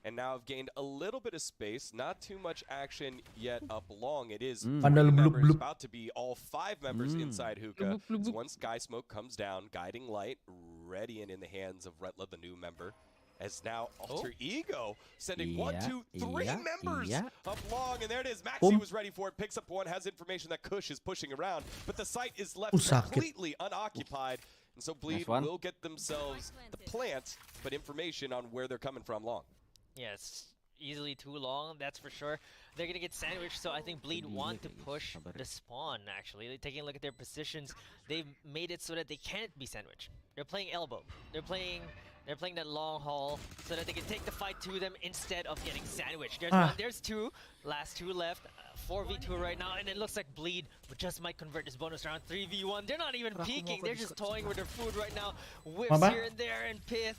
And now have gained a little bit of space, not too much action yet up long. It is 3 members, about to be all 5 members inside hookah. So once Sky Smoke comes down, guiding light, ready and in the hands of Retla, the new member. As now Alter Ego sending 1, 2, 3 members up long, and there it is. Maxi was ready for it, picks up one, has information that Kush is pushing around, but the site is left completely unoccupied. And so Bleed will get themselves the plant, but information on where they're coming from long. Yes, easily too long, that's for sure. They're gonna get sandwiched, so I think Bleed want to push the spawn, actually. They're taking a look at their positions. They've made it so that they can't be sandwiched. They're playing elbow. They're playing that long haul so that they can take the fight to them instead of getting sandwiched. There's one, there's 2, last 2 left. 4v2 right now, and it looks like Bleed just might convert this bonus round 3v1. They're not even peeking, they're just toying with their food right now. Whips here and there, and Pith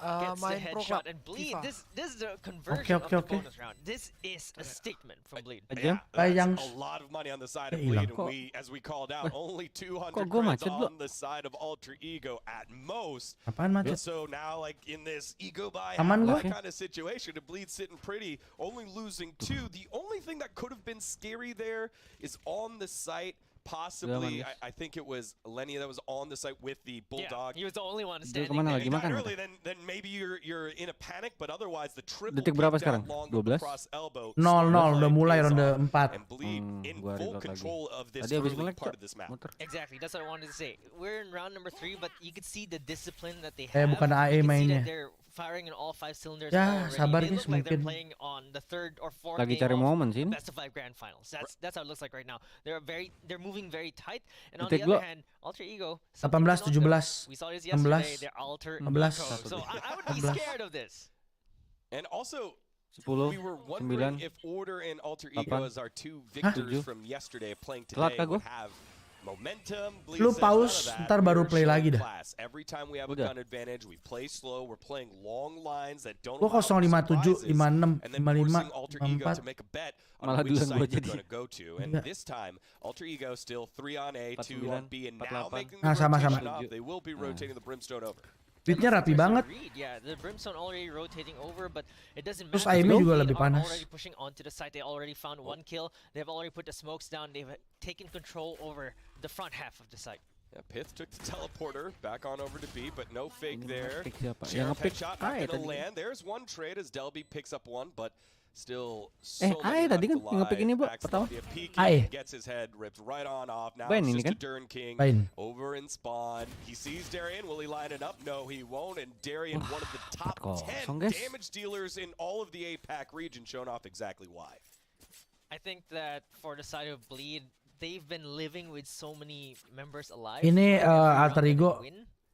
gets the headshot. And Bleed, this is the conversion of the bonus round. This is a statement from Bleed. Yeah, that's a lot of money on the side of Bleed, and we, as we called out, only 200 credits on the side of Alter Ego at most. And so now, like in this ego buy kind of situation, the Bleed sitting pretty, only losing 2. The only thing that could have been scary there is on the site. Possibly, I think it was Lenny that was on the site with the Bulldog. Yeah, he was the only one standing there. If you died early, then maybe you're in a panic, but otherwise the triple Detik berapa sekarang? 12? 0-0 udah mulai ronde 4. And Bleed in full control of this early part of this map. Exactly, that's what I wanted to say. We're in round number 3, but you can see the discipline that they have. Bukan AE mainnya. Firing in all 5 cylinders ya, sabar guys, mungkin. They're playing on the 3rd or 4th lagi cari momen sih. Best of 5 grand finals. That's how it looks like right now. They're moving very tight. And on the other hand, Alter Ego 18-17. We saw this yesterday. They're Alter Ego. So I would be scared of this. And also 10, we were wondering if Order and Alter Ego as our 2 victors from yesterday playing today would have momentum. Lu pause, ntar baru play lagi dah. Every time we have a gun advantage, we play slow. We're playing long lines that don't. Gua 057, 56, 55, Alter Ego to make a bet on which side they're going to go to. And this time, Alter Ego still 3 on A, 2 on B, and now making the rotation off. They will be rotating the Brimstone over. Beatnya rapi banget. Yeah, the Brimstone already rotating over, but it doesn't matter. Terus Aimee juga lebih panas. Already pushing onto the side. They already found 1 kill. They've already put the smokes down. They've taken control over the front half of the site. Yeah, Pith took the teleporter back on over to B, but no fake there. Yang ngepick shot not gonna land. There's 1 trade as Delby picks up 1, but still AE tadi kan yang ngepick ini, Bu, pertama. AE gets his head ripped right on off. Now it's just a Dern King over in spawn. He sees Darian. Will he line it up? No, he won't. And Darian, one of the top 10 damage dealers in all of the APAC region, shown off exactly why. I think that for the side of Bleed, they've been living with so many members alive. Ini Alter Ego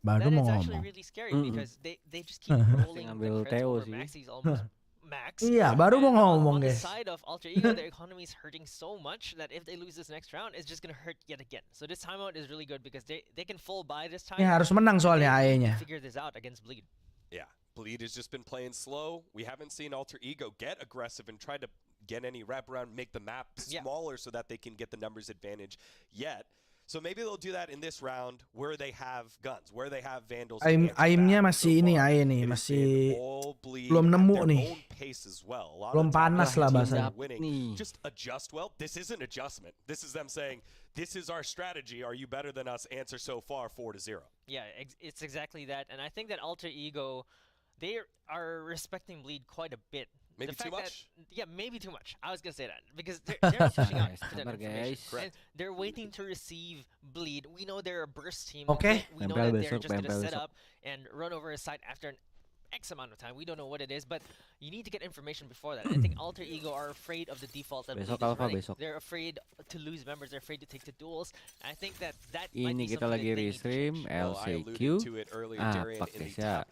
baru mau ngomong. It's actually really scary because they just keep rolling the creds over. Maxi's almost max. Iya, baru mau ngomong guys. On the side of Alter Ego, their economy is hurting so much that if they lose this next round, it's just gonna hurt yet again. So this timeout is really good because they can full buy this time. Ini harus menang soalnya AE-nya. Figure this out against Bleed. Yeah, Bleed has just been playing slow. We haven't seen Alter Ego get aggressive and try to get any wraparound, make the map smaller so that they can get the numbers advantage yet. So maybe they'll do that in this round where they have guns, where they have vandals. Aimnya masih ini nih, masih belum nemu nih. Belum panas lah bahasanya. Just adjust well. This isn't adjustment. This is them saying, this is our strategy. Are you better than us? Answer so far 4-0. Yeah, it's exactly that. And I think that Alter Ego, they are respecting Bleed quite a bit. Maybe too much? Yeah, maybe too much. I was going to say that. Because they're pushing out for that information. And they're waiting to receive Bleed. We know they're a burst team. Okay. We know that they're just going to set up and run over a site after an X amount of time. We don't know what it is, but you need to get information before that. I think Alter Ego are afraid of the default that Bleed is running. They're afraid to lose members. They're afraid to take the duels. I think that might be Ini kita lagi restream LCQ. Pakai siap.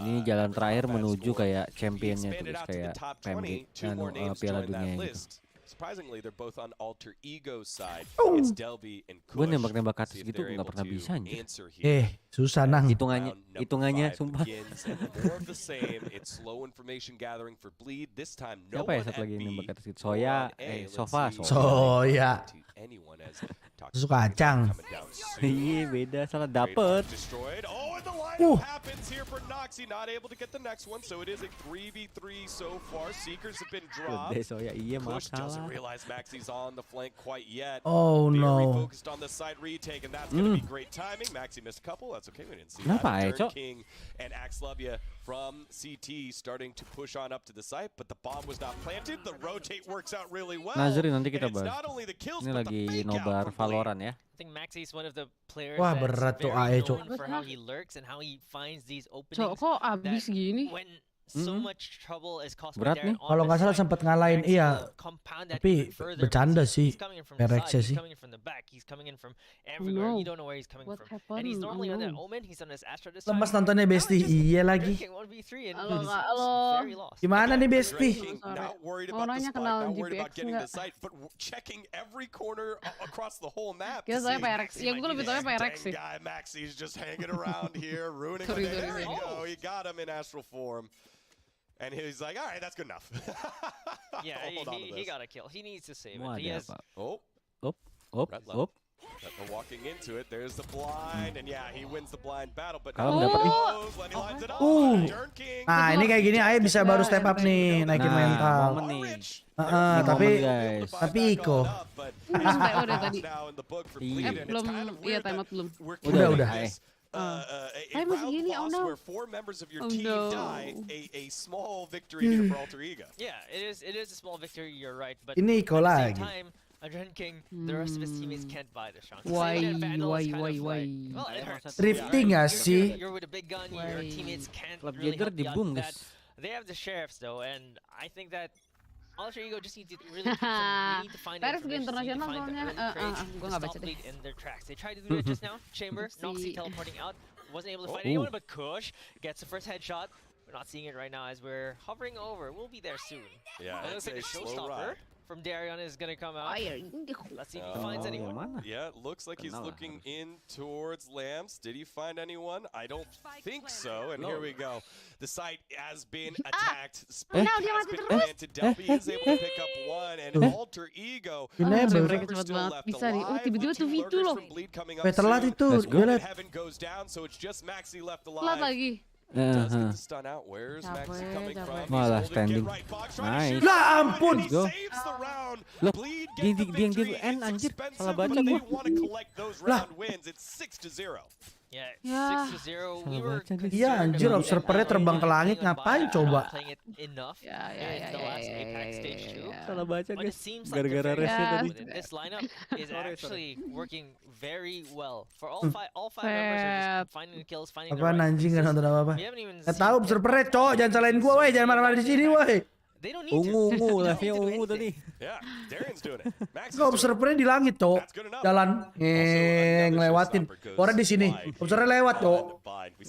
Ini jalan terakhir menuju kayak championnya tuh guys, kayak PMG Piala Dunia gitu. Surprisingly, they're both on Alter Ego's side. Oh. It's Delby and Kush. Gue nembak-nembak ke atas gitu nggak pernah bisa anjir. Susah nang. Hitungannya sumpah. More of the same. It's slow information gathering for Bleed. This time, no Siapa ya one satu lagi at B. nembak ke atas gitu? Soya, Sofa. Susu kacang. Iya beda, salah dapet. Happens here for Noxy, not able to get the next one, so it is a 3v3 so far. Seekers have been dropped. Soya, iya maaf Kush doesn't realize Maxi's on the flank quite yet. Oh no. Focused on the side retake, and that's going to be great timing. Maxi missed a couple. That's okay. We didn't see that. Turn King and Axlevia from CT starting to push on up to the site, but the bomb was not planted. The rotate works out really well. Nazri nanti kita bahas. Ini lagi nobar Valorant ya. I think Maxi is one of the players Wah, that's berat tuh very AE, Cok. known for how he lurks and how he finds these openings. Kok abis gini? When so much trouble is caused Berat by nih. Kalau nggak salah sempat ngalahin tapi bercanda sih. Pereknya sih. Lemas nontonnya Besti. Iya lagi. Gimana nih Besti? Mau nanya kenal GPX nggak? Ya saya PRX. Ya gue lebih tahu PRX sih. Sorry. And he's like, all right, that's good enough. Yeah, he got a kill. He needs to save it. He has... Walking into it, there's the blind, and yeah, he wins the blind battle, but nah ini kayak gini Ae bisa baru step up nih, naikin mental. Tapi Iko. Udah tadi. Belum, iya timeout belum. Udah. Saya masih gini, oh no. Yeah, it is a small victory. You're right, but ini Iko lagi. Adren King, the rest of his teammates can't buy the shot. Why? Well, it hurts. Drifting nggak sih? You're with a big gun, your teammates can't really help you out with that. They have the sheriffs though, and I think that Alter Ego just need to really need to find Paris internasional soalnya. Gue nggak baca deh. in their tracks. They tried to do it just now. Chamber, Noxy teleporting out, wasn't able to find anyone, but Kush gets the first headshot. We're not seeing it right now as we're hovering over. We'll be there soon. Yeah, it looks like a showstopper from Darion is gonna come out. Let's see if he finds anyone. Yeah, it looks like he's looking in towards Lambs. Did he find anyone? I don't think so. And here we go. The site has been attacked. Spec has been planted. Delby is able to pick up one, and Alter Ego. Bisa nih. Oh tiba-tiba 2v2 loh. Telat itu. Heaven goes down, so it's just Maxi left Telat alive. lagi. Does get the stun out. Where's Maxi coming from? Malah standing. Nice. Lah ampun. Go. Loh, dia N anjir. Salah baca gua. Lah. Yeah, Ya. 6-0. We were Iya anjir, observernya terbang ke langit ngapain coba? playing it enough Ya. in the last APAC stage 2. Salah baca But it guys. seems like Gara-gara they're resnya very tadi. good. This lineup is actually working very well. For all five members are just finding the kills, finding the Apaan right anjing nggak nonton apa-apa? We haven't even Nggak seen tahu observernya cowok, jangan salahin gua woi, jangan marah-marah di sini woi. They don't need to. Ungu, live-nya ungu tadi. Yeah, Darian's doing it. Gak observernya di langit cowok, jalan ngelewatin. Orang di sini, observernya lewat cowok.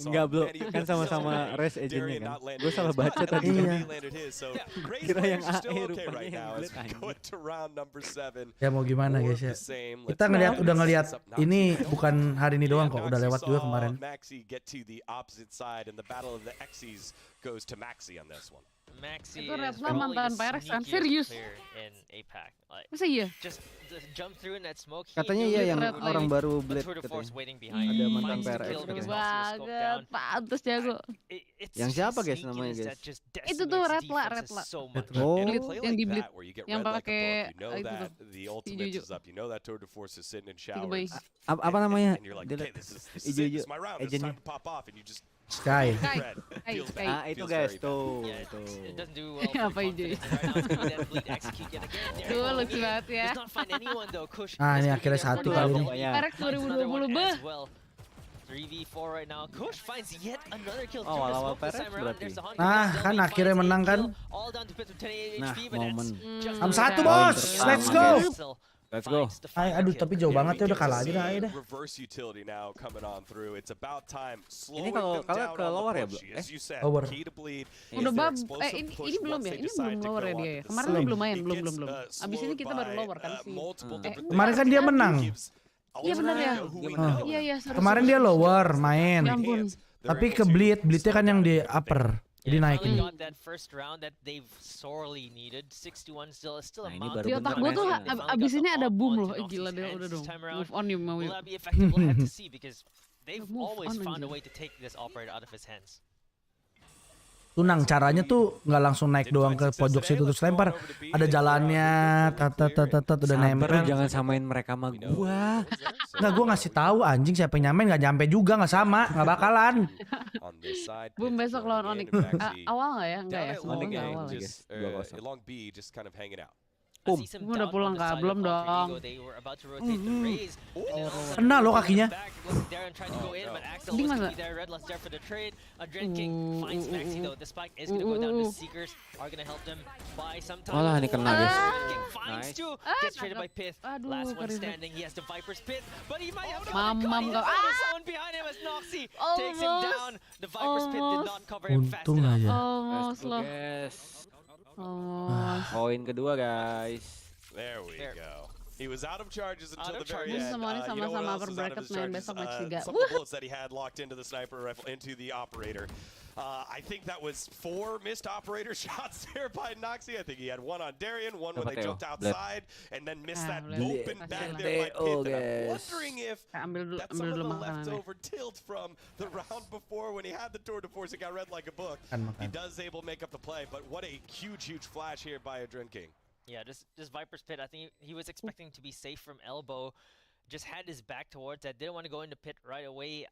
Enggak bro, kan sama-sama res agentnya kan. Gue salah baca tadi. Iya. Kira yang AE rupanya. Ya mau gimana guys ya. Kita udah ngelihat ini bukan hari ini doang kok, udah lewat juga kemarin. Maxi get to the opposite side and the battle of the X's goes to Maxi on this one. Maxi Itu is Redman probably mantan the PRX kan? sneakiest Serius? player in APAC. Like, Masa iya? just jump through in that smoke. Katanya iya yang orang baru Blade katanya. Ada mantan PRX Keren banget, pantes jago. Yang siapa guys namanya guys? Itu tuh Retla. Oh, yang di Blade, yang pakai itu tuh. Apa namanya? Ijo agennya. Sky. Ah itu guys tuh. Apa ijo? Tuh lucu banget ya. Ah ini akhirnya satu kali ini. PRX 2020 beh. 3v4 right now. Kush finds yet another kill. Oh, awal PRX berarti. Nah kan akhirnya menang kan. Nah momen. 6-1 bos, let's go. Let's go. Aduh tapi jauh banget ya, udah kalah aja dah. Ini kalau kalah ke lower ya, Bro? Lower. Udah ini belum ya? Ini belum lower ya dia ya? Kemarin belum lumayan, belum. Abis ini kita baru lower kan sih. Kemarin kan dia menang. Iya benar ya. Iya. Kemarin dia lower main. Ya ampun. Tapi ke Bleednya kan yang di upper. Jadi naikin. Nah, ini baru Di otak gue tuh abis ini ada boom loh. Gila deh udah dong. Move on nih mau. Tunang caranya tuh nggak langsung naik doang ke pojok situ terus lempar. Ada jalannya, udah nempel. Jangan samain mereka sama gua. Nggak, gua ngasih tahu anjing siapa yang nyamain nggak nyampe juga, nggak sama, nggak bakalan. Boom besok lawan Onyx. Awal nggak ya? Enggak ya, semoga nggak awal guys. 2-0. Udah pulang kah? Belum dong. Kena loh kakinya. Di mana? Walah ini kena guys. Aduh, Mamam gak. Untung aja. Almost loh. Poin kedua guys. There we go. He was out of charges until the very end. Semuanya sama-sama upper bracket main besok match 3. Some of the bullets that he had locked into the sniper rifle, into the operator. I think that was 4 missed operator shots there by Noxy. I think he had one on Darian, one when they jumped outside, and then missed that open back there by Pith. And I'm wondering if that's some of the leftover tilt from the round before when he had the tour de force. It got read like a book. He does able to make up the play, but what a huge flash here by Adrenaline King. Yeah, this Viper's Pit, I think he was expecting to be safe from elbow. Just had his back towards that. Didn't want to go into pit right away.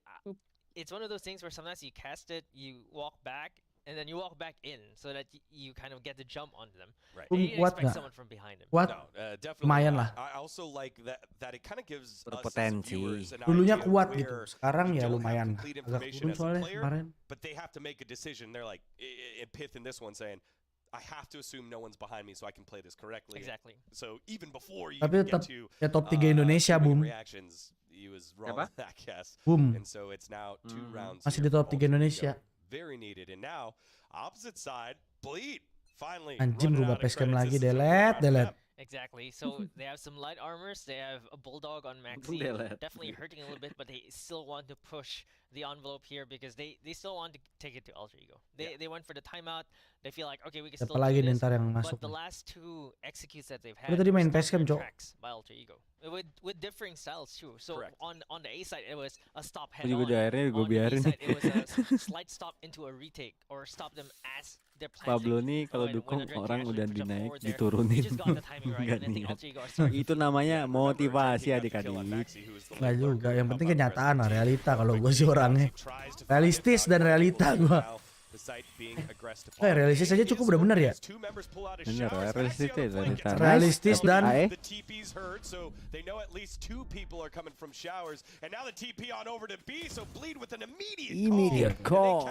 It's one of those things where sometimes you cast it, you walk back, and then you walk back in so that you kind of get the jump onto them. Right. You didn't expect someone from behind him. Kuat. Lumayan lah. I also like that it kind of gives Berpotensi. Dulunya kuat gitu. Sekarang ya lumayan. Agak turun soalnya kemarin. But they have to make a decision. They're like Pith in this one saying, I have to assume no one's behind me so I can play this correctly. Exactly. So even before you Tapi get tetap to ya top 3 Indonesia, Boom. reactions, he was wrong with that guess. Boom. And so it's now 2 rounds. Masih di top 3 Indonesia. Very needed. And now opposite side, Bleed finally. Anjing berubah facecam lagi, delete. Exactly. So they have some light armors. They have a bulldog on Maxi. Definitely hurting a little bit, but they still want to push the envelope here because they still want to take it to Ultra Ego. They went for the timeout. They feel like okay, we can still do this. But the last 2 executes that they've had tadi main facecam, Cok. by Ultra Ego with differing styles too. So on the A side it was a stop head Juga on. akhirnya gue On the B biarin. side it was a slight stop into a retake or stop them as they're planting. Pablo nih kalau dukung orang udah dinaik diturunin. Enggak niat. Itu namanya motivasi adik-adik. Nggak juga, yang penting kenyataan lah, realita kalau gue sih orangnya. Realistis dan realita gue. Realistis aja cukup udah bener ya. Bener, realistis ya realita. Realistis dan immediate call.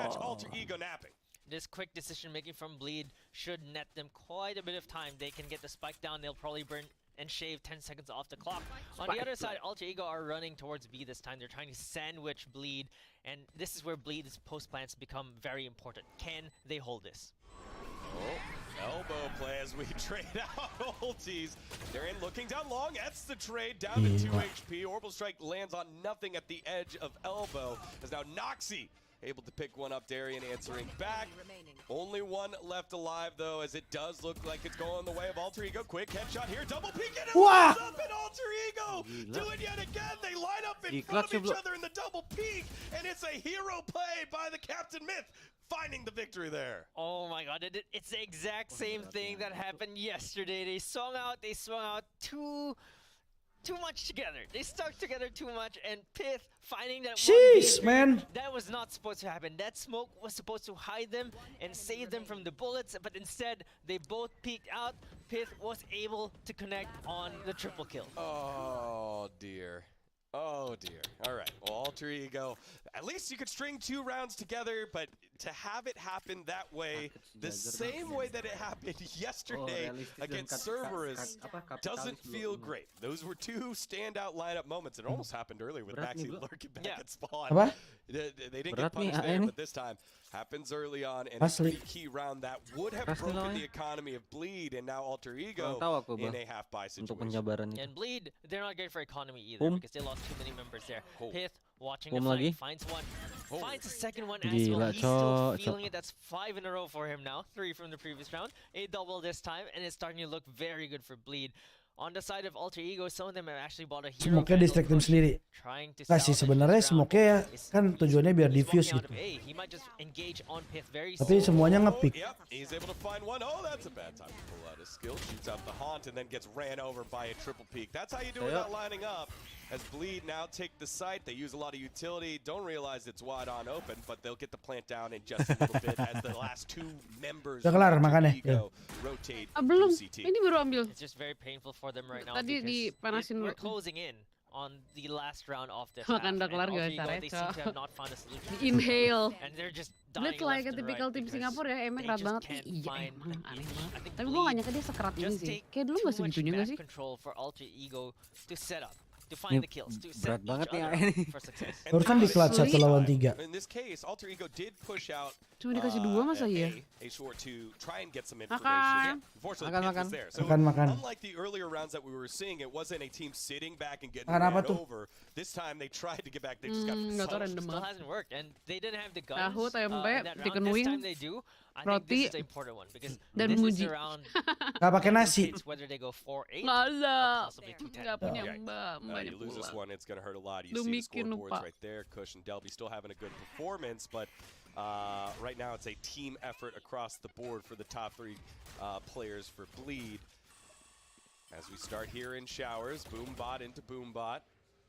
This quick decision making from Bleed should net them quite a bit of time. They can get the spike down. They'll probably burn and shave 10 seconds off the clock. On the other side, Ultra Ego are running towards B this time. They're trying to sandwich Bleed, and this is where Bleed's post plants become very important. Can they hold this? Elbow play as we trade out ulties. They're in looking down long. That's the trade down to 2 HP. Orbital Strike lands on nothing at the edge of elbow. As now Noxy able to pick one up. Darian answering back. Only one left alive though, as it does look like it's going the way of Alter Ego. Quick headshot here, double peek, and it lands up, and do it yet again. They line up in front of each other in the double peak, and it's a hero play by the Captain Myth, finding the victory there. Oh my god, it's the exact same thing that happened yesterday. They swung out too much together. They stuck together too much, and Pith finding that Jeez, man. That was not supposed to happen. That smoke was supposed to hide them and save them from the bullets, but instead they both peeked out. Pith was able to connect on the triple kill. Oh dear. Oh dear. All right. Well, Alter Ego. At least you could string 2 rounds together, but to have it happen that way, the same way that it happened yesterday against Cerberus, doesn't feel great. Those were 2 standout lineup moments. It almost happened earlier with Maxi lurking back at spawn. They didn't get punished there, but this time happens early on, and a key round that would have broken the economy of Bleed, and now Alter Ego in a half-buy situation. And Bleed, they're not great for economy either because they lost too many members there. Pith watching the fight, finds one, finds a second one as well. He's still feeling it. That's 5 in a row for him now, 3 from the previous round, a double this time, and it's starting to look very good for Bleed. On the side of Alter Ego, some of them have actually bought a hero. Smoke-nya distract tim sendiri. Nggak sih sebenarnya smoke-nya ya kan tujuannya biar diffuse gitu. Tapi semuanya nge-pick. He's able to find one. Oh, that's a bad time to pull out his skill. Shoots out the haunt and then gets ran over by a triple peak. That's how you do it without lining up. As Bleed now take the site, they use a lot of utility, don't realize it's wide on open, but they'll get the plant down in just a little bit as the last 2 members Udah kelar makannya. rotate belum, CT. ini baru ambil. It's just very painful for them right now. Tadi dipanasin we're dulu. closing in on the last round of this. Makan udah kelar guys, they seem to have not found a solution. Inhale. And they're just dying Blitz like a typical tim Singapura ya, emang kerat banget. Iya emang aneh banget. Tapi gue gak nyangka dia sekerat ini sih. Kayak dulu gak segitunya gak sih? Control for Alter Ego to set up. To find the kills, to set berat banget each ya other ini. for success. Barusan di clutch 1 lawan 3. In this case, Alter Ego did push out Cuma dikasih 2 masa ya? a short to try and get some information. Unfortunately, Pith was there. So Makan. unlike the earlier rounds that we were seeing, it wasn't a team sitting back and getting Makan apa ran tuh? over. This time they tried to get back, they just got Nggak tau random Still banget. hasn't worked, and they didn't have the guns. Tahu, tempe, in that chicken round. This wing, time they do. I think this is the important one because dan this is muji. the round. Gak pakai nasi. It's whether they go 4-8 Nggak or ada. possibly 2-10. Nggak punya Yeah. mbak You lose this one, it's going to hurt a lot. You Lu see the bikin scoreboards lupa. right there. Kush and Delby still having a good performance, but right now it's a team effort across the board for the top 3 players for Bleed. As we start here in showers, Boombot into Boombot.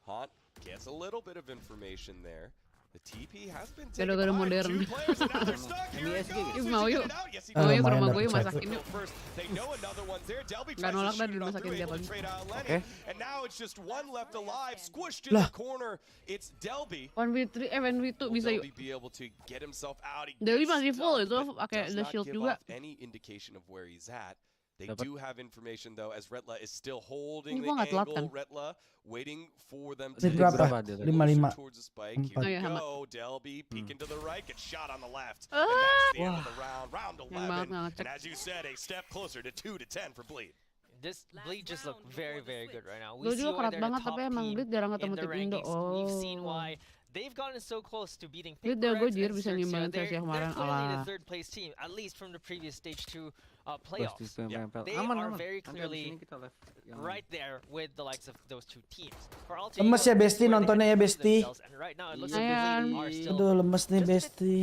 Haunt gets a little bit of information there. The TP has been taken Gara-gara by modern. 2 players and now they're stuck. Here it goes. Yuk, mau yuk. Yes, he Mau yuk ke lumayan rumah gue dapet masakin yuk. first. They know another one's there. Delby Nggak tries nolak to dah shoot it off dimasakin through, tiap able to pagi. trade out Lenny. And now it's just 1 left alive. Squished in the corner. It's Delby. 1v3, 1v2 bisa yuk. Delby be able to get himself out. He Delby gets masih full stuck, itu, but pakai does the not shield give juga. off any indication of where he's at. They do have information though, as Retla is still holding Ini the gua nggak telat angle. kan? Retla waiting for them to Menit berapa? get 5-5. towards the spike. Here Oh, we iya, sama. go. Delby peeking to the right, gets shot on the left. And that's the end of the round. Round 11. banget, And as you said, a step closer to 2-10 for Bleed. This Bleed just look very, very good right now. Gue We see juga why kerat they're banget, the top tapi emang team Bleed jarang ketemu in the tim Indo. rankings. We've seen Oh. why they've gotten so close to beating Bleed Pink gue Reds jujur and bisa Xerxia. nyimbangin They're sesi kemarin clearly the ala. 3rd place team, at least from the previous stage 2 playoffs. They Aman, are aman. very Nanti clearly abis ini kita live yang right there with the likes of those 2 teams. For Alter Lemes Ego, ya Besti, where they nontonnya ya can prove Besti. themselves, and right now it looks Iya. like Bleed are still Aduh lemes nih Besti.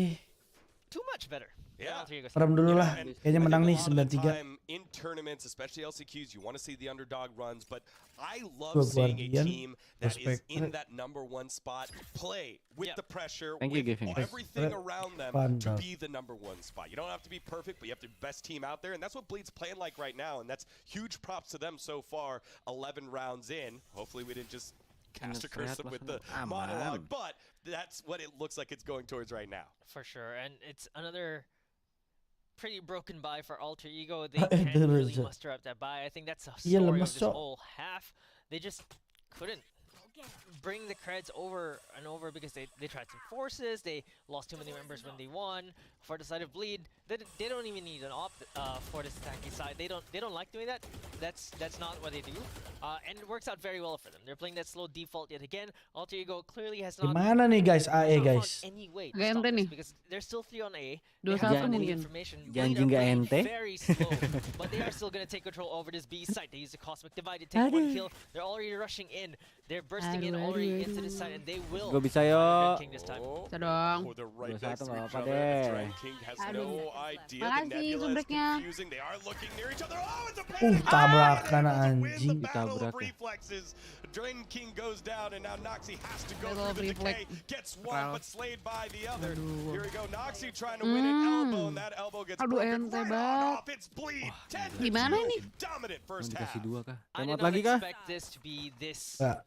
too much better. Yeah. Merem dulu lah. And Kayaknya I think menang a nih lot of the 9-3. time in tournaments, especially LCQs, you want to see the underdog runs, but I Gua love seeing a Guardian, team that is Prospect. in that #1 spot play with the pressure, Thank you, with Giving. everything around them to Vandal. be the #1 spot. You don't have to be perfect, but you have the best team out there, and that's what Bleed's playing like right now, and that's huge props to them so far. 11 rounds in. Hopefully we didn't just cast a curse them with the monologue, but that's what it looks like it's going towards right now. For sure, and it's another pretty broken buy for Alter Ego. They can't really muster up that buy. I think that's the story of this whole half. They just couldn't bring the creds over and over because they tried some forces. They lost too many members when they won. For the side of Bleed, They don't even need an op for this tanky side. They don't like doing that. That's not what they do. And it works out very well for them. They're playing that slow default yet again. Alter Ego clearly has not. Gimana nih guys AE guys? Any way to Gak stop ente this nih. because they're still 3 on A. 2-1 mungkin. Janji nggak ente. Very slow, but they are still gonna take control over this B site. They use the Cosmic Divide to take 1 kill. They're already rushing in. They're bursting in already into this side, and they will. Gue bisa yo. King this time. Bisa dong. 2-1 nggak apa-apa deh. Aduh. Makasih subreknya. Tabrakan anjing. Ditabrak ya. Drain King goes down and now Noxy has to go Little through the decay. reflect. Gets one but slayed by the other. Here we go. Noxy trying to win an elbow and that elbow gets Aduh, broken ente right banget. off. It's bleed. Gimana ini? Dominant Mau first dikasih half. 2 kah? I Temot did not lagi kah? expect this to be this. Ya.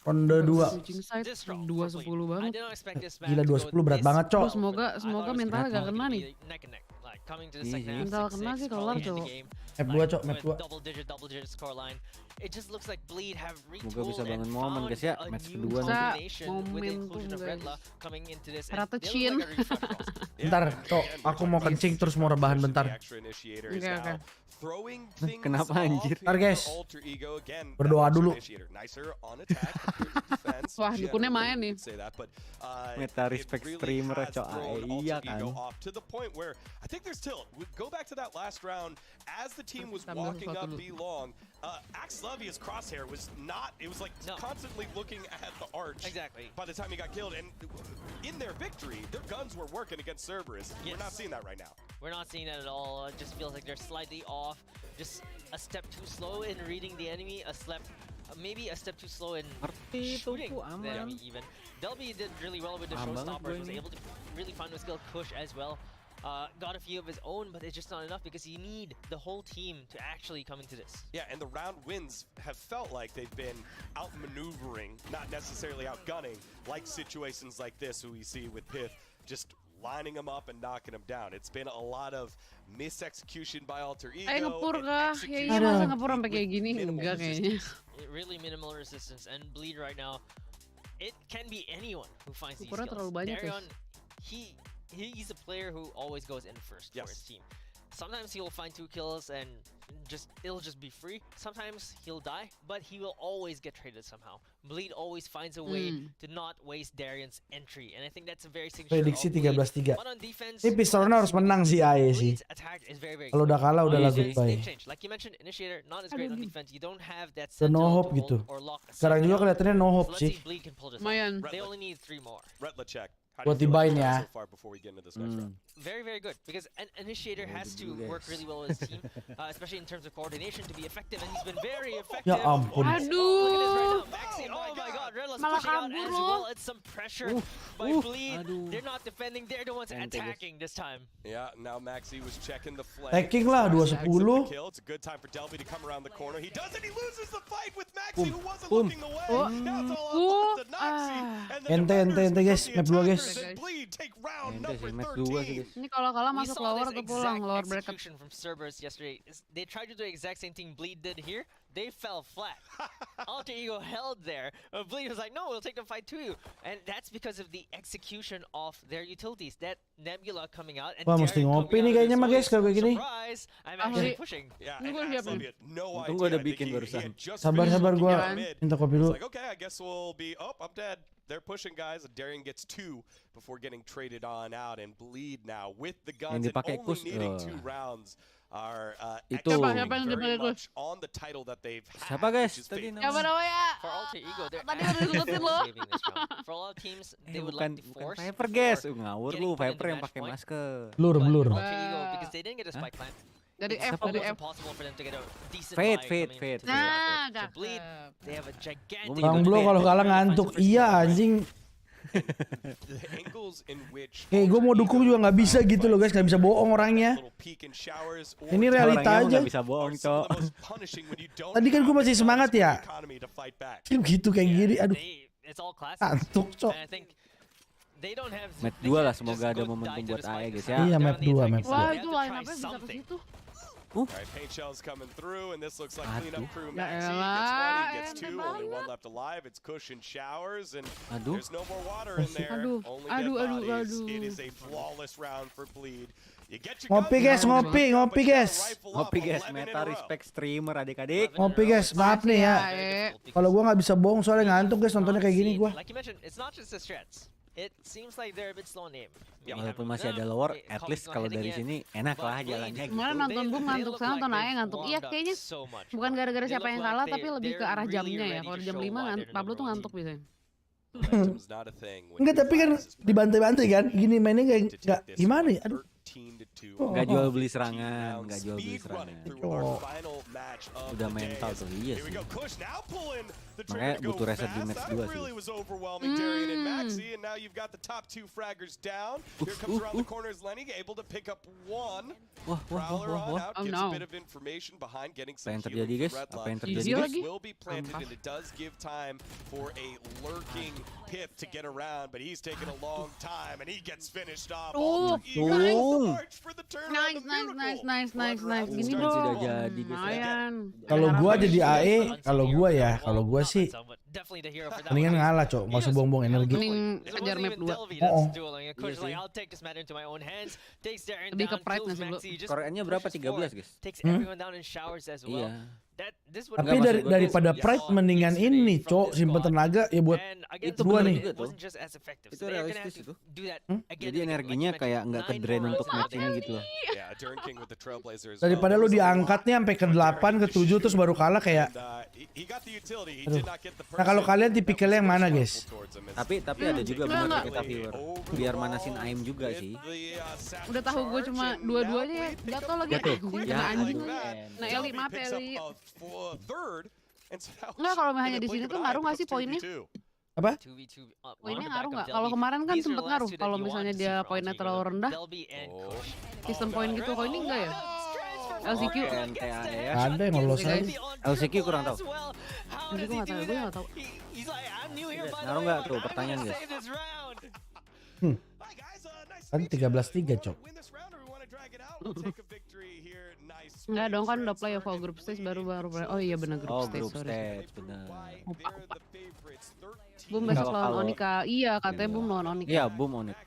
Ronde 2. Switching side This strong. 2-10 I banget. did not expect this Gila, match to 2-10 berat go banget, this Cok. well. Semoga I thought it was mentalnya gonna gak kena be nih. neck and neck. Like coming to the Iya second sih. half, Mental kena 6-6, sih kelar, probably end the Cok. game. Map 2 Cok, map 2. Double digit score line. It just looks like Bleed have Semoga bisa retooled and bangun momen found guys ya. a Match new kedua Bisa. nih. combination with the Momentum, inclusion of guys. Redla coming into this. Rata And they Chin. look like a refresh roster. Bentar, Cok. Aku mau kencing terus mau rebahan bentar. Oke. Kenapa anjir? Ntar guys. Berdoa dulu. Wah, dukunnya main nih. Meta respect streamer Cok. Iya kan. I think there's still go back to that last round as the team was Tambah walking sesuatu up dulu. B long. Axlevia's crosshair was not. It was like constantly looking at the arch. Exactly. By the time he got killed, and in their victory, their guns were working against Cerberus. We're not seeing that right now. We're not seeing that at all. It just feels like they're slightly off. Just a step too slow in reading the enemy. Maybe a step too slow in shooting the enemy even. Delby did really well with the showstoppers. Was able to really find a skill push as well. Got a few of his own, but it's just not enough because you need the whole team to actually come into this. Yeah, and the round wins have felt like they've been outmaneuvering, not necessarily outgunning, like situations like this who we see with Pith just lining them up and knocking them down. It's been a lot of misexecution by Alter Ego. Ayo ngepur and kah? execution Kayaknya masa with ngepur sampai kayak gini? minimal Enggak kayaknya. Really minimal resistance and Bleed right now. It can be anyone who finds these Ukurnya skills. terlalu banyak, Darion, he's a player who always goes in first for his team. Sometimes he'll find 2 kills and it'll just be free. Sometimes he'll die, but he will always get traded somehow. Bleed always finds a way to not waste Darion's entry, and I think that's a very signature. Prediksi of Bleed. 13-3. But on defense, Ini pistolnya harus menang sih AE sih. Bleed's attack is very, very Kalau udah kalah udah lah They've goodbye. changed. Like you mentioned, Initiator not as great on defense. You don't have that Udah no sentinel hope to gitu. hold or lock a Sekarang juga sentinel. kelihatannya no So hope let's sih. see if Bleed can pull this Lumayan. off. They only need 3 more. Redla check. Buat dibain ya. So far before we get into this next round. Very, very good because an Initiator has to work really well with his team, especially in terms of coordination to be effective, and he's been very effective. Ya ampun. Look at this right now, Maxi. Oh my God, Redla's Malah pushing out kabur as loh. well. It's some pressure by Bleed. They're not defending; they're the ones attacking this time. Yeah, now Maxi was checking the flank. Taking lah 2-10. It's a good time for Delby to come around the corner. He does it. He loses the fight with Maxi, who wasn't looking away. Now it's all up to Noxy. And then the Ente guys, map 2 guys. Bleed take round Ente number sih, match 2 sih 13. guys. Ini kalau kalah We masuk saw lower this atau pulang exact lower bracket. execution from Cerberus yesterday. They tried to do the exact same thing Bleed did here. They fell flat. Alter Ego held there. Bleed was like, no, we'll take the fight to you. And that's because of the execution of their utilities. That Nebula coming out and Wah, mesti Darion ngopi coming nih out kayaknya of mah his guys kalau kayak gini. Surprise! I'm actually pushing. Yeah, Ini and gua siap Axel had no Untung idea. gua udah I think bikin he barusan. had just Sabar finished gua looking at mid. minta kopi It's dulu. like, okay, I guess we'll be. Oh, I'm dead. They're pushing guys. Darion gets 2 before getting traded on out, and Bleed now with the guns and dipakai only Kus, needing 2 rounds are Itu. Siapa yang very dipakai Kus? much on the title that they've had. Siapa guys? which is Tadi Fate. Siapa namanya? For Alter Ego, they're Tadi udah disebutin loh. saving this round. For a lot of teams, they would bukan like to bukan force. Viper guys. before Ngawur getting lu, put into Viper yang match pakai point. masker. Blur. But Alter Ego, because they didn't get a spike plant, Dari it's F, dari almost F. impossible for them to get a decent Fate, buy Fate, coming Fate. into the Nah, market. So cakep. Bleed, they have a gigantic. Bang Blo kalau kalah ngantuk. Iya anjing. The angles in which Kayak gue mau dukung juga nggak bisa gitu loh guys, nggak bisa bohong orangnya. little peek in showers or Ini realita Orangnya aja. nggak bisa bohong, are some of Cok. the most punishing when you don't Tadi kan gue masih semangat ya. economy to fight back. Film gitu kayak gini, aduh. It's all classic. Ngantuk cok. And I think they don't have. Match they 2 lah, can't semoga just ada go momentum die to buat this fight. AE guys ya. Iya, They're map on the 2, attacking map side. Wah, They itu have to line try up-nya bisa ke something. situ. Right, paint shells coming through, and this looks like cleanup crew. Ya Maxi elah, gets 20, gets 2, ente only one banget. left alive. It's cushion showers, and Aduh. there's no more water in there. Aduh, Only aduh, dead aduh, bodies. aduh. It is a flawless round for Bleed. You get your Ngopi guys, ngopi guys. Ngopi guys, meta respect streamer adik-adik. Ngopi guys, maaf nih ya. Kalau gua nggak bisa bohong soalnya ngantuk guys nontonnya kayak gini gua. Like you mentioned, it's not just the strats. It seems like they're a bit slow on aim. Walaupun masih ada lower, at least kalau dari sini enak lah jalannya gitu. Kemarin nonton Boom ngantuk, sekarang nonton Ae ngantuk. Iya kayaknya bukan gara-gara siapa yang kalah, tapi lebih ke arah jamnya ya. Kalau jam 5 Pablo tuh ngantuk biasanya. Enggak, tapi kan dibantai-bantai kan. Gini mainnya kayak enggak gimana ya? Aduh. Nggak jual beli serangan, nggak jual beli serangan. Udah mental tuh, iya sih. Makanya butuh reset di match 2 sih. Wah. Oh no. Apa yang terjadi guys? Apa yang terjadi Easy guys? lagi. Nice. Gini Sudah dong. jadi guys. Lumayan. Kalau gua jadi AE, kalau gua sih mendingan ngalah, Cok. Enggak usah buang-buang energi. Mending kejar map 2. Lebih ke pride nggak sih lu? Koreanya berapa? 13 guys? Iya. Tapi daripada pride mendingan ini, Cok, simpen tenaga ya buat Itu gua bener nih. juga tuh. Itu realistis itu. Jadi energinya kayak nggak ke drain untuk match ini gitu loh. Daripada lu diangkat nih sampai ke 8 ke 7 terus baru kalah kayak. Aduh. Nah, kalau kalian tipikalnya yang mana, guys? Tapi ada juga benar kita viewer. Biar manasin aim juga sih. Udah tahu gue cuma dua-duanya jatuh lagi. Jatuh. Anjing, Ya, kena anjing. aduh. Nah, Eli, maaf Eli. Enggak, kalau hanya di sini tuh ngaruh nggak sih poinnya? Apa? Poinnya ngaruh nggak? Kalau kemarin kan sempet ngaruh. Kalau misalnya dia poinnya terlalu rendah, sistem poin gitu. Kalau ini enggak ya? LCQ. Ada yang lolos aja. LCQ kurang tahu. Jadi gue nggak tahu. Ngaruh nggak tuh pertanyaan guys? Kan 13-3, Cok. Enggak dong, kan udah play for group stage baru play. Oh iya benar group stage, sorry. Stage benar. Boom besok lawan Onika. Iya, katanya Boom lawan Onika. Iya, Boom Onik.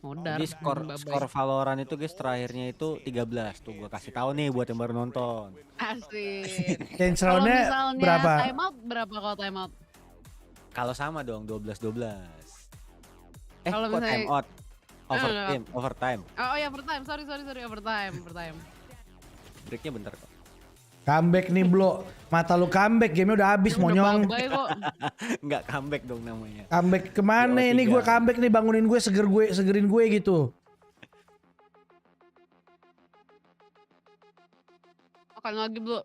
Modar. Jadi skor Valorant itu guys terakhirnya itu 13. Tuh gua kasih tahu nih buat yang baru nonton. Asik. Change Kalau round-nya misalnya berapa? timeout berapa kalau timeout? Kalau sama dong 12-12. Kalau Kok misalnya- time out? Overtime. Oh iya, overtime. Sorry, overtime. Breaknya bentar kok. Comeback nih, Blo. Mata lu comeback, game udah habis, monyong. Bye kok. Enggak comeback dong namanya. Comeback kemana ini? Gue comeback nih, bangunin gue, segerin gue gitu. Makan lagi, Bro.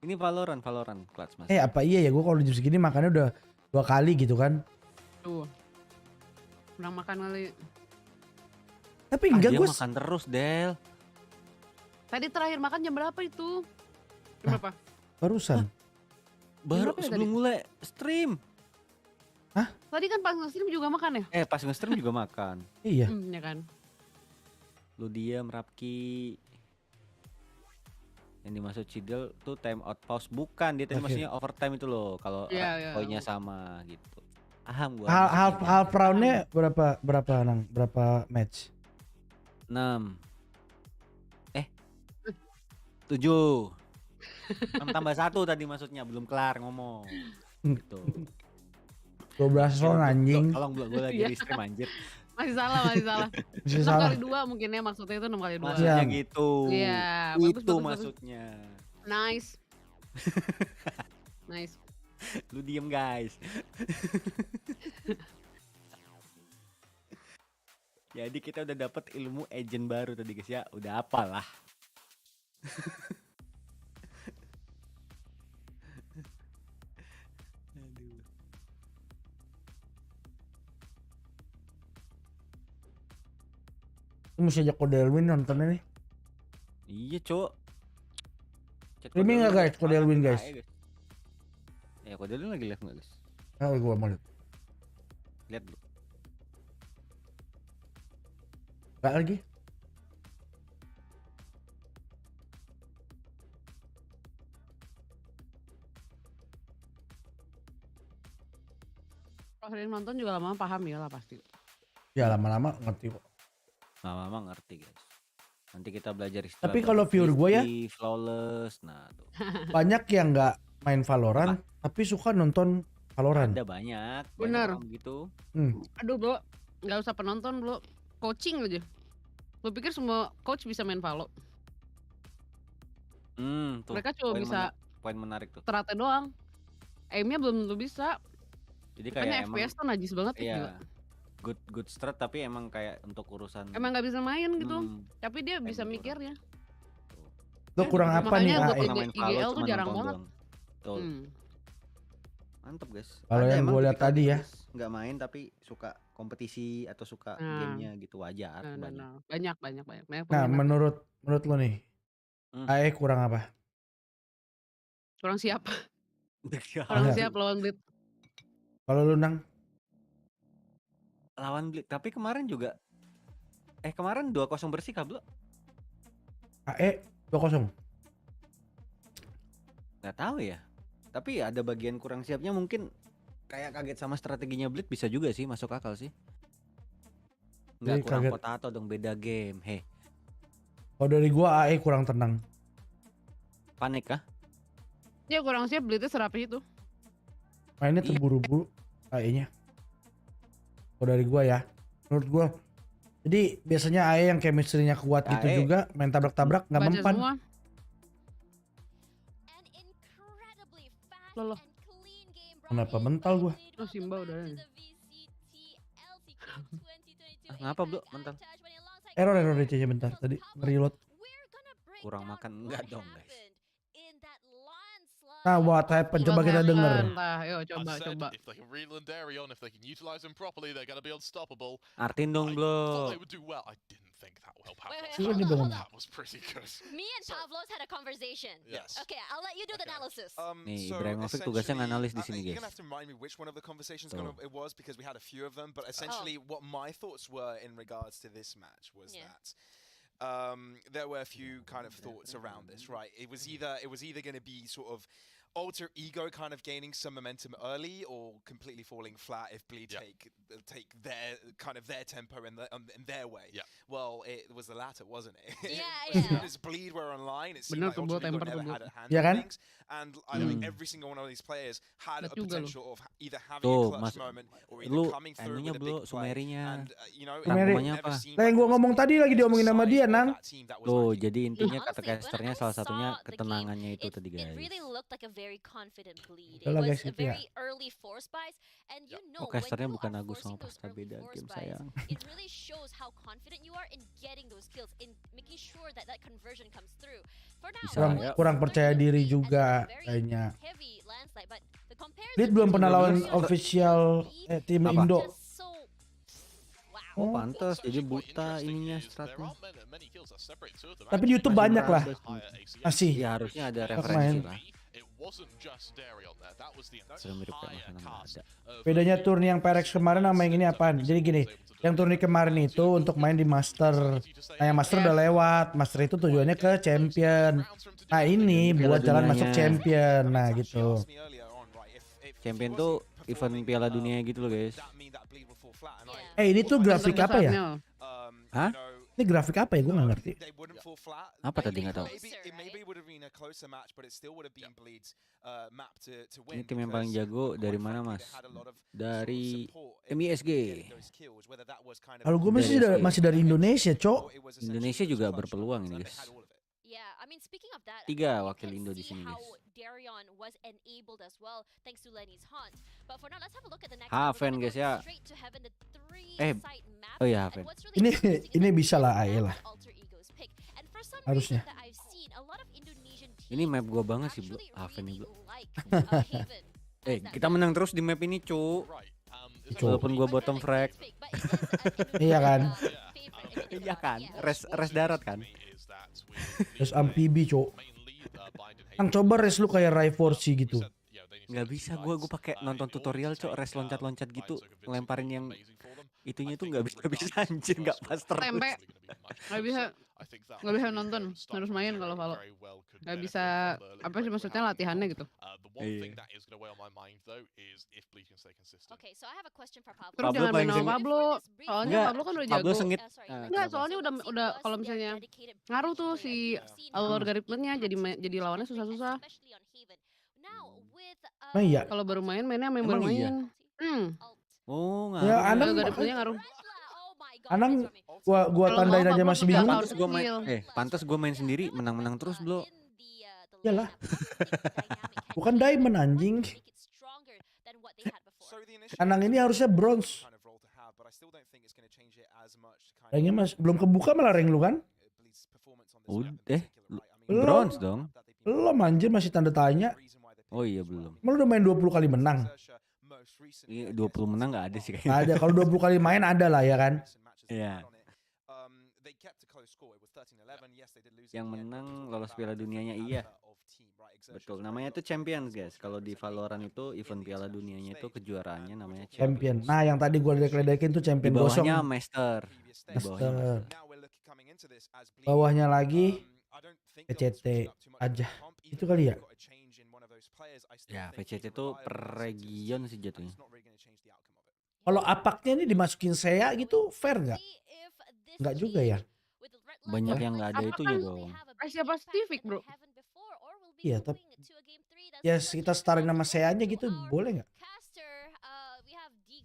Ini Valorant clutch mas. Apa iya ya, gue kalau jam segini makannya udah 2 kali gitu kan. Tuh. Kurang makan kali. Tapi enggak, Dia gue makan terus Del. Tadi terakhir makan jam berapa itu? Jam berapa? barusan. Baru Berapa ya sebelum tadi? mulai stream. Tadi kan pas nge-stream juga makan ya? Pas nge-stream juga makan. Iya. Ya kan. Lu diam Rapki. Yang dimaksud Cidel tuh time out pause, bukan dia tadi Oke. maksudnya overtime itu loh kalau Iya. poinnya sama gitu. Paham gua. Half roundnya berapa nang? Berapa match? 6 7 6 tambah 1 tadi maksudnya belum kelar ngomong gitu. 12 round anjing. Tolong belum gue lagi Iya. di stream anjir. Masih salah. Masih 6 salah. kali 2 mungkin ya, maksudnya itu 6 kali 2. Maksudnya Iya. gitu. Iya, Itu bagus. maksudnya. Nice. Nice. Lu diem guys. Jadi kita udah dapet ilmu agent baru tadi guys ya. Udah apalah. Aduh. Mesti ajak Kode Elwin nontonnya nih. Iya cok. Streaming nggak, guys? Kode Elwin, guys? Ya Kode Elwin lagi live nggak guys? Gue mau lihat. Lihat dulu. Gak lagi. Kalau sering nonton juga lama-lama paham ya lah pasti. Ya lama-lama ngerti kok. Lama-lama ngerti guys. Nanti kita belajar istilah. Tapi kalau viewer gue ya, flawless, nah tuh. banyak yang nggak main Valorant, tapi suka nonton Valorant. Ada banyak. Bener. Gitu. Aduh bro, nggak usah penonton bro, coaching aja. Lu pikir semua coach bisa main Valo? Tuh, Mereka cuma bisa poin menarik tuh. terate doang. Aimnya belum tentu bisa. Jadi Karena kayak FPS tuh najis banget iya, gila. good strat tapi emang kayak untuk urusan Emang nggak bisa main gitu. Tapi dia bisa mikirnya. Lo kurang apa nih Makanya AE? buat IGL tuh jarang banget. Tuh. Mantep guys. Kalau Ada yang emang gue lihat tipikal tadi ya, guys, nggak main tapi suka kompetisi atau suka gamenya gitu wajar. Banyak. nah menurut lo nih, AE kurang apa? Kurang siap. Iya. Kurang siap lawan Blitz. Kalau lu Nang? Lawan Blitz, tapi kemarin juga kemarin 2-0 bersih kah Blo? AE 2-0. Nggak tahu ya. Tapi ada bagian kurang siapnya mungkin kayak kaget sama strateginya Blitz bisa juga sih, masuk akal sih. Nggak kurang potato dong, beda game. Kalau dari gua AE kurang tenang. Panik kah? Dia kurang siap, Blitznya serapi itu. Mainnya terburu-buru AE-nya. Kalau dari gua ya, menurut gua. Jadi biasanya AE yang chemistry-nya kuat gitu juga, main tabrak-tabrak nggak mempan. Semua. Loh. Kenapa mental gua? Oh Simba udah. Ngapa Bro mental? Error DC bentar tadi reload. Kurang makan enggak dong guys. Nah, what happened? Coba kita denger. Ayo coba. Artin dong Bro. That was pretty good. Me and Pavlos had a conversation. Yes. Okay, I'll let you do the analysis. Nih, Ibrahimovic tugasnya nganalisis di sini guys. You're gonna have to remind me which one of the conversations it was because we had a few of them. But essentially, what my thoughts were in regards to this match was that there were a few kind of thoughts around this. Right, it was either going to be sort of alter ego kind of gaining some momentum early, or completely falling flat if Bleed take their kind of their tempo in their way. Yeah. Well, it was the latter, wasn't it? As soon as Bleed were online, it seemed like Ultra Ego never had a hand on things, and I think every single one of these players had a potential of either having a clutch moment or either coming through with a big play. And you know, Lah yang gua ngomong tadi lagi diomongin sama dia, Nang. Tuh, jadi intinya kata casternya salah satunya ketenangannya itu tadi guys. Very confident Bleed. It was a very early force buys, and you know when casternya you bukan are Agus sama forcing those Pasta early beda force game buys, sayang. it really shows how confident you are in getting those kills, in making sure that conversion comes through. For now, kurang percaya diri juga kayaknya. Bleed belum pernah lawan official tim Indo. Oh pantas, jadi buta ininya stratnya. Tapi di YouTube banyak lah. Masih. Ya harusnya ada referensi lah. Sudah mirip kayak mana ada. Bedanya turni yang PRX kemarin sama yang ini apaan? Jadi gini, yang turni kemarin itu untuk main di Master. Nah yang Master udah lewat, Master itu tujuannya ke Champion. Nah ini buat jalan masuk Champion, nah gitu. Champion tuh event Piala Dunia gitu loh guys. Ini tuh grafik apa ya? Hah? Ini grafik apa ya? Gue nggak ngerti. Apa tadi nggak tahu? Ini tim yang paling jago dari mana mas? Dari MISG. Kalau gue masih dari Indonesia, Cok. Indonesia juga berpeluang ini guys. 3 wakil Indo di sini guys. Haven guys ya. Oh ya Haven. Ini bisa lah AE lah. Harusnya. Ini map gua banget sih bro. Haven ini bro. Kita menang terus di map ini cu. Walaupun gua bottom frag. Iya kan. Iya kan. Res darat kan. Res amfibi Cok. Kan coba res lu kayak Raiforsi gitu. Nggak bisa gue pakai nonton tutorial cok, res loncat-loncat gitu, ngelemparin yang itunya tuh nggak bisa anjir, nggak pas terus. Tempe. Nggak bisa. Nggak bisa nonton, harus main kalau Valo. Nggak bisa, apa sih maksudnya latihannya gitu. Terus jangan main sama Pablo, soalnya Pablo kan udah jago. Pablo sengit. Enggak, soalnya udah kalau misalnya ngaruh tuh si algoritmenya jadi lawannya susah-susah. Nah iya. Kalau baru mainnya main baru main. Oh, Ya, Anang algoritmenya ngaruh. Anang gua tandain aja masih bingung. Pantas gua main sendiri menang-menang terus, Bro. Iyalah. Bukan diamond anjing. Anang ini harusnya bronze. Ranknya belum kebuka malah rank lu kan? Udah, bronze dong. Belum anjir, masih tanda tanya. Oh iya belum. Lu udah main 20 kali menang. Iya 20 menang gak ada sih kayaknya. Gak ada, kalau 20 kali main ada lah ya kan. Iya. Yang menang lolos Piala Dunianya iya. Betul, namanya tuh Champions guys. Kalau di Valorant itu event Piala Dunianya itu kejuaraannya namanya Champion. Nah yang tadi gue ledek-ledekin tuh Champion di gosong. bawahnya Master. Bawahnya lagi PCT aja. Itu kali ya. Ya PCT itu per region sih jatuhnya. Kalau apaknya ini dimasukin SEA gitu fair nggak? Nggak juga ya. Banyak yang nggak ada itunya dong. Asia Pasifik bro. Iya tapi ya kita setara nama SEA-nya gitu boleh nggak?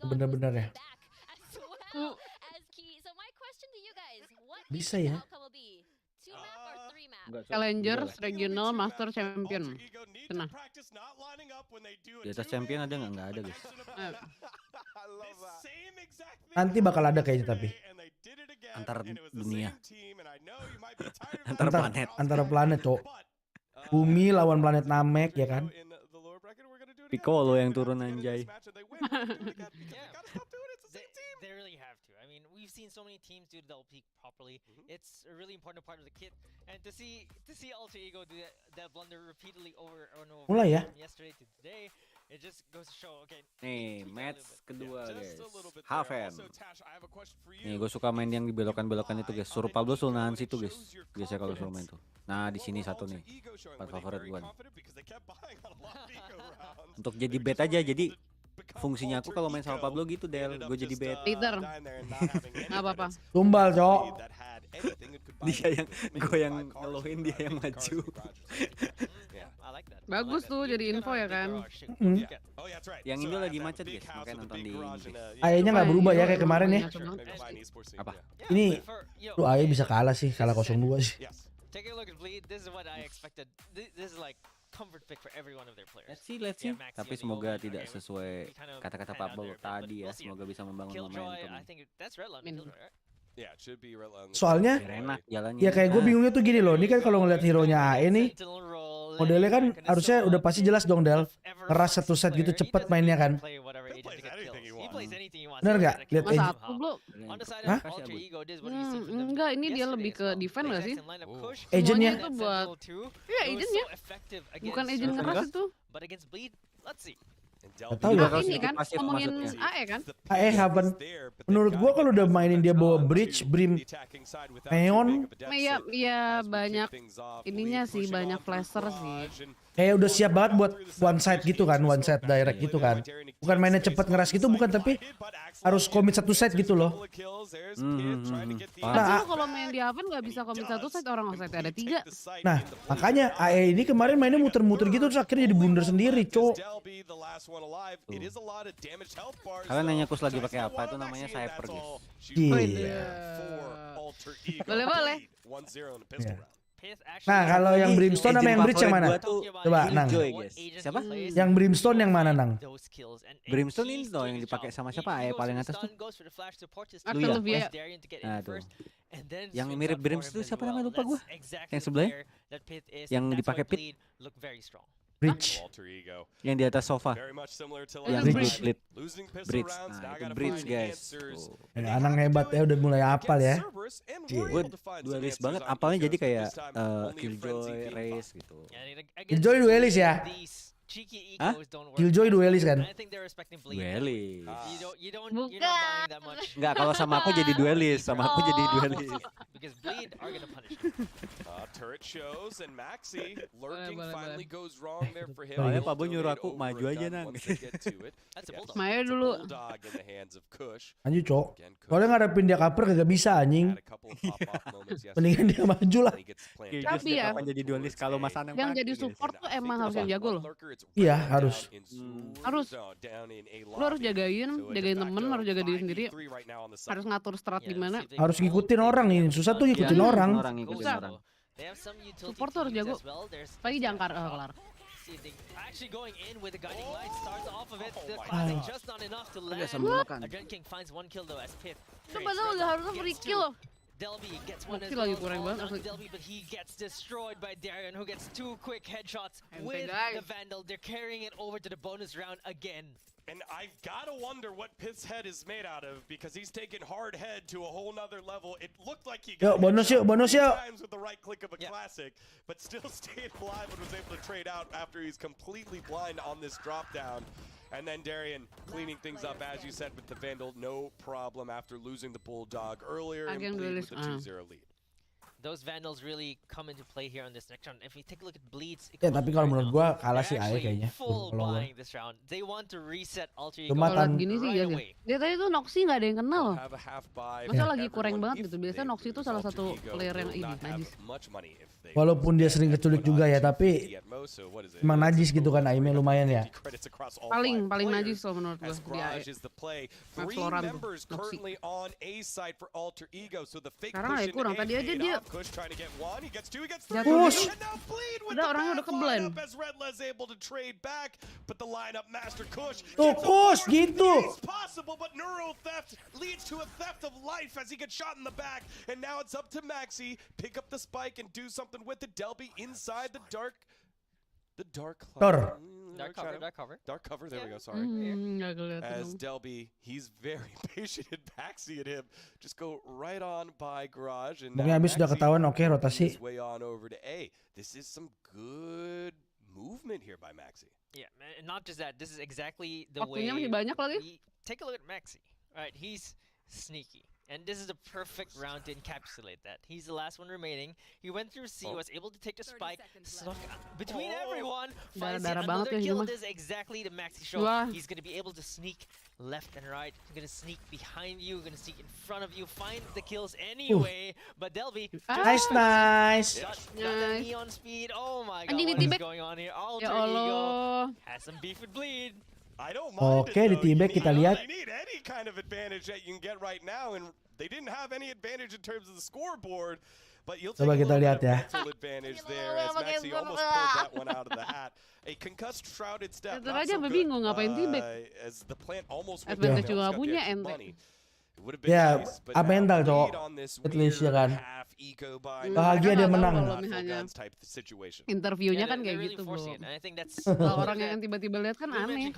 Bener-bener ya. Bisa ya. Challengers, Regional, Master, Champion. Tenang. Di atas Champion ada nggak? Nggak ada guys. Nanti bakal ada kayaknya tapi. Antar dunia. Antara planet cok. Bumi lawan planet Namek ya kan. Piccolo yang turun anjay. They really have to. I mean, we've seen so many teams do the double peak properly. It's a really important part of the kit, and to see UltraGaming do that blunder repeatedly over and over Mulai ya. from yesterday to today, it just goes to show. Okay. Nih match kedua guys. Half-end. Nih gue suka main yang dibelokkan-belokkan itu guys. Suruh Pablo suruh nahan situ guys. Biasanya kalau suruh main tuh. Nah di sini satu nih. Part favorit gue. Untuk jadi bet aja jadi. Fungsinya aku kalau main sama Pablo gitu Del, gue jadi bet. Peter, nggak apa-apa. Tumbal cok. Dia yang gue yang ngeluhin dia yang maju. Bagus tuh jadi info ya kan. Yang Indo lagi macet guys, makanya nonton di. Ayahnya nggak berubah ya kayak kemarin ya. Apa? Ini tuh ayah bisa kalah sih, kalah 0-2 sih. Take a look at Bleed. This is what I expected. This is like comfort pick for every one of their players. Let's see. Tapi semoga tidak sesuai kata-kata Pablo tadi ya. Semoga bisa membangun momentum. Soalnya enak jalannya. Ya kayak gue bingungnya tuh gini loh. Ini kan kalau ngeliat hero-nya AE nih, modelnya kan harusnya udah pasti jelas dong Del. Keras satu set gitu cepet mainnya kan. Bener gak? Lihat Masa aku belum. Hah? Enggak, ini dia lebih ke defense gak sih? Agentnya itu buat. Iya agentnya. Bukan agent ngeras itu. Gak tau ya. Ini kan ngomongin AE kan? AE Haven. Menurut gua kalau udah mainin dia bawa bridge, brim, neon. Ya banyak ininya sih, banyak flasher sih. Kayak udah siap banget buat one side gitu kan, one side direct gitu kan. Bukan mainnya cepet ngeras gitu, bukan, tapi harus commit satu set gitu loh. Nah, kalau main di Haven nggak bisa commit satu set, orang offset ada 3. Nah, makanya AE ini kemarin mainnya muter-muter gitu, terus akhirnya jadi blunder sendiri, cok. Kalian nanya kus lagi pakai apa? Itu namanya sniper guys. Iya. Boleh. Nah, kalau yang brimstone sama yang bridge yang mana? Coba Nang. Siapa? Yang brimstone yang mana Nang? Brimstone ini loh yang dipakai sama siapa? AE paling atas tuh. Luya. Nah tuh. Yang mirip brimstone siapa namanya lupa gua. Yang sebelahnya? Yang dipakai pit. Bridge. Yang di atas sofa. Yang bridge. Nah itu bridge guys. Anang hebat ya, udah mulai hafal ya. Gue dualis banget, apalnya jadi kayak Killjoy, Raze gitu. Killjoy duelis ya? cheeky ecos don't work. Killjoy duelis kan? I think they're respecting Bleed. Duelis. You're not buying that much. Enggak, kalau sama aku jadi duelis, Because Bleed are gonna punish. Turret shows and Maxi lurking finally goes wrong there for him. Soalnya Pak Bo nyuruh aku maju aja nang. Maya dulu. Anjir cok. Kalau ngadepin dia cover kagak bisa anjing. Mendingan dia maju lah. Tapi ya. Jadi duelis kalau Mas Anang Yang jadi support tuh emang harus yang jago loh. Iya harus. Lu harus jagain temen, harus jaga diri sendiri. Harus ngatur strat gimana. Harus ngikutin orang nih. Susah tuh ngikutin orang. Support tuh harus jago. Pagi jangkar kelar. Actually going in with the guiding light starts off of it. The classic just not enough to land. Adrenaline King finds 1 kill though as Pith. Itu padahal udah harusnya free kill loh. Delby gets one as lagi well. kurang banget asli. Delby, but he gets destroyed by Darian, who gets 2 quick headshots with the Vandal. They're carrying it over to the bonus round again. And I've got to wonder what Pith's head is made out of, because he's taken hard head to a whole nother level. It looked like he got bonus yuk. times with the right click of a classic, but still stayed alive and was able to trade out after he's completely blind on this drop down. And then Darian cleaning things up, as you said, with the Vandal, no problem after losing the Bulldog earlier and Bleed with a 2-0 lead. Those Vandals really come into play here on this next round. If we take a look at Bleeds, Ya tapi kalau menurut gua kalah sih Ae kayaknya. Full buying this round. They want to reset Alter Ego. Cuma kan gini sih ya. Dia tadi tuh Noxy nggak ada yang kenal. Masa lagi kurang banget gitu. Biasanya Noxy itu salah satu player yang ini najis. Walaupun dia sering keculik juga ya, tapi emang najis gitu kan Aime lumayan ya. Paling najis kalau menurut gua dia. Floran tuh Noxy. Sekarang Ae kurang, tadi aja dia push. Udah orangnya udah keblend. Tuh push gitu. With the Delby inside the dark cover. There we go. Sorry. As Delby, he's very patient and Maxi at him. Just go right on by Garage and Mungkin habis sudah ketahuan oke rotasi. Way on over to A. This is some good movement here by Maxi. Yeah, and not just that. This is exactly the way. Waktunya masih banyak lagi. Take a look at Maxi. All right, he's sneaky. And this is the perfect round to encapsulate that. He's the last one remaining. He went through C, was able to take the spike, snuck between everyone, finds another kill. This is exactly the Maxi show. He's going to be able to sneak left and right. He's going to sneak behind you, going to sneak in front of you, find the kills anyway. But Delby, nice. Got that neon speed. Oh my god, what is going on here? Alter Ego has some beef with Bleed. I don't mind Oke, di Tibet kita lihat. You need any kind of advantage that you can get right now, and they didn't have any advantage in terms of the scoreboard. But you'll take a little bit of mental advantage there, as Maxi almost pulled that one out of the hat. A concussed shrouded step, not so good, as the plant almost went down. Ya, up mental cowok. At least ya kan. Bahagia dia menang. Interviewnya kan kayak gitu bro. Kalau orang yang tiba-tiba lihat kan aneh.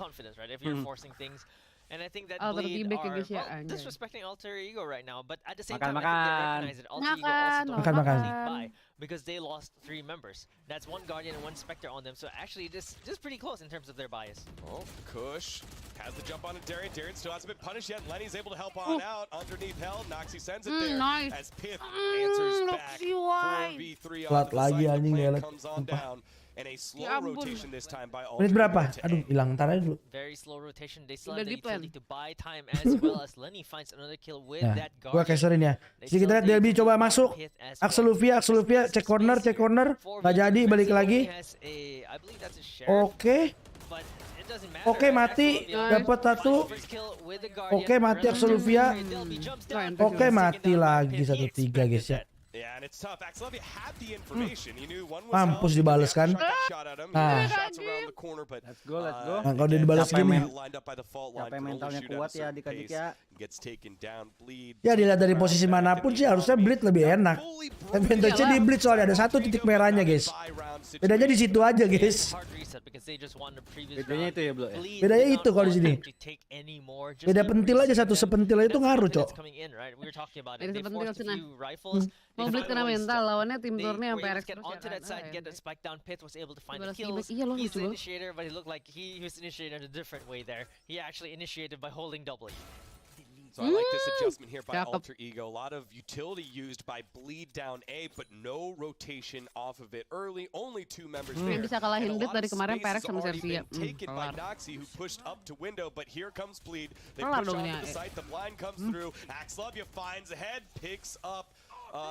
And I think that Bleed are disrespecting Alter Ego right now, but at the same time, I think they recognize that Alter Ego also don't have a lead by because they lost 3 members. That's 1 Guardian and 1 Spectre on them, so actually this is pretty close in terms of their bias. Oh, Kush has the jump on to Darian. Darian still hasn't been punished yet. Lenny's able to help on out underneath Hell. Noxy sends it there as Pith answers back. 4v3 on the side. Comes on down. And a slow rotation this time by all. Menit berapa? Aduh, hilang ntar aja dulu. Very slow rotation. They still have the utility to buy time as well as Lenny finds another kill with that guard. Gua caserin ya. Jadi kita lihat Delby coba masuk. Axelufia cek corner. Nggak jadi, balik lagi. Oke, mati. Dapat 1. Oke, mati Axelufia. Oke, mati lagi 1-3 guys ya. Mampus dibales kan. Nah, let's go. Nah, kalau dia dibales gini. Capek mentalnya kuat ya adik-adik ya. Ya dilihat dari posisi manapun sih harusnya Bleed lebih enak. Advantage-nya di Bleed soalnya ada 1 titik merahnya guys. Bedanya di situ aja guys. Bedanya itu ya, Bro ya. Bedanya itu kalau di sini. Beda pentil aja, satu sepentil aja itu ngaruh, Cok. Beda sepentil senang. Mau Bleed kena mental, lawannya tim turnya sampai RX terus ya. Iya loh lucu banget. So I like this adjustment here by Alter Ego. A lot of utility used by bleed down A, but no rotation off of it early. Only 2 members there. Bisa kalahin Bleed dari kemarin PRX sama Sersia. Taken by Noxy, who pushed up to window, but here comes Bleed. They push onto the site. The blind comes through. Axlovia finds ahead, picks up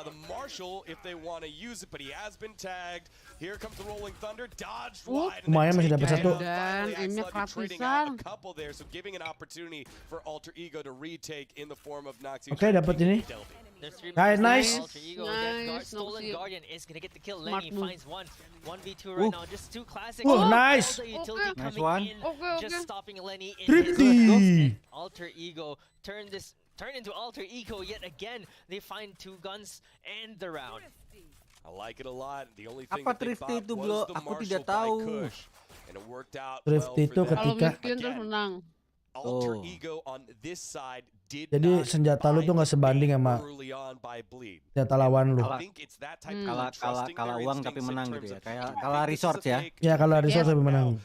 the Marshall if they want to use it, but he has been tagged. Here comes the Rolling Thunder, dodged wide. Lumayan masih dapat 1. Dan aimnya gratisan. A couple there, so giving an opportunity for Alter Ego to retake in the form of Noxy. Oke, dapat ini. Nice. Stolen Guardian is gonna get the kill. Lenny finds 1v2 right now. Just 2 classic. Nice. Nice one. Just stopping Lenny in his Alter Ego turn into Alter Ego yet again. They find 2 guns and the round. I like it a lot. The only thing apa Thrifty itu, Bro? Aku tidak tahu. And it worked out Thrifty itu ketika Alter Ego on this side did jadi senjata lu tuh nggak sebanding sama senjata lawan lu. Kalah uang tapi menang gitu ya. Kayak kalah resort ya. Ya kalah resort tapi menang.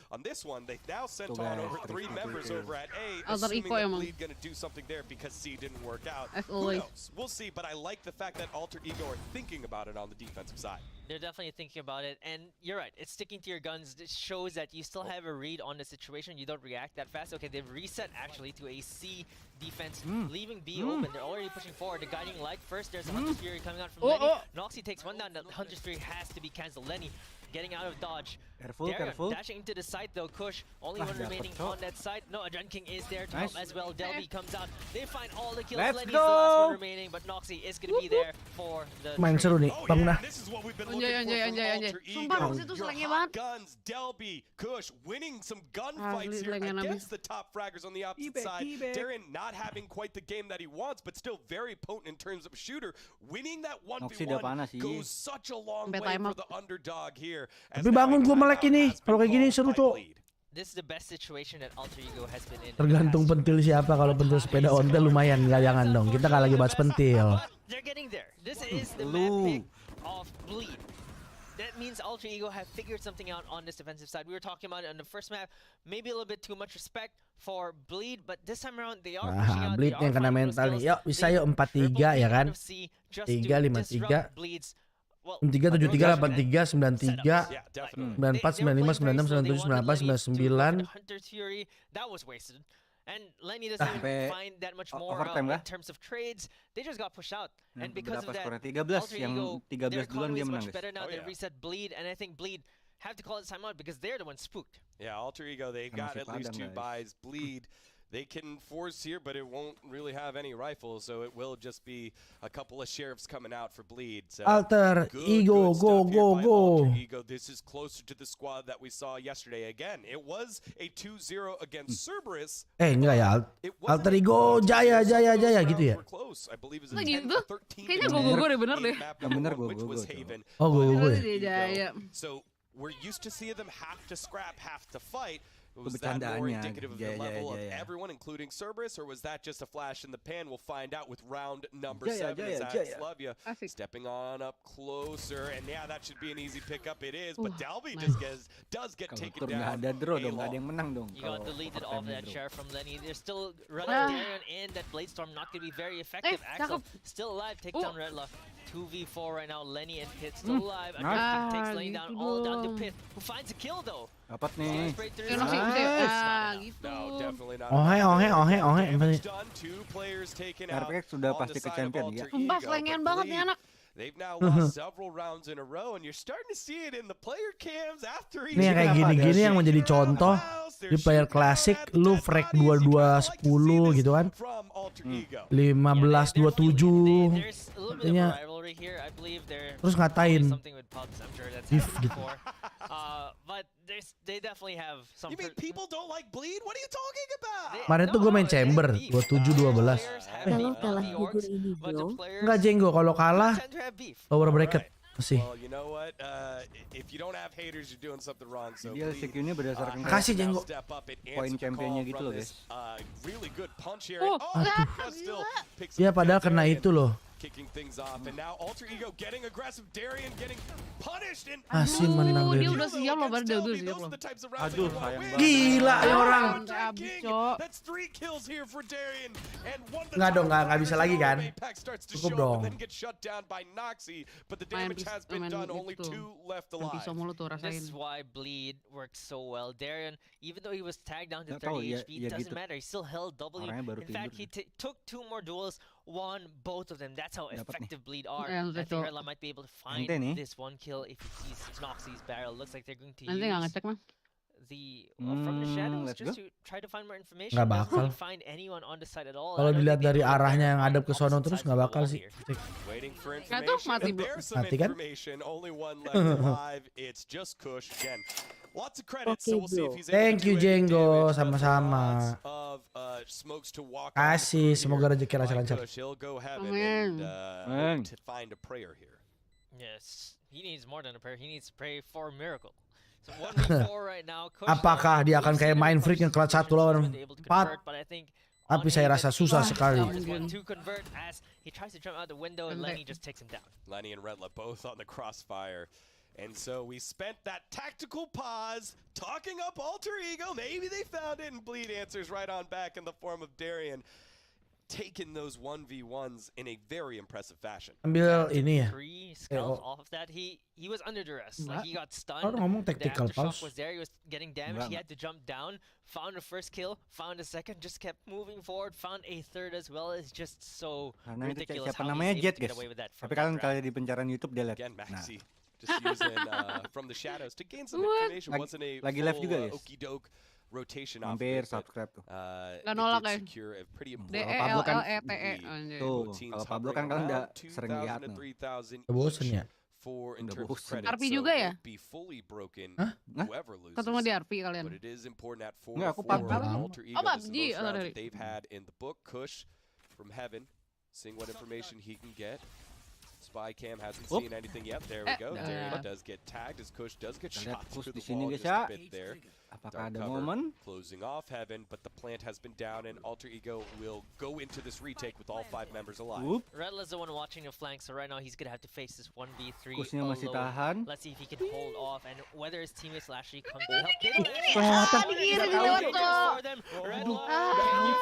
Alter Ego emang. As always. We'll see, but I like the fact that Alter Ego are thinking about it on the defensive side. They're definitely thinking about it, and you're right. It's sticking to your guns. It shows that you still have a read on the situation. You don't react that fast. Okay, they've reset actually to a C defense, leaving B open. They're already pushing forward. The guiding light first. There's a Hunter's Fury coming out from Lenny. Noxy takes 1 down. The Hunter's Fury has to be cancelled. Lenny getting out of dodge. Careful. Dashing into the site though. Kush, only one remaining on that site. No, Adren King is there to help as well. Delby comes out. They find all the kills. Lenny's the last one remaining, but Noxy is going to be there for the main seru nih, Bang Nah. Anjay. Sumpah Noxy itu selengnya banget. Guns, Delby, Kush winning some gunfights here against the top fraggers on the opposite side. Darren not having quite the game that he wants, but still very potent in terms of shooter. Winning that 1v1 goes such a long way for the underdog here. Tapi bangun gua melek ini. Kalau kayak gini seru, Cok. This is the best situation that Alter Ego has been in. Tergantung pentil siapa. Kalau pentil sepeda ontel lumayan, jangan dong. Kita nggak lagi bahas pentil. They're getting there. This is the map pick of Bleed. That means Alter Ego have figured something out on this defensive side. We were talking about it on the first map. Maybe a little bit too much respect for Bleed, but this time around they are pushing out. Bleed yang kena mental nih. Yuk, bisa yuk 4-3 ya kan? 3-5-3. 3-7-3, 8-3, 9-3, 9-4, 9-5, 9-6, 9-7, 9-8, 9-9. That was wasted. And Lenny doesn't even find that much more in terms of trades. They just got pushed out. And because of that, Alter Ego, their economy is much better now. They reset Bleed, and I think Bleed have to call this time out because they're the ones spooked. Yeah, Alter Ego, they got at least 2 buys. Bleed, they can force here, but it won't really have any rifles, so it will just be a couple of sheriffs coming out for Bleed. So Alter Ego, go. Alter Ego, this is closer to the squad that we saw yesterday. Again, it was a 2-0 against Cerberus. Enggak ya, Alter Ego jaya gitu ya. Gitu? Kayaknya go deh, bener deh. Bener go. Oh go ya. So we're used to see them have to scrap, have to fight. Was that more indicative of the level of everyone, including Cerberus, or was that just a flash in the pan? We'll find out with round number 7. Axlovia stepping on up closer, and yeah, that should be an easy pickup. It is, but Delby just does get taken down. Nggak ada draw dong, nggak ada yang menang dong. You got deleted off that share from Lenny. They're still running Darren and that Bladestorm not going to be very effective. Axel still alive, take down Redla. 2v4 right now, Lenny and Pit still alive. Adren takes Lenny down, all down to Pit, who finds a kill though. Dapat nih. Gitu. RPX sudah pasti ke champion ya. Sumpah selengean banget nih anak. They've now lost several rounds in a row, and you're starting to see it in the player cams after each. Ini yang kayak gini-gini yang menjadi contoh di player klasik, lu frag 22-10 gitu kan, 15-27, artinya terus ngatain if gitu. But They definitely have some. You mean people don't like bleed? What are you talking about? Kemarin tuh gue main chamber 27-12. Kalau kalah gugur ini bro. Enggak Jenggo, kalau kalah lower bracket masih. Well, you know what? If you don't have haters, you're doing something wrong. So Dia SQ-nya berdasarkan Makasih Jenggo. poin championnya gitu loh guys. Really good punch here. Oh, still picks ya padahal kena itu loh. kicking things off, and now Alter Ego getting aggressive. Darian getting punished. And Masih menang dia udah siap loh, baru dia udah siap loh. Aduh, sayang banget. Gila ya orang. That's 3 kills here for Darian, and one Nggak dong, nggak bisa lagi kan? Cukup dong. then get shut down by Noxy, but the damage has been done. Only 2 left alive. This is why Bleed works so well. Darian, even though he was tagged down to Nggak tahu, 30 ya- HP, ya it doesn't gitu. matter. He still held W. Orangnya baru In fact, he tidur. took 2 more duels, won both of them. That's how Dapat effective Bleed are. Yang I think itu. Redla might be able to find Nanti nih. this 1 kill if he sees Noxy's barrel. Looks like they're going to Nanti nggak use ngecek mah. the from the shadows let's just go. to try to find more information. Nggak Doesn't bakal. really find anyone on the side at all. Kalau I don't dilihat think dari they know arahnya yang on hadap ke sono opposite terus sides nggak of the bakal wall sih. here. Cek. Waiting for Nggak tuh, information. mati, and bro. there's some Mati kan? information. Only one left alive. It's just Kush again. Lots of credits, so we'll see if he's able Thank to you do any Jenggo, damage, but sama-sama. lots of smokes to walk around Kasih, here semoga rezeki by lancar-lancar. Kush. He'll go heaven Amen. and hope to find a prayer here. Yes, he needs more than a prayer. He needs to pray for a miracle. So 1v4 right now. Kush, Apakah dia akan kayak main freak yang kelas 1 lawan 4? but I think Tapi saya rasa susah sekali. to convert as he tries to jump out the window and Lenny just takes him down. Lenny and Redla both on the crossfire. And so we spent that tactical pause talking up Alter Ego. Maybe they found it, and Bleed answers right on back in the form of Darian. Taking those 1v1s in a very impressive fashion. Ambil ini ya. 3 skulls off of that. He was under duress. Like he got stunned. Orang ngomong The tactical aftershock pause. was there. He was getting damaged. He had to jump down. Found a first kill. Found a second. Just kept moving forward. Found a third as well. It's just so Karena itu ridiculous siapa how namanya he's able Jet to get guys. away with that. Tapi kalian kalau di pencarian YouTube dia lihat. Again, Nah, Maxi just using from the shadows to gain some information. Wasn't a lagi live juga, full guys. okey doke rotation off Hampir of it, but, subscribe tuh. it Nggak nolak, did guys. secure a pretty Pablo kan- DELLETE anjir. Tuh, teams kalau Pablo hovering kan kalian udah around sering lihat 2,000 to nih. 3,000 Udah bosen each ya? for in Udah terms of bosen. credits, RP so juga it ya? won't be fully broken Hah? whoever loses. Ketemu di RP kalian. But it is important at 4 Nggak, aku to 4. PUBG. Alter Ego, Oh, this is the PUBG. most Oh, rounds sorry. that they've had in the book. Kush from Heaven, seeing what information he can get. Spy cam hasn't seen anything yet. There we go. Darian does get tagged as Kush does get Kita lihat shot Kush through di the sini wall guys just a ya. bit there. Apakah Dark ada cover momen? closing off Heaven, but the plant has been down, and Alter Ego will go into this retake with all 5 members alive. Whoop. Redla's the one watching the flank, so right now he's gonna have to face this 1v3 Kushnya masih alone. tahan. Let's see if he can hold off and whether his teammates will actually come to help. They did it! Kelihatan. He's Kiri, got kiri, outriders Otto. for them. Redla,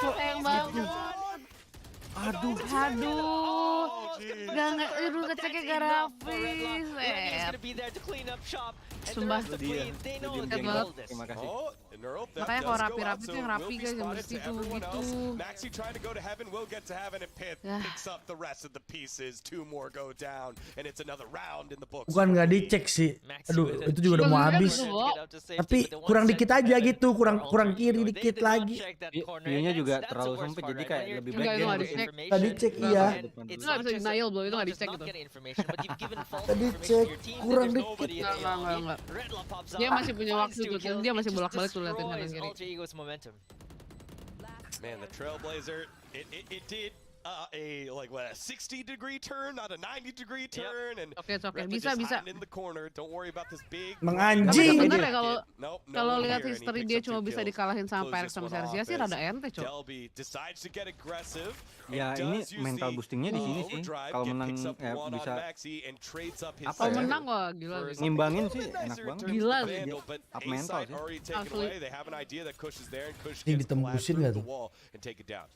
Sayang banget. Aduh. Aduh. Gak ngeceknya gak rapi. Lian's gonna be there to clean up shop. And the Sumpah. rest of Bleed, they know Itu they dia. can hold this. Terima kasih. Oh, Neural theft Makanya does kalau go rapi-rapi out, tuh so yang will rapi be guys, yang spotted bersih to tuh everyone gitu. else. Maxi trying to go to Heaven, will get to Heaven, and Ya. picks up the rest of the pieces. 2 more go down, and it's another round in the books. Bukan nggak dicek sih. Aduh, itu juga udah mau habis. Tapi kurang dikit aja gitu, kurang kiri dikit lagi. View-nya juga terlalu sempit, jadi kayak lebih baik Enggak, itu dia nggak harus dicek. Nggak dicek, iya. Itu nggak bisa denial bro, itu nggak dicek gitu. Tadi cek kurang dikit. Enggak. Dia masih punya waktu tuh, dia masih bolak-balik tuh liatin kanan kiri. Alter Ego's momentum. Man, the Trailblazer, it did a 60-degree turn, not a 90-degree turn, and Oke, Redla bisa. just hiding in the corner. Don't worry about this big. Menganjing. Bener ya kalau Nope, no kalau one lihat here, and he history picks dia up cuma 2 bisa kills. dikalahin sama Close Perex this sama one Sersia off sih as rada ente cok. Delby decides to get aggressive. Ya and ini does use mental the boostingnya di sini sih. overdrive, Kalau menang picks up ya one on bisa Maxi and trades up his Apa Kalau ya? menang wah gila for sih. something Ngimbangin a sih little bit enak nicer in banget. terms of Gila the sih. Vandal, but Up A mental side sih. already taken Asli. away. They have an idea that Kush is there, and Kush Ini gets to blast ditembusin through nggak the tuh? wall and take it down.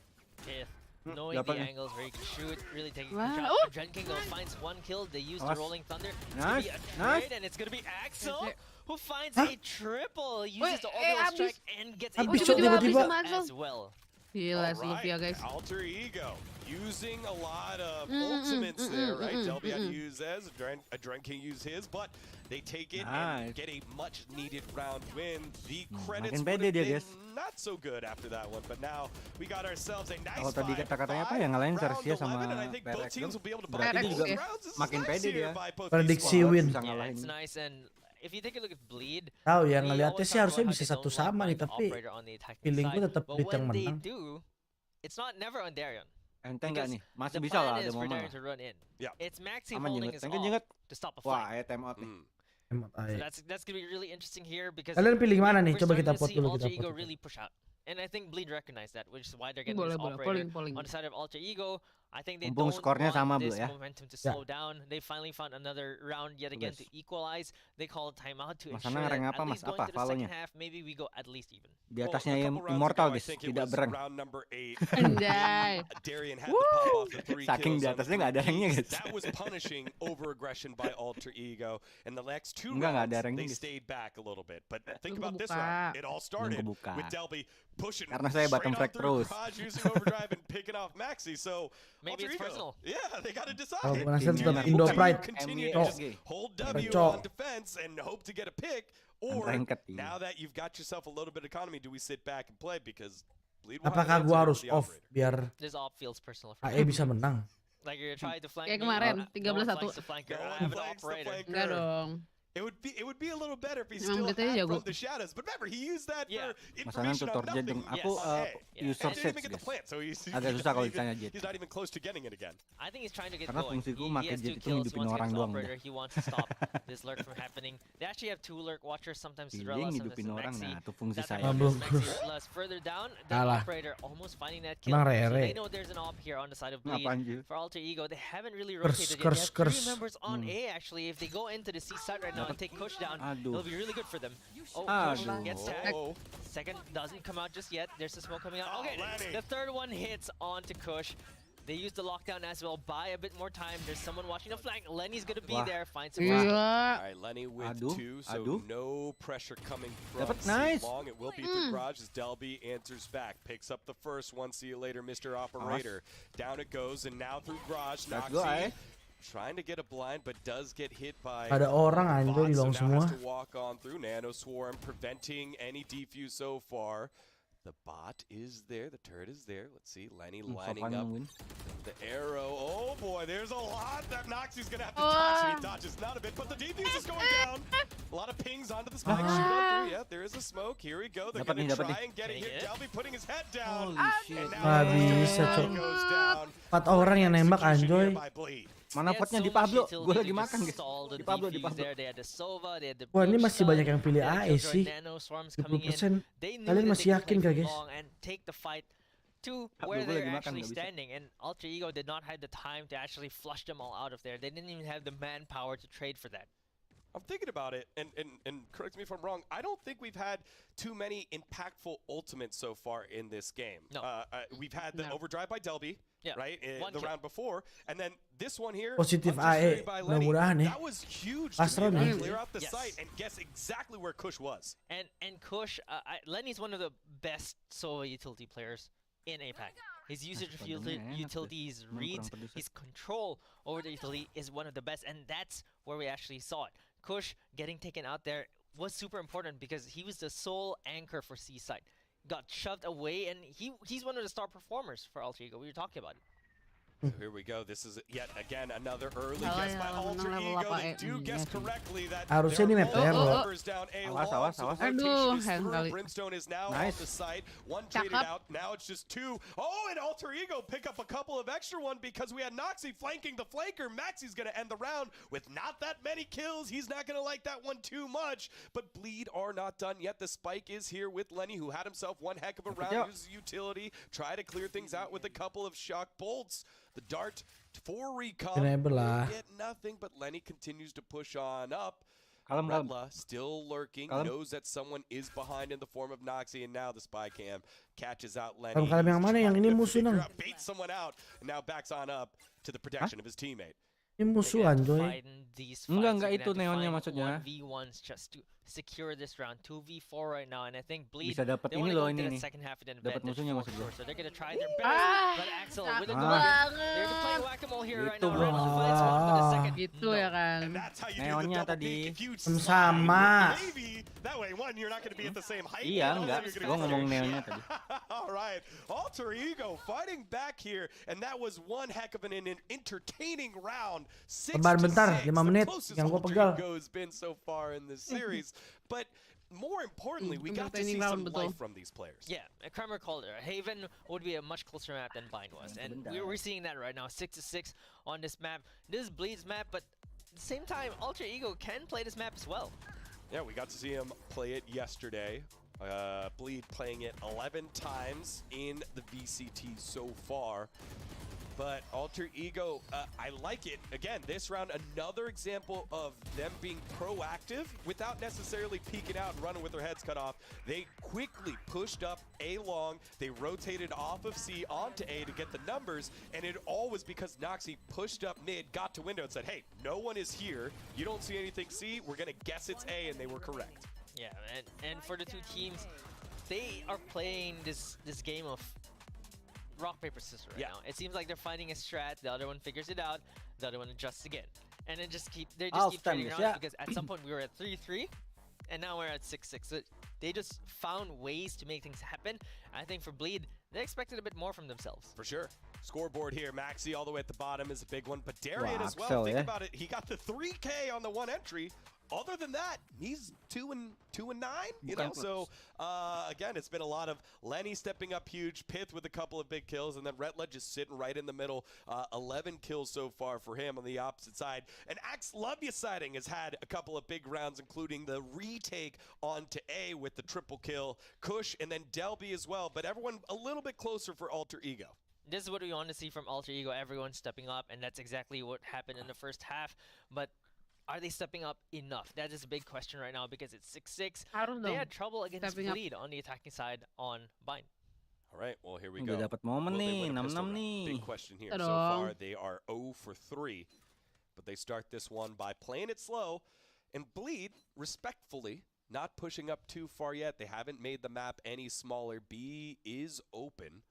Knowing the Dapat nih. angles where he can shoot, really taking Wow. control. Oh. Dren King finds 1 kill. They use the Nice. Rolling Thunder. It's Nice. gonna be a Nice. trade, and it's gonna be Axel who finds Huh? a triple. Uses the Wait, orbital habis. strike and gets a Habis, double tiba-tiba. as well. Gila Sylvia guys. Alter Ego using a lot of ultimates there, right? Delby had to use theirs, Dren King used his, but they take it and Nice. get a much needed round win. The credits makin would pede have dia, been guys. not so good after that one, but now we got ourselves a nice Kalau tadi kata-katanya apa yang ngalahin Sersia sama Perex tuh, berarti Perex juga ya. makin pede dia. Prediksi win. Bisa Yeah, ngalahin. it's nice, and if you take a look at Bleed, Tahu ya we ngeliatnya always sih talk harusnya about how bisa they satu don't like sama nih, buying the tapi operator on the attacking feelingku side, tetap but Bleed yang when they menang. do, it's not never on Darion. Enteng nggak nih? Masih The bisa lah plan ada is for momen Darion lah. to run in. Yeah. It's Maxi Aman holding jenget, his tengah off jenget. to stop a Wah, fight. ya time out nih. So that's gonna be really interesting here because Kalian pilih mana nih? we're Coba kita starting to vote see dulu, Ultra kita Ego vote. really push out. And I think Bleed recognized that, which is why they're getting Boleh, this boleh. operator Polling. on the side of Ultra Ego. I think they Mumpung don't skornya want sama, Bro, this ya. momentum to Ya. slow down. They finally found another round yet again to equalize. They call a timeout to Mas ensure Anang that rank at apa, Mas? least going Apa to the second valonya? half, maybe we go at least even. Di atasnya Well, a yang couple rounds immortal ago, I guys, think it tidak was berang. round number 8. Anjay. Darian had to pop off the 3 Saking kills di on the atasnya nggak ada 3 ranknya, keys. guys. That was punishing over-aggression by Alter Ego. And the next 2 Nggak ada rounds, ranknya, they guys. stayed back a little bit. But think Belum about this kebuka. round. It all started kebuka. with Delby pushing Karena saya bottom straight on frag through terus. Garage, using overdrive and picking off Maxi. So Maybe Alter it's Ego, personal. yeah, they got to decide. Kalau bukan Nasdem Do tetap you indopride. continue Cok. to just hold W Cok. on defense and hope to get a pick, or Unranked, iya. now that you've got yourself a little bit of economy, do we sit back and play? Because Bleed will have Apakah an gua answer harus for the off operator. biar This op feels personal for AE bisa menang? Like you're trying to flank Kayak me, kemarin, no one 13-1. flanks the flanker, No I one have an flanks the operator. flanker. Enggak dong. It would be a little better if he Emang still Blitz aja had jago. from the shadows. But remember, he used that Yeah. for Mas Anang information tutor on jet nothing. dong. Aku Yes. user And didn't sets even get the guys. plant, so Agak susah kalau ditanya jet. he's not even close to getting it again. I think he's trying to get Karena going. fungsiku He make has jet 2 itu kills, ngidupin he wants to orang get the doang operator, udah. he wants to stop this lurk from happening. They actually have 2 lurk watchers, sometimes Pilih Zrella, ngidupin sometimes orang, Maxi. nah itu fungsi That's saya. how Mabuk. Maxi plus further down, the Kalah. operator almost finding that kill. Emang So Rere. they know there's an op here on the side of Bleed. Apaan sih? For Alter Ego, they haven't really Curse, rotated yet. curse, They have 3 curse. members on A actually. If they go into the C side right now and take Kush down, Aduh. it'll be really good for them. Oh, Kush Aduh. gets tagged. Oh, Second doesn't come out just yet. There's the smoke coming out. Oh, Okay, Lanny. the third one hits onto Kush. They use the lockdown as well. Buy a bit more time. There's someone watching the flank. Lenny's gonna be Wah. there. Finds him. Gila. all right, Lenny with Aduh, 2, so aduh. no pressure coming from Dapat, C nice. long. It will be through Garage as Delby answers back, picks up the first one. See you later, Mr. Operator. Down it goes, and now through Garage, Let's go, Noxy trying to get a blind, but does get hit by Ada orang anjir di long so now semua. has to walk on through. Nano Swarm preventing any defuse so far. The bot is there, the turret is there. Let's see, Lenny lining Sopan up nungguin. the arrow. Oh boy, there's a lot that Noxy's gonna have to dodge, and he dodges not a bit, but the defuse is going down. A lot of pings onto the spike. Shoot on through. Yeah, there is a smoke. Here we go. They're Dapat gonna nih, dapat try nih. and get it Getting here. it. Delby putting his head down. Holy shit. And now Nggak the bisa, Delby Cok. goes down. 4 orang yang nembak Execution here anjoy. by Bleed. Mana They had potnya so di much Pablo? utility Gue to lagi just makan guys. stall the Di Pablo, di defuse Pablo. there. They had the Sova, they had the Wah, ini Blue masih Stun, banyak yang pilih they had AE Killjoy sih. Nano Swarms coming in. 20%. They knew Kalian that masih they could yakin play kah, for guys? long and take the fight to Pablo, where gue they're lagi makan, actually nggak bisa. standing. And Alter Ego did not have the time to actually flush them all out of there. They didn't even have the manpower to trade for that. I'm thinking about it, and correct me if I'm wrong, I don't think we've had too many impactful ultimates so far in this game. No. We've had the No. overdrive by Delby, Yeah, right, in one the kill. round before, and then this one here, Positif Hunter's AE. Fury by Lenny. Mudah-mudahan ya. That was huge Pas to be able round to ya. clear out the Yes. site and guess exactly where Kush was. And Kush, Lenny's one of the best solo utility players in APAC. His usage of Padungnya enak utility, his deh. Emang reads, kurang pedes. his control over the utility is one of the best, and that's where we actually saw it. Kush getting taken out there was super important because he was the sole anchor for C-side. Got shoved away, and he's one of the star performers for Alter Ego. We were talking about it. So here we go. This is yet again another early Kalau guess by yang Alter menang level Ego. apa, They do guess ya. correctly that Harusnya there ini are map ya, multiple bro. members down A Awas, long, awas, so the awas. rotation Aduh, is sayang through. kali. Brimstone is now Nice. off the site. One traded Cakep. out. Now it's just 2. Oh, and Alter Ego pick up a couple of extra one because we had Noxy flanking the flanker. Maxi's going to end the round with not that many kills. He's not going to like that one too much. But Bleed are not done yet. The spike is here with Lenny, who had himself one heck of a round. Uses utility. Try to clear things out with a couple of shock bolts. The dart for recon. Enable lah. Get nothing, but Lenny continues to push on up. Kalem, kalem. Redla still lurking, Kalem. knows that someone is behind in the form of Noxy, and now the spy cam catches out Lenny. Kalem yang mana? Yang ini musuh nang. Baits someone out, and now backs on up to the protection of his teammate. Ini musuh anjoy. These Enggak, fights, enggak you're itu gonna have to neonnya find maksudnya. 1v1s just to secure this round. 2v4 right now, and I think Bleed, Bisa dapat they ini want to loh go into ini the nih. second half with an Dapat advantage musuhnya for maksud gue. sure. So they're going to try their best. But Axel with a good they're playing whack-a-mole here right now. Ronald finds one for the second. Gitu ya kan. Neonnya tadi. Sama. Iya enggak, gua ngomong neonnya tadi. All right, Alter Ego fighting back here, and that was one heck of an entertaining round. 6 Tebar bentar, 5 menit yang gua pegal. Has been so far in this series, but more importantly, we got to see some life from these players. Yeah, Kramer called it. Haven would be a much closer map than Bind was, and we're seeing that right now. 6-6 on this map. This is Bleed's map, but at the same time, Alter Ego can play this map as well. Yeah, we got to see him play it yesterday. Bleed playing it 11 times in the VCT so far. But Alter Ego, I like it. Again, this round, another example of them being proactive without necessarily peeking out and running with their heads cut off. They quickly pushed up A long. They rotated off of C onto A to get the numbers. And it all was because Noxy pushed up mid, got to window and said, hey, no one is here. You don't see anything C. We're going to guess it's A. And they were correct. Yeah, and for the two teams, they are playing this game of rock, paper, scissors right now. It seems like they're finding a strat, the other one figures it out, the other one adjusts again. And it just keep trading rounds because at some point we were at 3-3 and now we're at 6-6. So they just found ways to make things happen. I think for Bleed, they expected a bit more from themselves. For sure. Scoreboard here, Maxi all the way at the bottom is a big one, but Darian as well. Think about it, he got the 3K on the one entry. Other than that, he's 2-9, you know. So again, it's been a lot of Lenny stepping up huge, Pith with a couple of big kills, and then Retla just sitting right in the middle. 11 kills so far for him on the opposite side. And Axe Love Ya Sighting has had a couple of big rounds, including the retake onto A with the triple kill, Kush, and then Delby as well. But everyone a little bit closer for Alter Ego. This is what we want to see from Alter Ego. Everyone stepping up, and that's exactly what happened in the first half. But are they stepping up enough? That is a big question right now because it's 6-6. I don't know. They had trouble against Bleed on the attacking side on Bind. All right, well, here we go. Udah dapat momen nih, 6-6 nih. Big question here. So far, they are 0 for 3. But they start this one by playing it slow. And Bleed, respectfully, not pushing up too far yet. They haven't made the map any smaller. B is open.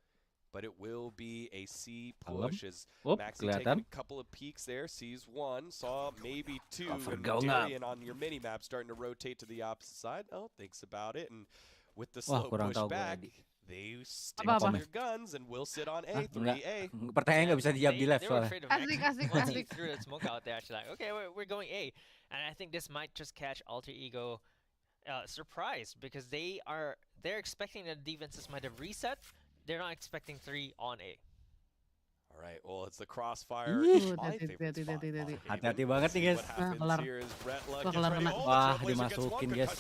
But it will be a C push as Maxi taking a couple of peeks there. Sees one, saw maybe two. And Darian on your mini map starting to rotate to the opposite side. Oh, thinks about it. And with the slow push back, they stick to their guns and will sit on A, 3A. Pertanyaan nggak bisa dijawab di left soalnya. Asik. Threw that smoke out there, actually like, okay, we're going A. And I think this might just catch Alter Ego surprised because they're expecting that defenses might have reset. They're not expecting 3 on A. All right, well, it's the crossfire. Hati-hati banget nih, guys. Wah, dimasukin, guys.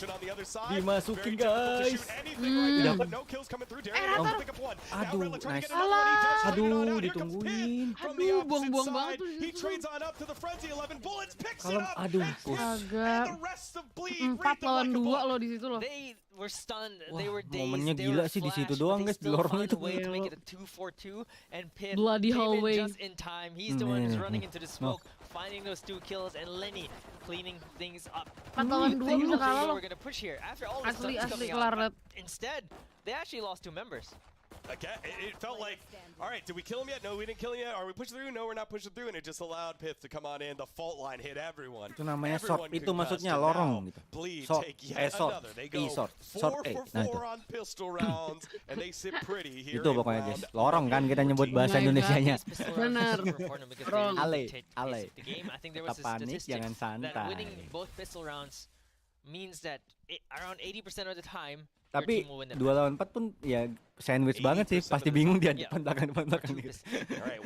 Dimasukin, guys. Aduh, nice. Aduh, ditungguin. Aduh, buang-buang banget tuh. Kalau aduh, agak 4 lawan 2 loh di situ loh. They were stunned. They were dazed. Momennya gila sih di situ doang, guys. Di lorong itu. To make it a 2-4-2 and Pith Bloody hallway. Just in time. He's the one who's running into the smoke, finding those 2 kills, and Lenny cleaning things up. 4 lawan 2 bisa kalah loh. We're gonna push here. After all the Asli stuff kelar. Instead, they actually lost 2 members. Again, it felt like, all right, did we kill him yet? No, we didn't kill him yet. Are we pushing through? No, we're not pushing through. And it just allowed Pith to come on in. The fault line hit everyone. Itu namanya short, itu maksudnya lorong gitu. Short, short, they go short, 4 for 4 on pistol rounds, and they sit pretty here. Itu pokoknya, guys. Lorong kan kita nyebut bahasa Indonesianya. Benar. Ale. Tetap panik, jangan santai. Winning both pistol rounds means that around 80% of the time, tapi 2 lawan 4 pun ya sandwich banget sih, pasti bingung dia depan belakang gitu.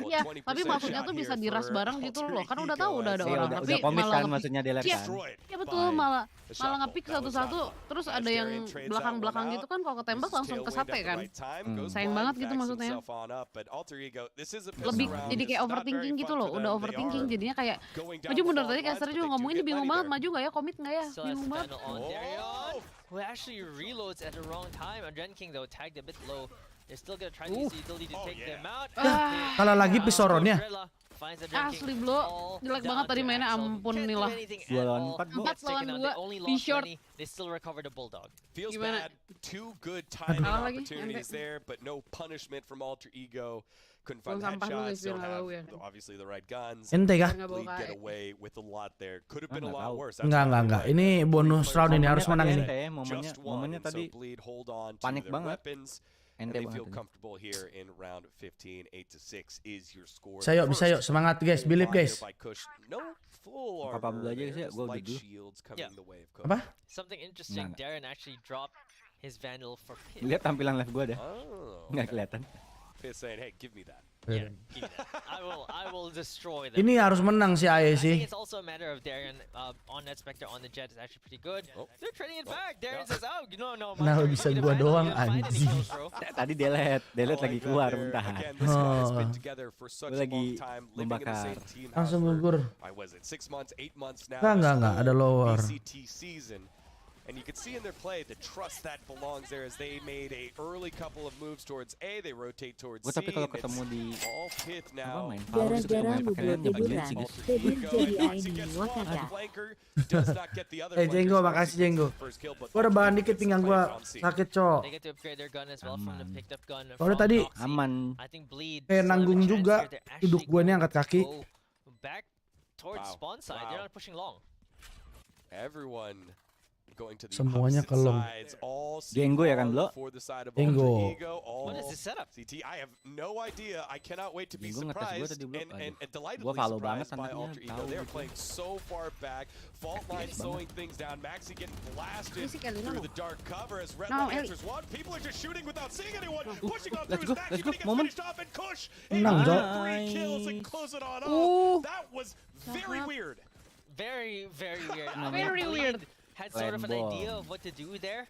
Iya, tapi maksudnya tuh bisa diras bareng gitu loh, kan udah tahu udah ada orang, tapi komit malah kan maksudnya dia kan. Iya betul, malah nge-pick satu-satu, terus ada yang belakang-belakang gitu kan, kalau ketembak langsung ke sate kan. Sayang banget gitu maksudnya. Lebih jadi kayak overthinking gitu loh, udah overthinking jadinya kayak maju mundur. Tadi Caster juga ngomongin dia bingung banget, maju nggak ya, komit nggak ya, bingung banget. Who actually reloads at the wrong time. Adren King though tagged a bit low. They're still gonna try to use the utility to take them out. Kalah lagi pisoronnya. Asli bro, jelek banget tadi mainnya, ampun nih lah. 2 lawan 4 bro. 4 lawan 2, V-short. They still recover the bulldog. Feels Gimana? bad. Two good timing Kalah lagi, opportunities ente. there, but no punishment from Alter Ego. Couldn't Buang find sampah dulu guys, headshots. biar Don't nggak have bau ya. obviously the right guns. Ente kah? Bleed get away with a lot there. Could have been a Nggak lot tahu. worse. Enggak. Ini bonus round ini harus menang ini. Momennya tadi Bleed hold on to panik their banget. weapons. And Ente they banget feel ini. comfortable here in round 15. 8-6 is your score. Bisa yuk, semangat guys, believe guys. No full Apa armor. aja sih, There's gua light dulu. shields coming the way of Apa? Something interesting, Nah. Darren actually dropped his Vandal for Pit. Lihat tampilan live gua dah. Oh. Nggak kelihatan. Pitt saying, "Hey, give me that." Yeah, give me that. I will destroy them. Ini harus menang si AE I think sih. it's also a matter of Darren on that Spectre on the jet is actually pretty good. They're trading it back. Darren says, "Oh, no, my Nah, turn. bisa Give me gua the doang, Vandal. You don't find any anjing. kills, bro." Tadi delete lagi keluar bentahan. Again, this guy's been Oh. together for such Gua a long lagi time, living in the membakar. same team house Langsung for, gugur. why was it 6 months, 8 months now? Enggak, this ada whole lower. VCT season. And you can see in their play the trust that belongs there as they made a early couple of moves towards A, they rotate towards Gua C. tapi kalau and it's ketemu di all Pit apa now. main Valorant itu Gara-gara main lu pakai buat nyebelin liburan, sih guys. Febri jadi ini, wakada. Does not get the other Eh Jenggo, flankers makasih Jenggo. first kill, but Gua ada bahan dikit pinggang gua sakit cok. They get to upgrade their gun as well from the picked up gun. Soalnya from tadi Noxy. Aman. I think Bleed kayak still have a nanggung chance juga. here. They're actually Duduk gua nih angkat kaki. go back towards spawn side. They're not pushing long. Everyone going to the Semuanya opposite kelem. sides, all Jenggo ya kan, Blo? for the side of Jenggo. Alter Ego, all What is this setup? CT. I have no idea. I cannot wait to be Jenggo ngetes gua surprised tadi, Blo. and Gua delightedly follow banget surprised by anaknya, Alter Ego. tahu They're gitu. playing so far back. Fault line slowing things down. Maxi getting blasted Berisik kali, through no. the dark cover as Red No, Line Eli. answers one. People are just shooting without seeing anyone. Pushing on let's through go, his back. let's go, Even he gets moment. finished off and Kush. Menang, Jok. 3 kills and close it on Ooh. off. That was very weird. Very, very weird. I mean, Very Bleed weird. had sort of an Lembong. idea of what to do there.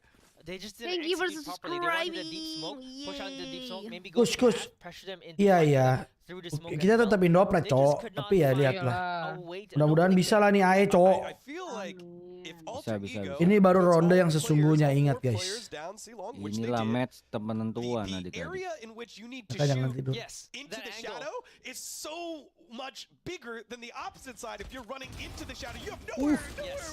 They just didn't Thank you for execute properly. They wanted the deep smoke, subscribing. push on the deep smoke, maybe go Kush, to kush. that, pressure them into Iya fight iya. through the smoke Kita as well. tetap indopride They just cowok. could not Tapi ya find lihatlah. a way to- Mudah-mudahan an bisa opening lah nih AE cowok. I feel like if Alter bisa. Ego Ini baru puts ronde all yang the sesungguhnya, players, all ingat, 4 guys. players down C-long, which they Inilah did, match penentuan the adik-adik. area in which you need to Maka jangan shoot tidur. Yes, into that the angle. shadow is so much bigger than the opposite side. If you're running into the shadow, you have nowhere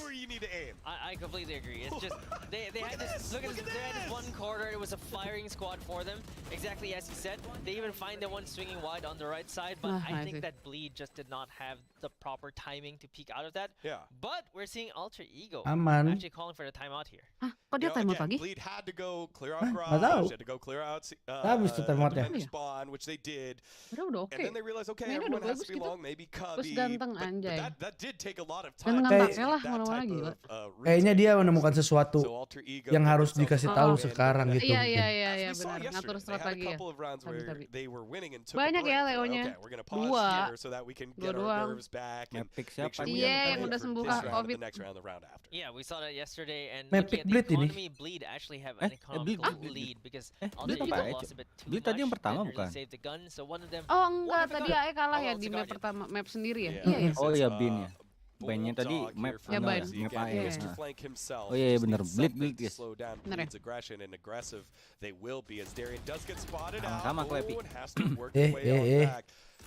where you need to aim. I completely agree. It's just they had this look at this. They had this one corner. It was a firing squad for them, exactly as you said. They even find the one swinging wide on the right side, but I think that Bleed just did not have the proper timing to peek out of that. Yeah. But we're seeing Alter Ego Aman. actually calling for the timeout here. Hah, kok dia You know, timeout again, lagi? Bleed had to go clear out nggak tahu. garage, had to go clear out Habis tuh timeoutnya. defender spawn, which they did. Udah oke. And then they realized, okay, Mainnya everyone udah has to bagus be gitu. long, maybe Terus Cubby. ganteng, But anjay. that did take a lot of time. Ganteng Kayak- tampaknya lah, that mana-mana type gila. of, Kayaknya dia menemukan sesuatu So Alter Ego yang got harus themselves dikasih a tahu win. sekarang gitu. Iya, mungkin. iya, As iya, we saw benar. yesterday, Ngatur they had a strategi ya. couple of rounds Tapi, where tapi. they were winning and took Banyak a break. ya They're like, Leonya. okay, we're gonna pause Dua. here so that we can get Dua our doang. nerves back and Epic make siapa sure nih? we Iya, get yang ready udah for sembuh this Kak, round and COVID. the next round, the round after. Yeah, we saw that yesterday, and Epic looking at the Bleed ini. economy, Bleed actually have an economical Bleed. lead because Bleed Alter apa Ego ya? lost a bit too Bleed tadi yang much pertama and really bukan? saved the gun, so one of them. Oh enggak, One of tadi the AE kalah gun. ya Oh, di it's map Guardian. pertama, map sendiri ya? Yeah. Iya ya. Oh iya bin ya. Bannya tadi Bulldog map here Ya, from ban. Maxi map again. AE. He has to Nah. flank himself. Oh iya, iya Just bener. needs Bleed, something Bleed, to guys. slow down Bener ya? Bleed's aggression, and aggressive they will be as Darian does get spotted out. Sama-sama, Klepi. Oh, and has to work his way on back.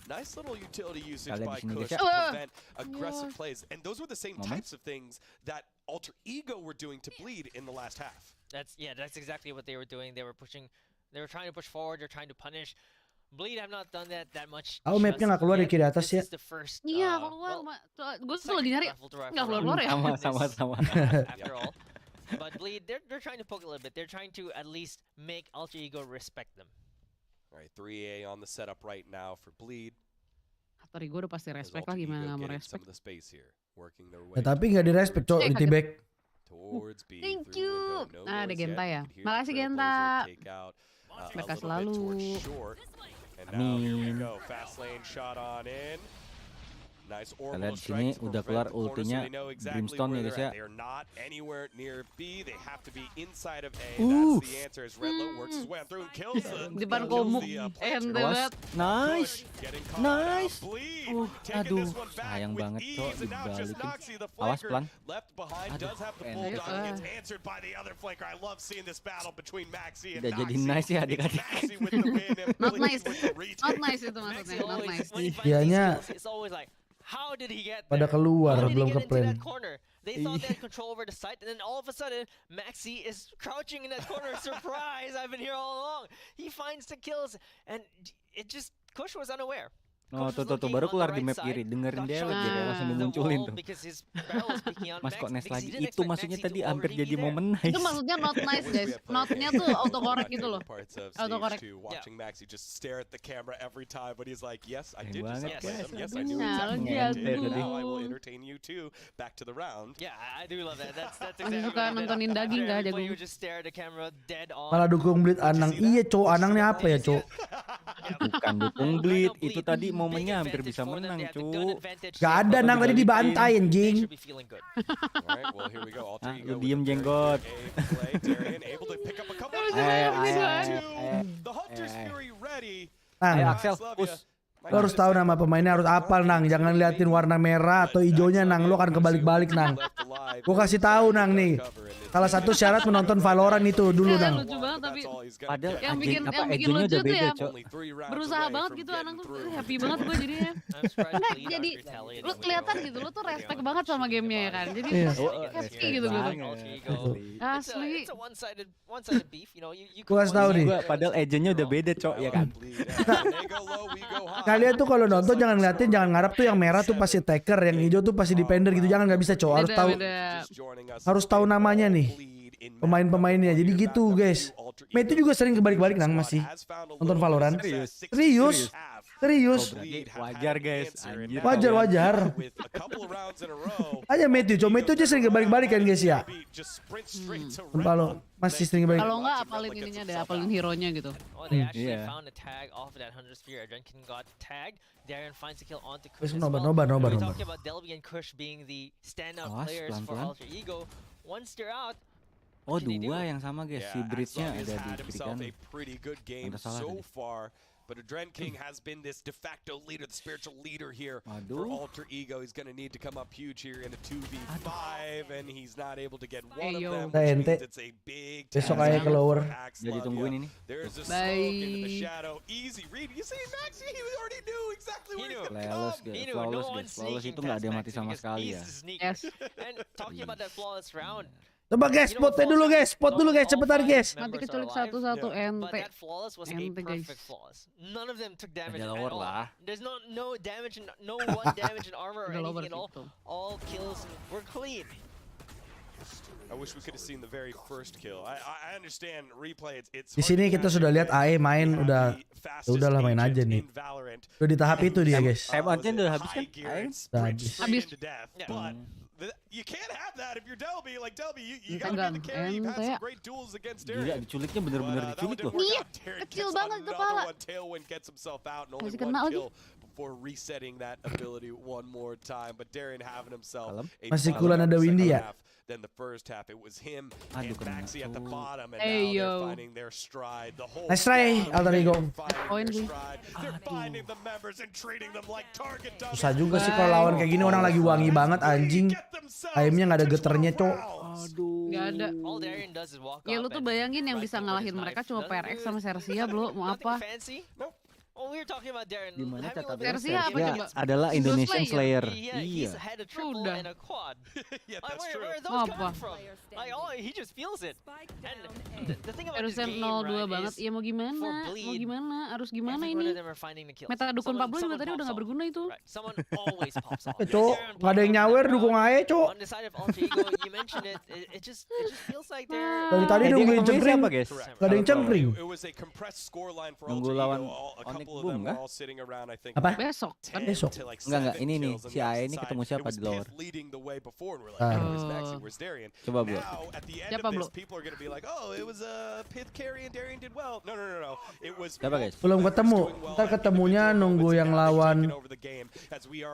Nice little utility usage Kalian by di sini, Kush guys, to ya. prevent aggressive plays. And those were the same Moment. types of things that Alter Ego were doing to Bleed in the last half. That's exactly what they were doing. They were trying to push forward. They're trying to punish. Bleed have not done that much. Oh, mapnya nggak keluar di kiri atas ya? This is the first. Iya, keluar. Gue tuh lagi nyari. Nggak keluar-keluar ya? Sama-sama. After all. But Bleed, they're trying to poke a little bit. They're trying to at least make Alter Ego respect them. All right, 3A on the setup right now for Bleed. Sorry, gue udah pasti As respect Alter lah, gimana Ego nggak mau getting respect. some of the space here, working their way Ya, tapi nggak direspek cok, ulti back. towards B. Thank through you. window. No Nah, ada noise Genta yet. ya. You could hear Makasih the Genta. Trailblazer take out, a Mereka little bit selalu. towards short. And now here we go. Fast lane shot on in. Kita lihat di sini udah keluar ultinya Brimstone ya guys ya. Di depan komuk. Banget. Nice. Nice. Aduh, sayang banget cok dibalikin. Awas pelan. Aduh, udah jadi nice ya adik-adik. Not nice. Not nice itu maksudnya. Not nice. Dianya pada keluar belum ke plan. They thought they had control over the site, and then all of a sudden, Maxi is crouching in that corner. Surprise! I've been here all along. He finds the kills, and it just Kush was unaware. Oh tuh baru keluar di map kiri, dengerin dia jadi langsung dimunculin tuh. Mas kok nice lagi, itu maksudnya tadi hampir jadi momen nice. Itu maksudnya not nice guys, notnya tuh autocorrect gitu loh. Autocorrect. Masih suka nontonin daging gak jago. Malah dukung Bleed Anang. Iya cowok, Anangnya apa ya cowok? Bukan dukung Bleed, itu tadi momennya hampir bisa menang cu. Gak ada Nang tadi dibantai anjing. Lu diem jenggot. Nang, Axel, push. lo harus tahu nama pemainnya, harus apal Nang. Jangan liatin warna merah atau hijaunya Nang, lo akan kebalik-balik Nang. Gue kasih tahu Nang nih. Salah satu syarat menonton Valorant itu dulu Nang. Lucu banget tapi padahal yang bikin lucu tuh ya berusaha banget gitu Anang tuh happy banget gue jadinya. Nggak jadi lu kelihatan gitu lu tuh respect banget sama gamenya ya kan. Jadi happy gitu gue. Asli. Gue kasih tahu nih. Padahal agentnya udah beda cok ya kan. Kalian tuh kalau nonton jangan ngeliatin, jangan ngarap tuh yang merah tuh pasti taker, yang hijau tuh pasti defender gitu. Jangan, nggak bisa cowok. Harus tahu namanya nih pemain-pemainnya. Jadi gitu guys. Itu juga sering kebalik-balik Nang masih nonton Valorant. Serius. Wajar guys. Wajar. Aja Matthew aja sering kebalik-balik kan guys ya. Kalau masih sering kebalik. Kalau nggak apalin ininya deh, apalin hero-nya gitu. Iya. Nobar. Oh dua yang sama guys, si bridge-nya ada di kiri kanan. Udah salah tadi. But Adren King has been this de facto leader, the spiritual leader here for Alter Ego. He's going to need to come up huge here in a 2v5, and he's not able to get one of them, which means it's a big besok aja ke lower. Jadi tungguin ini. There's a smoke into the shadow. Easy read. You see Maxi, he already knew exactly where he's going to come. Flawless itu nggak ada mati sama sekali ya. Yes. And talking about that flawless round. Coba guys, spot dulu guys, cepetan guys. Nanti keculik satu-satu ente guys. None of them took damage at all. Lah. There's no damage, no one damage in armor or anything at all. All kills were clean. I wish we could have seen the very first kill. I understand replay. It's di sini kita sudah lihat AE main udah lah main aja nih. Udah di tahap itu dia guys. Hebatnya udah habis kan? Habis. You can't have that if you're Delby. Like Delby, you gotta be the carry. You've had some great duels against Darren. Gila, diculiknya bener-bener diculik loh. Iya, kecil banget kepala. Tailwind gets himself out and only masih kena one lagi. kill before resetting that ability one more time. But Darren having himself masih kulan ada Windy ya. Then the first half it was him and Maxi at the bottom, and now they're finding their stride. The whole nice try, Alter Ego. They're finding the members and treating them like target dummies. Susah juga sih kalau lawan kayak gini, orang lagi wangi banget anjing. Aimnya nggak ada geternya cok. Nggak ada. Ya lu tuh bayangin yang bisa ngalahin mereka cuma PRX sama Sersia bro, mau apa? Oh, we were talking about Darren. Gimana kata Sersia apa coba? Adalah Indonesian Slayer. Iya. Udah. Yeah, that's true. Where are those coming from? Like, oh, he just feels it. And the thing about this game, 02 banget. Ya mau gimana? Harus gimana ini? Meta dukun Pablo juga tadi udah nggak berguna itu. Someone always pops off. Cok, nggak ada yang nyawer dukung AE cok. On the side of Alter Ego, you mentioned it. It just feels like they're. Dari tadi nungguin cengkring, guys. nggak ada yang cengkring. It was a compressed scoreline for Nunggu Alter lawan Ego. A couple of boom kah? Apa? Besok kan? Besok. Enggak, ini nih si AE ini ketemu siapa di lower? Coba bro. Siapa bro? Siapa guys? Belum ketemu. Ntar ketemunya nunggu yang lawan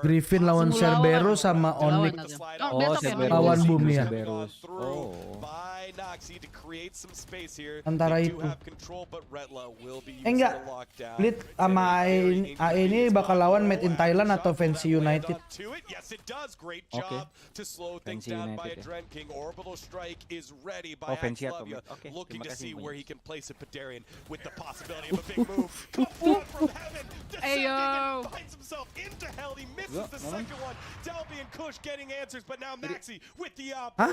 Griffin lawan Cerberus sama Onyx Oh, Cerberus lawan Boom ya. Cerberus. Oh. Antara itu. Enggak. Blitz sama AE ini bakal lawan Made in Thailand atau Fancy United. Oke. Fancy United ya. Oh, Fancy atau oke. Terima kasih. Ayo. Hah?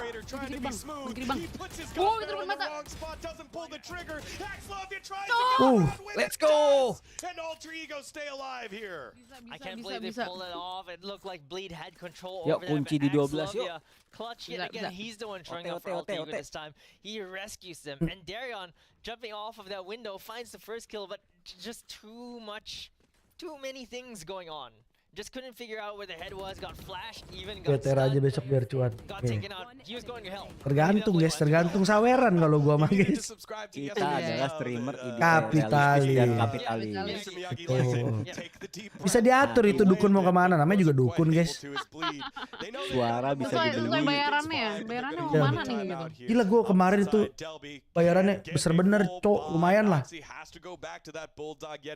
Let's go. I can't believe they pulled it off. It looked like Bleed had control Yuk, over that. kunci di 12 yuk. Clutch yet again. He's the one showing up for Ultra Ego this time. He rescues them. And Darion, jumping off of that window, finds the first kill, but just too many things going on. Just couldn't figure out where the head was, got flashed, even got BTR aja stunned, besok biar cuan. got taken out. He was going to hell. Tergantung guys, tergantung saweran kalau gua mah guys. Kita adalah streamer Kapitalis. dan kapitalis. Oh. Bisa diatur itu dukun mau kemana, namanya juga dukun guys. Suara bisa dibeli. Sesuai bayarannya ya. Bayarannya mau mana nih gitu. Gila gua kemarin itu bayarannya besar bener cok, lumayan lah.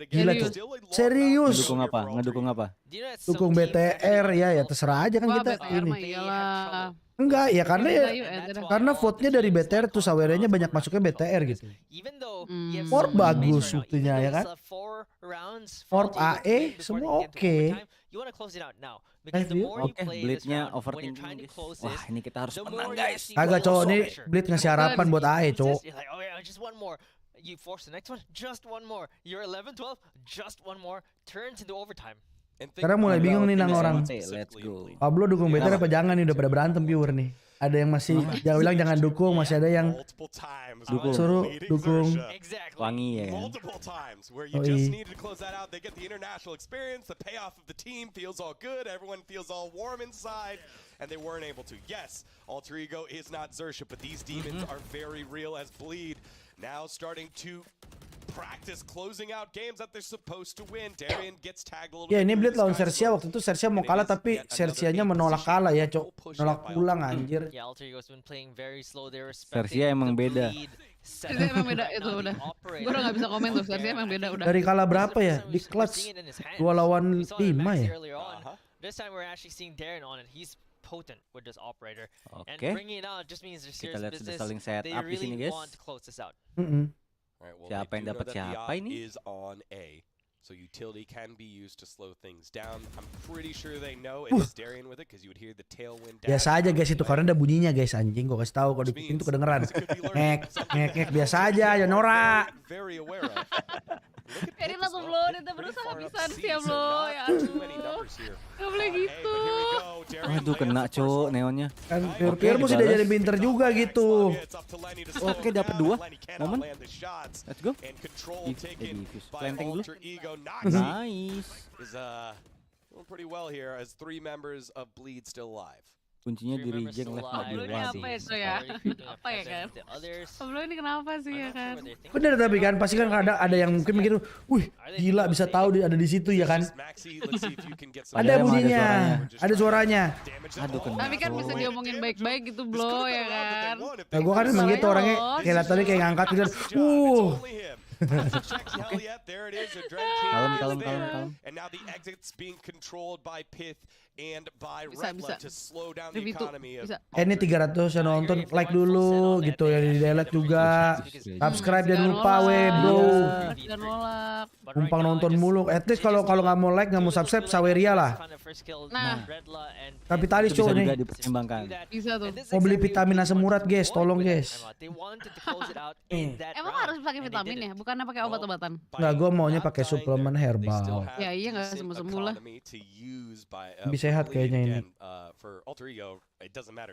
Gila tuh. Serius. Ngedukung apa? Dukung BTR ya terserah aja kan kita ini. Enggak ya karena vote-nya dari BTR tuh sawerannya banyak masuknya BTR gitu. Warp bagus buktinya ya kan. Warp AE semua oke. Oke, Bleednya overthinking. Wah, ini kita harus menang guys. Agak cowok nih Bleed ngasih harapan buat AE cowok. You force the next one, just one more. You're 11, 12, just one more. Turns into overtime. Sekarang mulai bingung nih nang orang. Let's go. Pablo dukung BTR apa jangan nih, udah pada berantem pure nih. Ada yang masih jangan bilang jangan dukung, masih ada yang suruh dukung. Wangi ya. Oh iya. And they weren't able to. Yes, Alter Ego is not Xerxia, but these demons are very real as Bleed now starting to practice closing out games that they're supposed to win. Darian gets tagged a little Ya bit. ini Bleed lawan Xerxia waktu itu Xerxia mau kalah tapi Xerxianya menolak kalah ya cok, nolak pulang anjir. Yeah, Alter Ego's been playing very slow. They're Xerxia emang beda. Xerxia emang beda itu udah. Gue udah gak bisa komen tuh, Xerxia emang beda udah. Dari kalah berapa ya? Di clutch 2 lawan 5 ya. This time we're actually seeing Darian on it. He's potent with this operator. And Oke. bringing it out just means there's Kita serious lihat sudah business. saling set They up di sini really guys. want to close this out. Siapa yang dapat siapa ini? Is on A. So utility can be used to slow things down. I'm pretty sure they know it is Darian with it because you would hear the tailwind. Biasa aja guys itu karena ada bunyinya guys anjing, gua kasih tahu kalau di kuping tuh kedengeran. Ngek biasa aja ya Nora. Biarin lah tuh bro, dia berusaha kehabisan sih ya bro. Ya aduh. Gak boleh gitu. Aduh kena cok neonnya. Kan pure mesti udah jadi pinter juga gitu. Oke dapat 2 momen. Let's go. Planting dulu. Nice. Is pretty well here as 3 members of Bleed still alive. Kuncinya di regen left not Pablo ini apa ya so ya? Apa ya kan? Pablo ini kenapa sih ya kan? Bener tapi kan pasti kan ada yang mungkin mikir, wih gila bisa tahu ada di situ ya kan? Ada bunyinya, ada suaranya. Aduh kena. Tapi kan bisa diomongin baik-baik gitu bro ya kan? Nah gue kan emang gitu orangnya kayak tadi kayak ngangkat gitu. Kalem. And now the exits being controlled by Pith and by Bisa. Retla to slow down the economy of Ini 300 yang nonton, like dulu gitu ya, di delete juga. Subscribe jangan lupa bro. Jangan nolak. Numpang nonton mulu. At least kalau nggak mau like, nggak mau subscribe, saweria lah. Nah, Kapitalis Bisa cowok juga nih. dipertimbangkan. bisa tuh. Mau beli vitamin asam urat guys, tolong guys. They wanted to close it out Emang harus pakai vitamin ya? Bukan Bukannya pakai obat-obatan. Nggak, gue maunya pakai suplemen herbal. Ya iya nggak sembuh-sembuh lah. Lebih sehat kayaknya ini.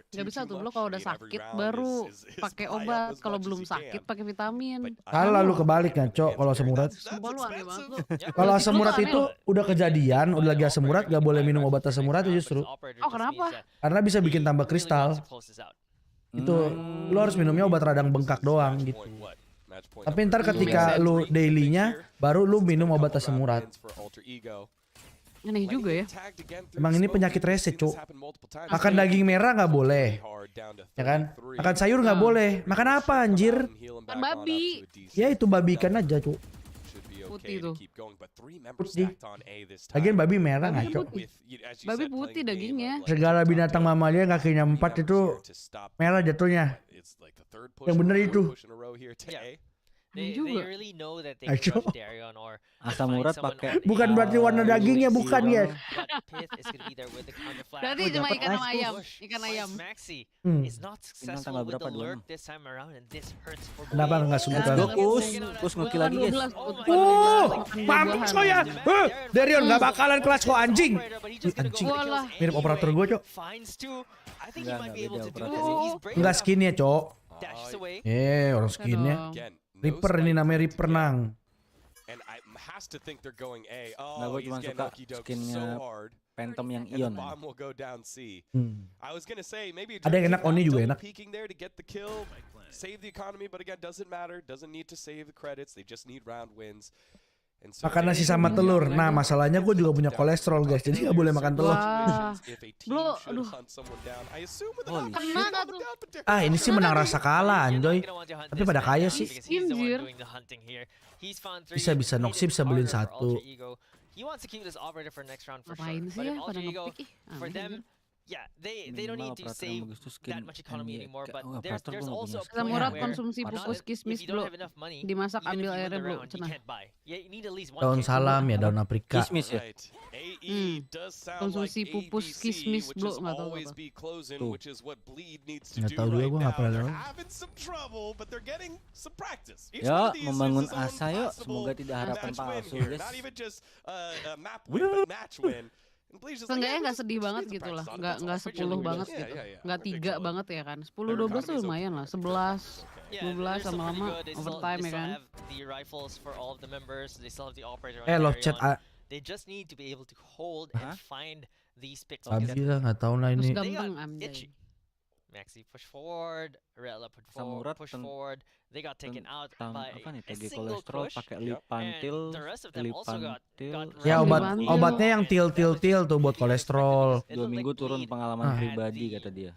Nggak bisa tuh lo kalau udah sakit baru pakai obat. Kalau belum sakit pakai vitamin. Kalau lu kebalik ngaco kalau asam urat. Sumpah lu aneh banget lu. Kalau asam urat itu udah kejadian, udah lagi asam urat, gak boleh minum obat asam urat justru. Oh kenapa? Karena bisa bikin tambah kristal. Itu lu harus minumnya obat radang bengkak doang gitu. Tapi ntar ketika lu dailynya baru lu minum obat asam urat. Aneh juga ya. Emang ini penyakit rese, Cuk. Makan daging merah nggak boleh, ya kan? Makan sayur nggak boleh. Makan apa anjir? Kan babi. Ya itu babi ikan aja, Cuk. Putih tuh. Putih. Lagian babi merah ngaco. Babi putih dagingnya. Segala binatang mamalia kakinya 4 itu merah jatuhnya. Yang bener itu. Asam urat pakai. Bukan berarti warna dagingnya, bukan ya. Berarti cuma ikan sama ayam. Ikan ayam. Bintang tanggal berapa 26? Kenapa nggak suka? Kus ngekill lagi guys. Mampus lo ya. Darion nggak bakalan kelas kok anjing. Anjing. Mirip operator gue, Cok. Enggak beda operator. Enggak skinnya, Cok. Orang skinnya. Reaper ini namanya Reaper nang. Nah, gue cuma suka skinnya Phantom yang Ion. Ada yang enak, Oni juga enak. Makan nasi sama telur. Nah masalahnya gue juga punya kolesterol guys, jadi nggak boleh makan telur. Belum, aduh. Kena nggak tuh? Ah ini sih menang rasa kalah anjoy. Tapi pada kaya sih. Bisa Noxy bisa beliin satu. Ngapain sih ya pada ngepick? Yeah, they don't need to save that much economy anymore, but there's also a point Asam urat where konsumsi pupus kismis bro. Dimasak ambil airnya bro. Cenah. Daun salam ya, daun aprika. Kismis ya. Konsumsi pupus kismis bro, nggak tahu apa. Nggak tahu juga, gue nggak pernah tahu. Ya membangun asa yuk, semoga tidak harapan palsu guys. Seenggaknya nggak sedih banget gitu lah, nggak 10 banget gitu, nggak 3 banget ya kan, 10-12 tuh lumayan lah, 11-12 lama-lama overtime ya kan. Lo chat Abi lah nggak tahu lah ini. Terus gampang ambil. Maxi push forward, Rella push forward. They got taken out by apa nih, a TG single kolesterol push. pakai lipantil, Ya obatnya yang til tuh buat kolesterol. 2 minggu turun pengalaman pribadi kata dia.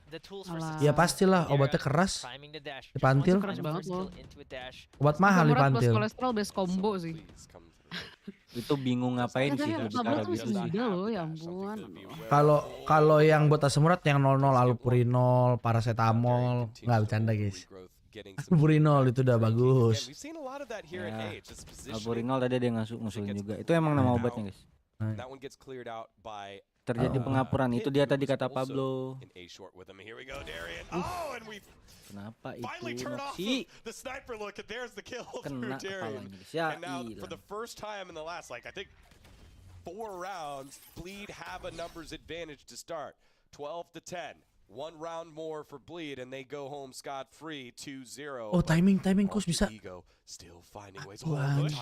Ya pastilah obatnya keras. Lipantil. Keras banget loh. Obat mahal lipantil. Kolesterol base combo sih. Itu bingung ngapain sih sekarang gitu. Loh, ya ampun. Kalau yang buat asam urat yang 00 allopurinol, paracetamol, nggak bercanda guys. Allopurinol itu udah bagus. Ya, allopurinol tadi ada yang ngusulin juga. Itu emang nama obatnya guys. Terjadi pengapuran, itu dia tadi kata Pablo. Kenapa itu Noxy? Kena kepalanya guys. Ya ilah. 4 rounds, Bleed have a numbers advantage to start. 12-10. 1 round more for Bleed and they go home scot-free 2-0. Oh timing Kus bisa.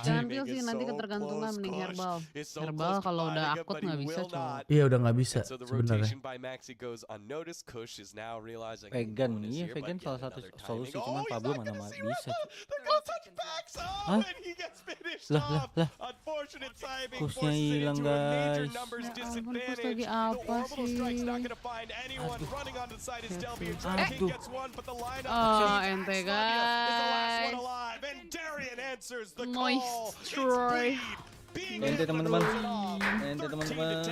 Gantil sih nanti ketergantungan mending herbal. Herbal kalau udah akut nggak bisa coba. Iya udah nggak bisa sebenarnya. Vegan, iya vegan salah satu solusi, cuman Pablo mana bisa. Hah? Lah. Kusnya hilang guys. Ya ampun, Kus lagi apa sih? Ente guys. Moist Troy. Ente teman-teman. Ente teman-teman.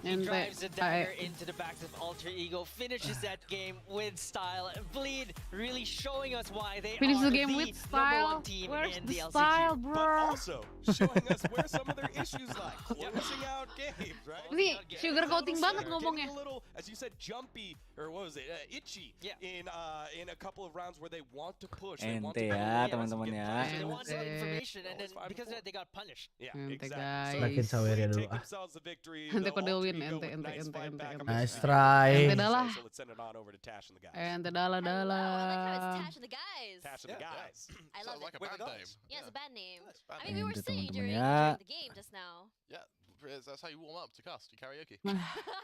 He drives it dagger into the backs of Alter Ego, finishes that game with style. Bleed really showing us why they Finish are the game the with number style. one team Where's in the the style, LCQ. bro? Also showing us where some of their issues lie. Closing out games, right? Ini sugar coating banget Getting ngomongnya. a little, as you said, jumpy, or what was it, itchy in a couple of rounds where they want to push. They want to Ente ya teman-teman ya. They want some information, and then because of that, they got punished. Yeah, Ente exactly. Selakin saweria dulu ah. Themselves the victory. Ente The kode Alter win, Ego ente. with nice fight back. Nice try. Ente dalah. So let's send it on over to Tash and the guys. Ente dalah. I like how it's Tash and the guys. Tash and the guys. I love Like it. a band name. Yeah, it's a bad name. band I mean, we were Ente saying teman-teman during ya. the game just now. Yeah, that's how you warm up to cast, you karaoke. I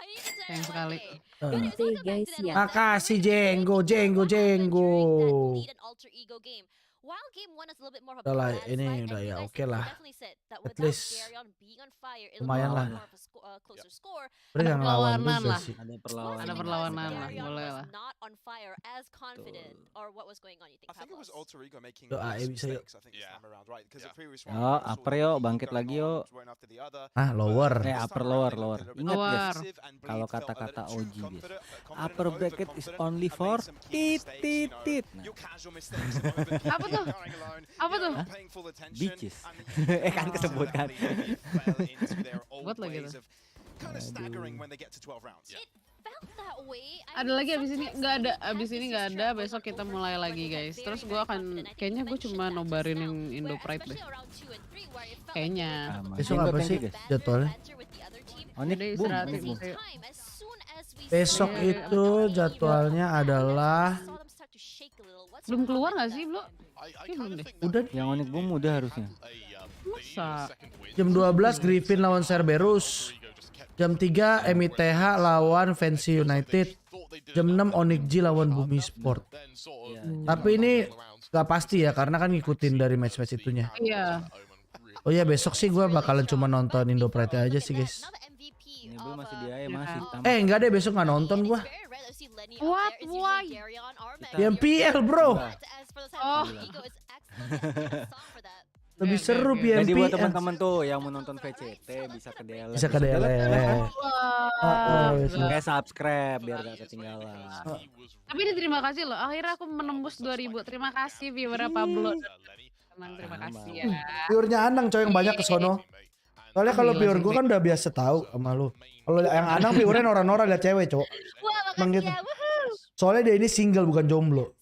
need to say Sayang it sekali. one day. Oke guys ya. Makasih Jenggo. Lead an Alter Ego game. While game 1 is a little bit more of a Udah lah, landslide, ini and udah you ya, guys oke lah. definitely said that At without least Darion being on fire, it lumayan would lah. be more of a closer score. Udah yang lawan perlawanan juga lah. sih. Ada Mostly perlawanan. Ada because perlawanan lah, Darion boleh was lah. not on fire as confident, or what was going on, you think, I think it was Pablos? Alter Ego making Doa, less bisa yuk. mistakes, I think, this time around, right? Because the previous Yo, round, we saw upper the yo, lead bangkit going lagi on, yo. one after the other. Ah, lower. But this upper time lower around, they lower. looked a little bit Ingat guys, aggressive and kalau Bleed felt a kata-kata little too OG guys. confident Upper and bracket is overconfident only and made for some key tit mistakes, tit you know, tit. your casual mistakes of overthinking, Apa tuh? going alone, Apa you know, tuh? not paying full attention, Bitches. and Kan kesebut kan. they fell into their old Buat lagi ways tuh. of kind of staggering when they get to 12 rounds. It felt that way. I Ada mean, lagi abis ini sometimes nggak ada, the abis ini emphasis nggak ada. track Besok wasn't kita over mulai when lagi they were guys. very, Terus very gue akan, confident. I think kayaknya you gue cuma mentioned that just nobarin now, yang where indopride deh. especially around 2 and 3 where it felt Kayaknya. like they were Besok Jenggo, apa thank sih you, guys. jadwalnya? banter with the other team. Oh ini Udah boom. istirahat At the nih. same time, as soon as we Besok saw itu them jadwalnya adalah saw them start to shake a little. What's Belum your keluar comment nggak to sih, that? Bro? I Iya, belum kind of deh. think that Udah. Yang Onyx Boom udah harusnya. Masa? Jam 12 Griffin lawan Cerberus. Jam 3 MITH lawan Fancy United. Jam 6 Onyx G lawan Bumi Sport. Tapi ini gak pasti ya karena kan ngikutin dari match-match itunya. Iya. Oh ya besok sih gue bakalan cuma nonton Indopride aja sih guys. Ini belum masih dia ya masih. Enggak deh besok nggak nonton gue. What? Why? Di MPL bro. Oh. Lebih seru Jadi buat PMPL. teman-teman tuh yang mau nonton VCT bisa ke DL. Bisa ke DL. Kayak subscribe biar gak ketinggalan. Tapi ini terima kasih loh. Akhirnya aku menembus 2000. Terima kasih viewer Pablo. Tenang, terima kasih ya. Viewernya Anang coy yang banyak ke sono. Soalnya kalau Gila viewer sih, gue kan udah biasa tahu sama lu. Kalau yang Anang viewernya norak-norak liat cewek cowok. Emang gitu. Soalnya dia ini single bukan jomblo.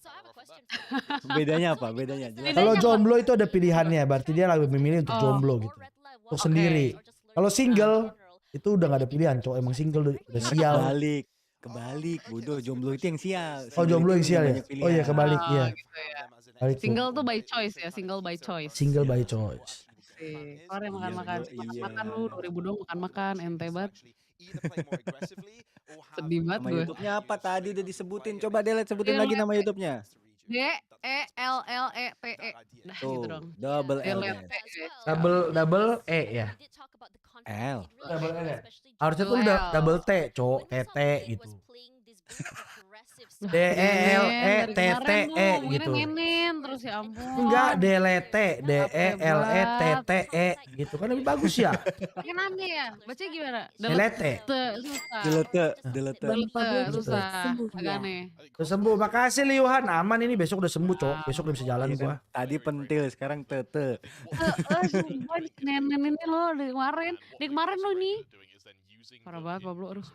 Bedanya apa? Bedanya jelas. Kalau jomblo itu ada pilihannya, berarti dia lebih memilih untuk jomblo gitu. Untuk sendiri. Kalau single itu udah gak ada pilihan, cowok emang single udah sial. Kebalik, bodoh. Jomblo itu yang sial. Oh jomblo yang sial ya? Oh iya kebalik ya. Balik tuh. Single tuh by choice ya, single by choice. Single by choice. Orang makan-makan, makan lu 2000 dong makan-makan, ente banget. Sedih banget Nama gue. YouTube-nya apa tadi udah disebutin? Coba delete sebutin lagi nama YouTube-nya. DELLETE. Nah gitu dong. Double L. Double E ya. L. Double L ya. Harusnya tuh udah double T, cowok, kayak T gitu. DELETTE gitu. Nginin terus ya ampun. Enggak DLT, DELETTE gitu kan lebih bagus ya. Pakai nama ya. Baca gimana? Delete. Susah. Delete. Susah. Agak aneh. Udah sembuh. Makasih Liuhan. Aman ini besok udah sembuh, cowok. Besok udah bisa jalan gua. Tadi pentil, sekarang tete. Sumpah nenen ini loh dari kemarin. Dari kemarin loh ini. Parah banget Pablo, aduh.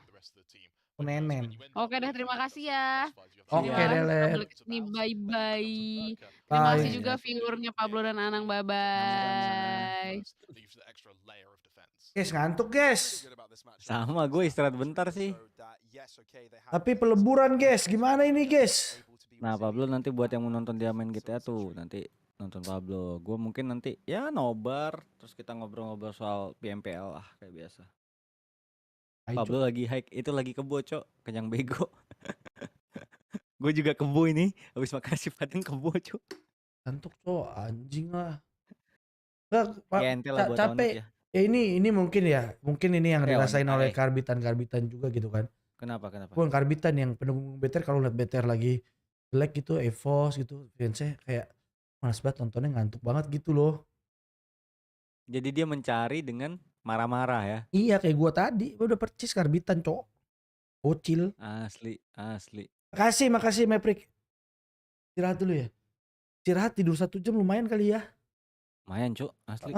Nenen. Oke deh, terima kasih ya. Oke deh, Len. Ini bye-bye. Terima kasih juga viewernya Pablo dan Anang, bye-bye. Guys, ngantuk guys. Sama gue istirahat bentar sih. Tapi peleburan guys, gimana ini guys? Nah Pablo nanti buat yang mau nonton dia main GTA tuh, nanti nonton Pablo. Gue mungkin nanti ya nobar, terus kita ngobrol-ngobrol soal PMPL lah kayak biasa. Pablo lagi hike, itu lagi kebo cok, kenyang bego. Gue juga kebo ini, habis makan nasi padang kebo cok. Ngantuk cok, anjing lah. Nggak, capek. Ya ini mungkin ini yang dirasain oleh karbitan juga gitu kan. Kenapa? Bukan karbitan yang pendukung BTR kalau lihat BTR lagi jelek gitu, EVOS gitu, fansnya kayak malas banget nontonnya, ngantuk banget gitu loh. Jadi dia mencari dengan marah-marah ya. Iya kayak gua tadi, gua udah percis karbitan, Cok. Bocil. Asli. Makasih Meprik. Istirahat dulu ya. Istirahat tidur 1 jam lumayan kali ya. Lumayan, Cok, asli.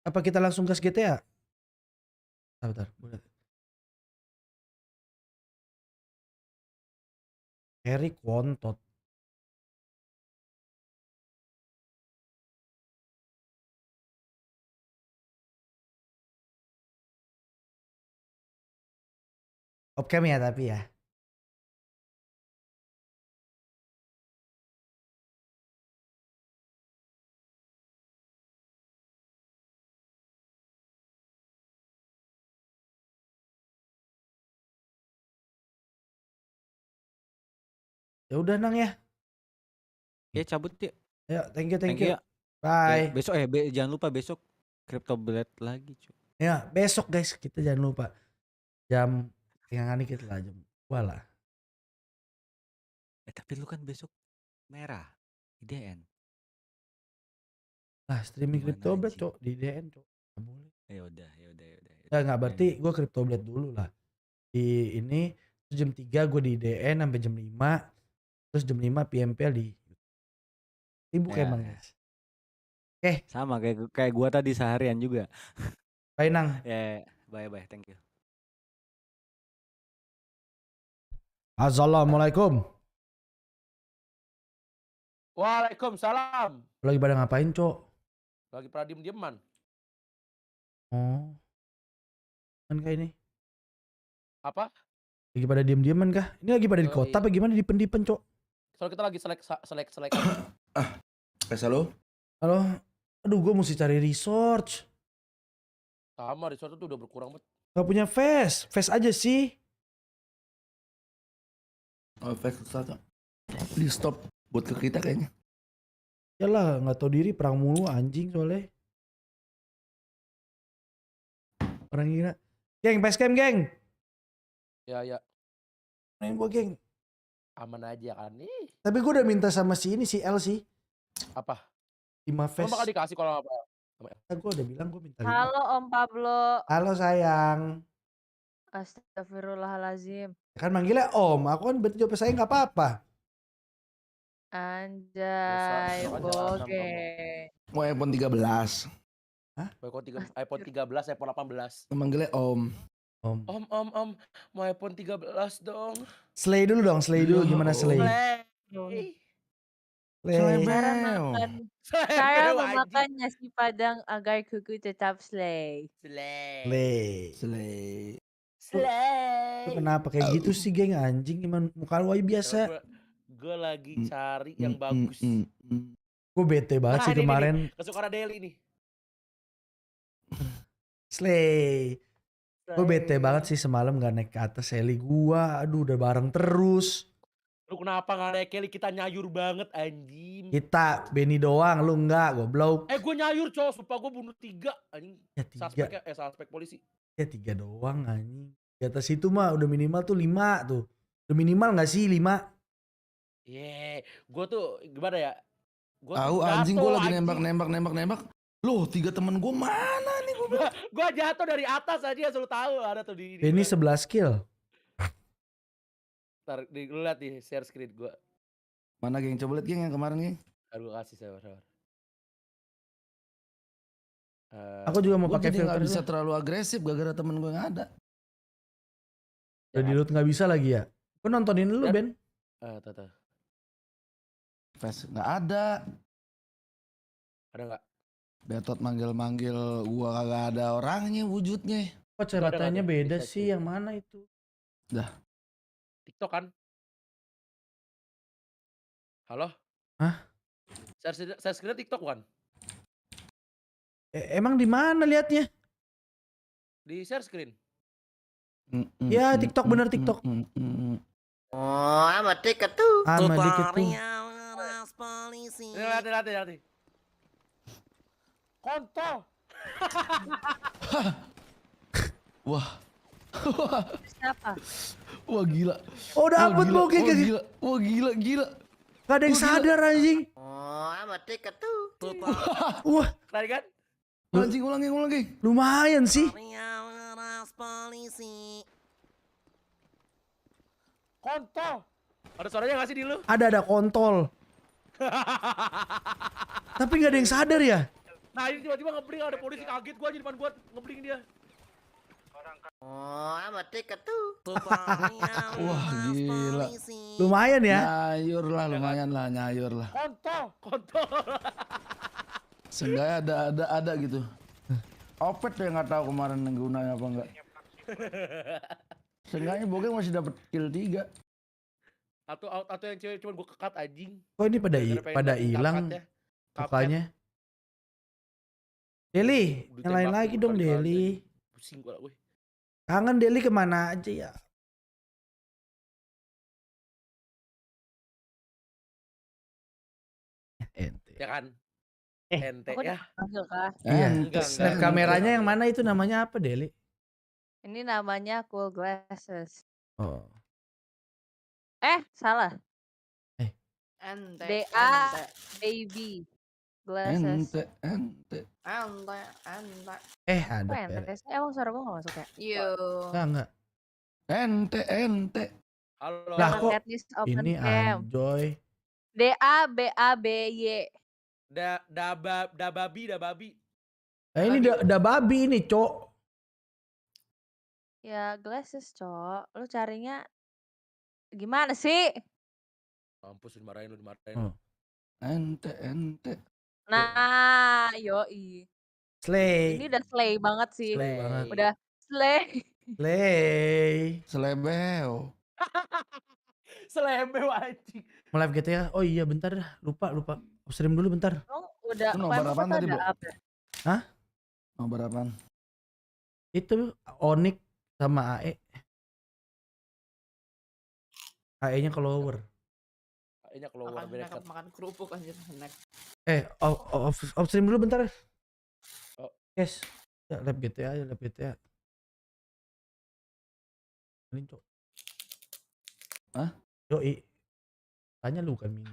Apa kita langsung gas GTA? Bentar. Erik Wontot. Opcam ya tapi ya. Ya udah Nang ya. Ya cabut ya. Ya, thank you. Ya. Bye. Besok jangan lupa besok Crypto Blade lagi, cuy. Ya, besok guys kita jangan lupa jam tinggal dikit lah jam 2 lah. Tapi lu kan besok merah IDN. Streaming Crypto Blade, Cok, di IDN, Cok. Enggak boleh. Ya udah. Ya enggak berarti gua Crypto Blade dulu lah. Di ini jam 3 gua di IDN sampai jam 5. Terus jam 5 PMPL di sibuk emang guys. Sama kayak gua tadi seharian juga. Bye Nang. Ya, bye, thank you. Assalamualaikum. Waalaikumsalam. Lagi pada ngapain, Cok? Lagi pada diem-dieman. Oh. Kan kayak ini. Apa? Lagi pada diem-dieman kah? Ini lagi pada di kota apa gimana dipen-dipen, Cok? Soalnya kita lagi selek. Halo. Aduh, gue mesti cari research. Sama resource tuh udah berkurang banget. Gak punya face aja sih. Face susah. Di stop buat ke kita kayaknya. Yalah, nggak tahu diri perang mulu anjing soalnya. Orang gila. Geng, facecam geng. Ya. Main gua geng. Aman aja kan nih. Tapi gue udah minta sama si L sih. Apa? 5 face. Bakal dikasih kalau apa? Gue udah bilang gue minta 5. Halo Om Pablo. Halo sayang. Astagfirullahalazim. Kan manggilnya Om. Aku kan berarti jawab saya nggak apa-apa. Anjay, boge. Mau iPhone 13. Hah? iPhone 13, iPhone 18. Manggilnya Om. Om, mau iPhone 13 dong. Slay dulu dong, gimana Slay? Cara memakan nasi padang agar kuku tetap slay. Lu kenapa kayak gitu sih geng anjing? Gimana muka lu aja biasa? Gue lagi cari yang bagus. Gue bete banget sih kemarin. Kesukaan Deli nih. Slay. Gue bete banget sih semalam gak naik ke atas heli gua. Aduh udah bareng terus. Lu kenapa gak naik heli? Kita nyayur banget anjing. Kita Benny doang, lu enggak goblok. Gue nyayur cowok, sumpah gue bunuh 3 anjing. Ya 3. Suspek polisi. Ya 3 doang anjing. Di atas itu mah udah minimal tuh 5 tuh. Udah minimal gak sih 5? Gue tuh gimana ya? Tahu anjing gue lagi nembak. Loh 3 temen gue mana nih gue jatuh dari atas aja selalu tahu ada tuh di Benny 11 kill. Ntar lu lihat di share screen gue. Mana geng? Coba lihat geng yang kemarin geng. Gue kasih sabar. Aku juga mau pakai filter. Gue gak bisa terlalu agresif gara-gara temen gue gak ada. Udah di loot gak bisa lagi ya? Gue nontonin dulu Ben. Tuh. Face gak ada. Ada gak? Betot manggil-manggil gua kagak ada orangnya wujudnya. Kok ceritanya beda sih? Yang mana itu? Dah. TikTok kan? Halo? Hah? Saya screen TikTok kan? Emang di mana liatnya? Di share screen. Ya TikTok bener TikTok. Oh, amat dikit tuh. Amat dikit tuh. Lihat. Kontol. Wah. Siapa? Wah gila. Oh dapet bokeh kayak. Wah gila. Gak ada yang sadar anjing. Oh, amat dikit tuh. Wah. Tadi kan? Anjing ulang lagi. Lumayan sih. Kontol. Ada suaranya nggak sih di lu? Ada kontol. Tapi nggak ada yang sadar ya. Nah ini tiba-tiba ngebling ada polisi kaget gua jadi depan gua ngebling dia. Oh, mati ketu. Wah gila. Lumayan ya. Lumayan lah, nyayur lah. Kontol. Seenggaknya ada gitu. Opet ya nggak tahu kemarin gunanya apa enggak. Seenggaknya Bogeng masih dapat kill 3. Atau yang cewek cuma gua kekat anjing. Kok ini pada hilang mukanya? Deli, nyalain lagi dong Deli. Pusing gua weh. Kangen Deli kemana aja ya? Ente. Ya kan? Ente ya. Iya. Snap kameranya yang mana itu namanya apa Deli? Ini namanya cool glasses. Oh. Salah. Ente. DA baby glasses. Ente. Ada. Emang suara gue gak masuk ya? Enggak. Ente. Halo. Lah kok ini Anjoy. DABABY. Dababi. Ini udah babi ini, Cok. Ya glasses, Cok. Lu carinya gimana sih? Mampus lu dimarahin. Ente. Nah, yoi. Slay. Ini udah slay banget sih. Slay banget. Udah slay. Selebeo. Selebeo anjing. Mau live GTA? Oh iya bentar dah. Lupa. Stream dulu bentar. Udah. Nomor apaan tadi, Bu? Hah? Nomor apaan? Itu Onyx sama AE. AE-nya kelower. AE-nya kelower bereket. Makan kerupuk anjir snack. Off stream dulu bentar. Oh. Yes. Ya, live GTA. Ini, Cok. Hah? Yoi. Tanya lu kan minta.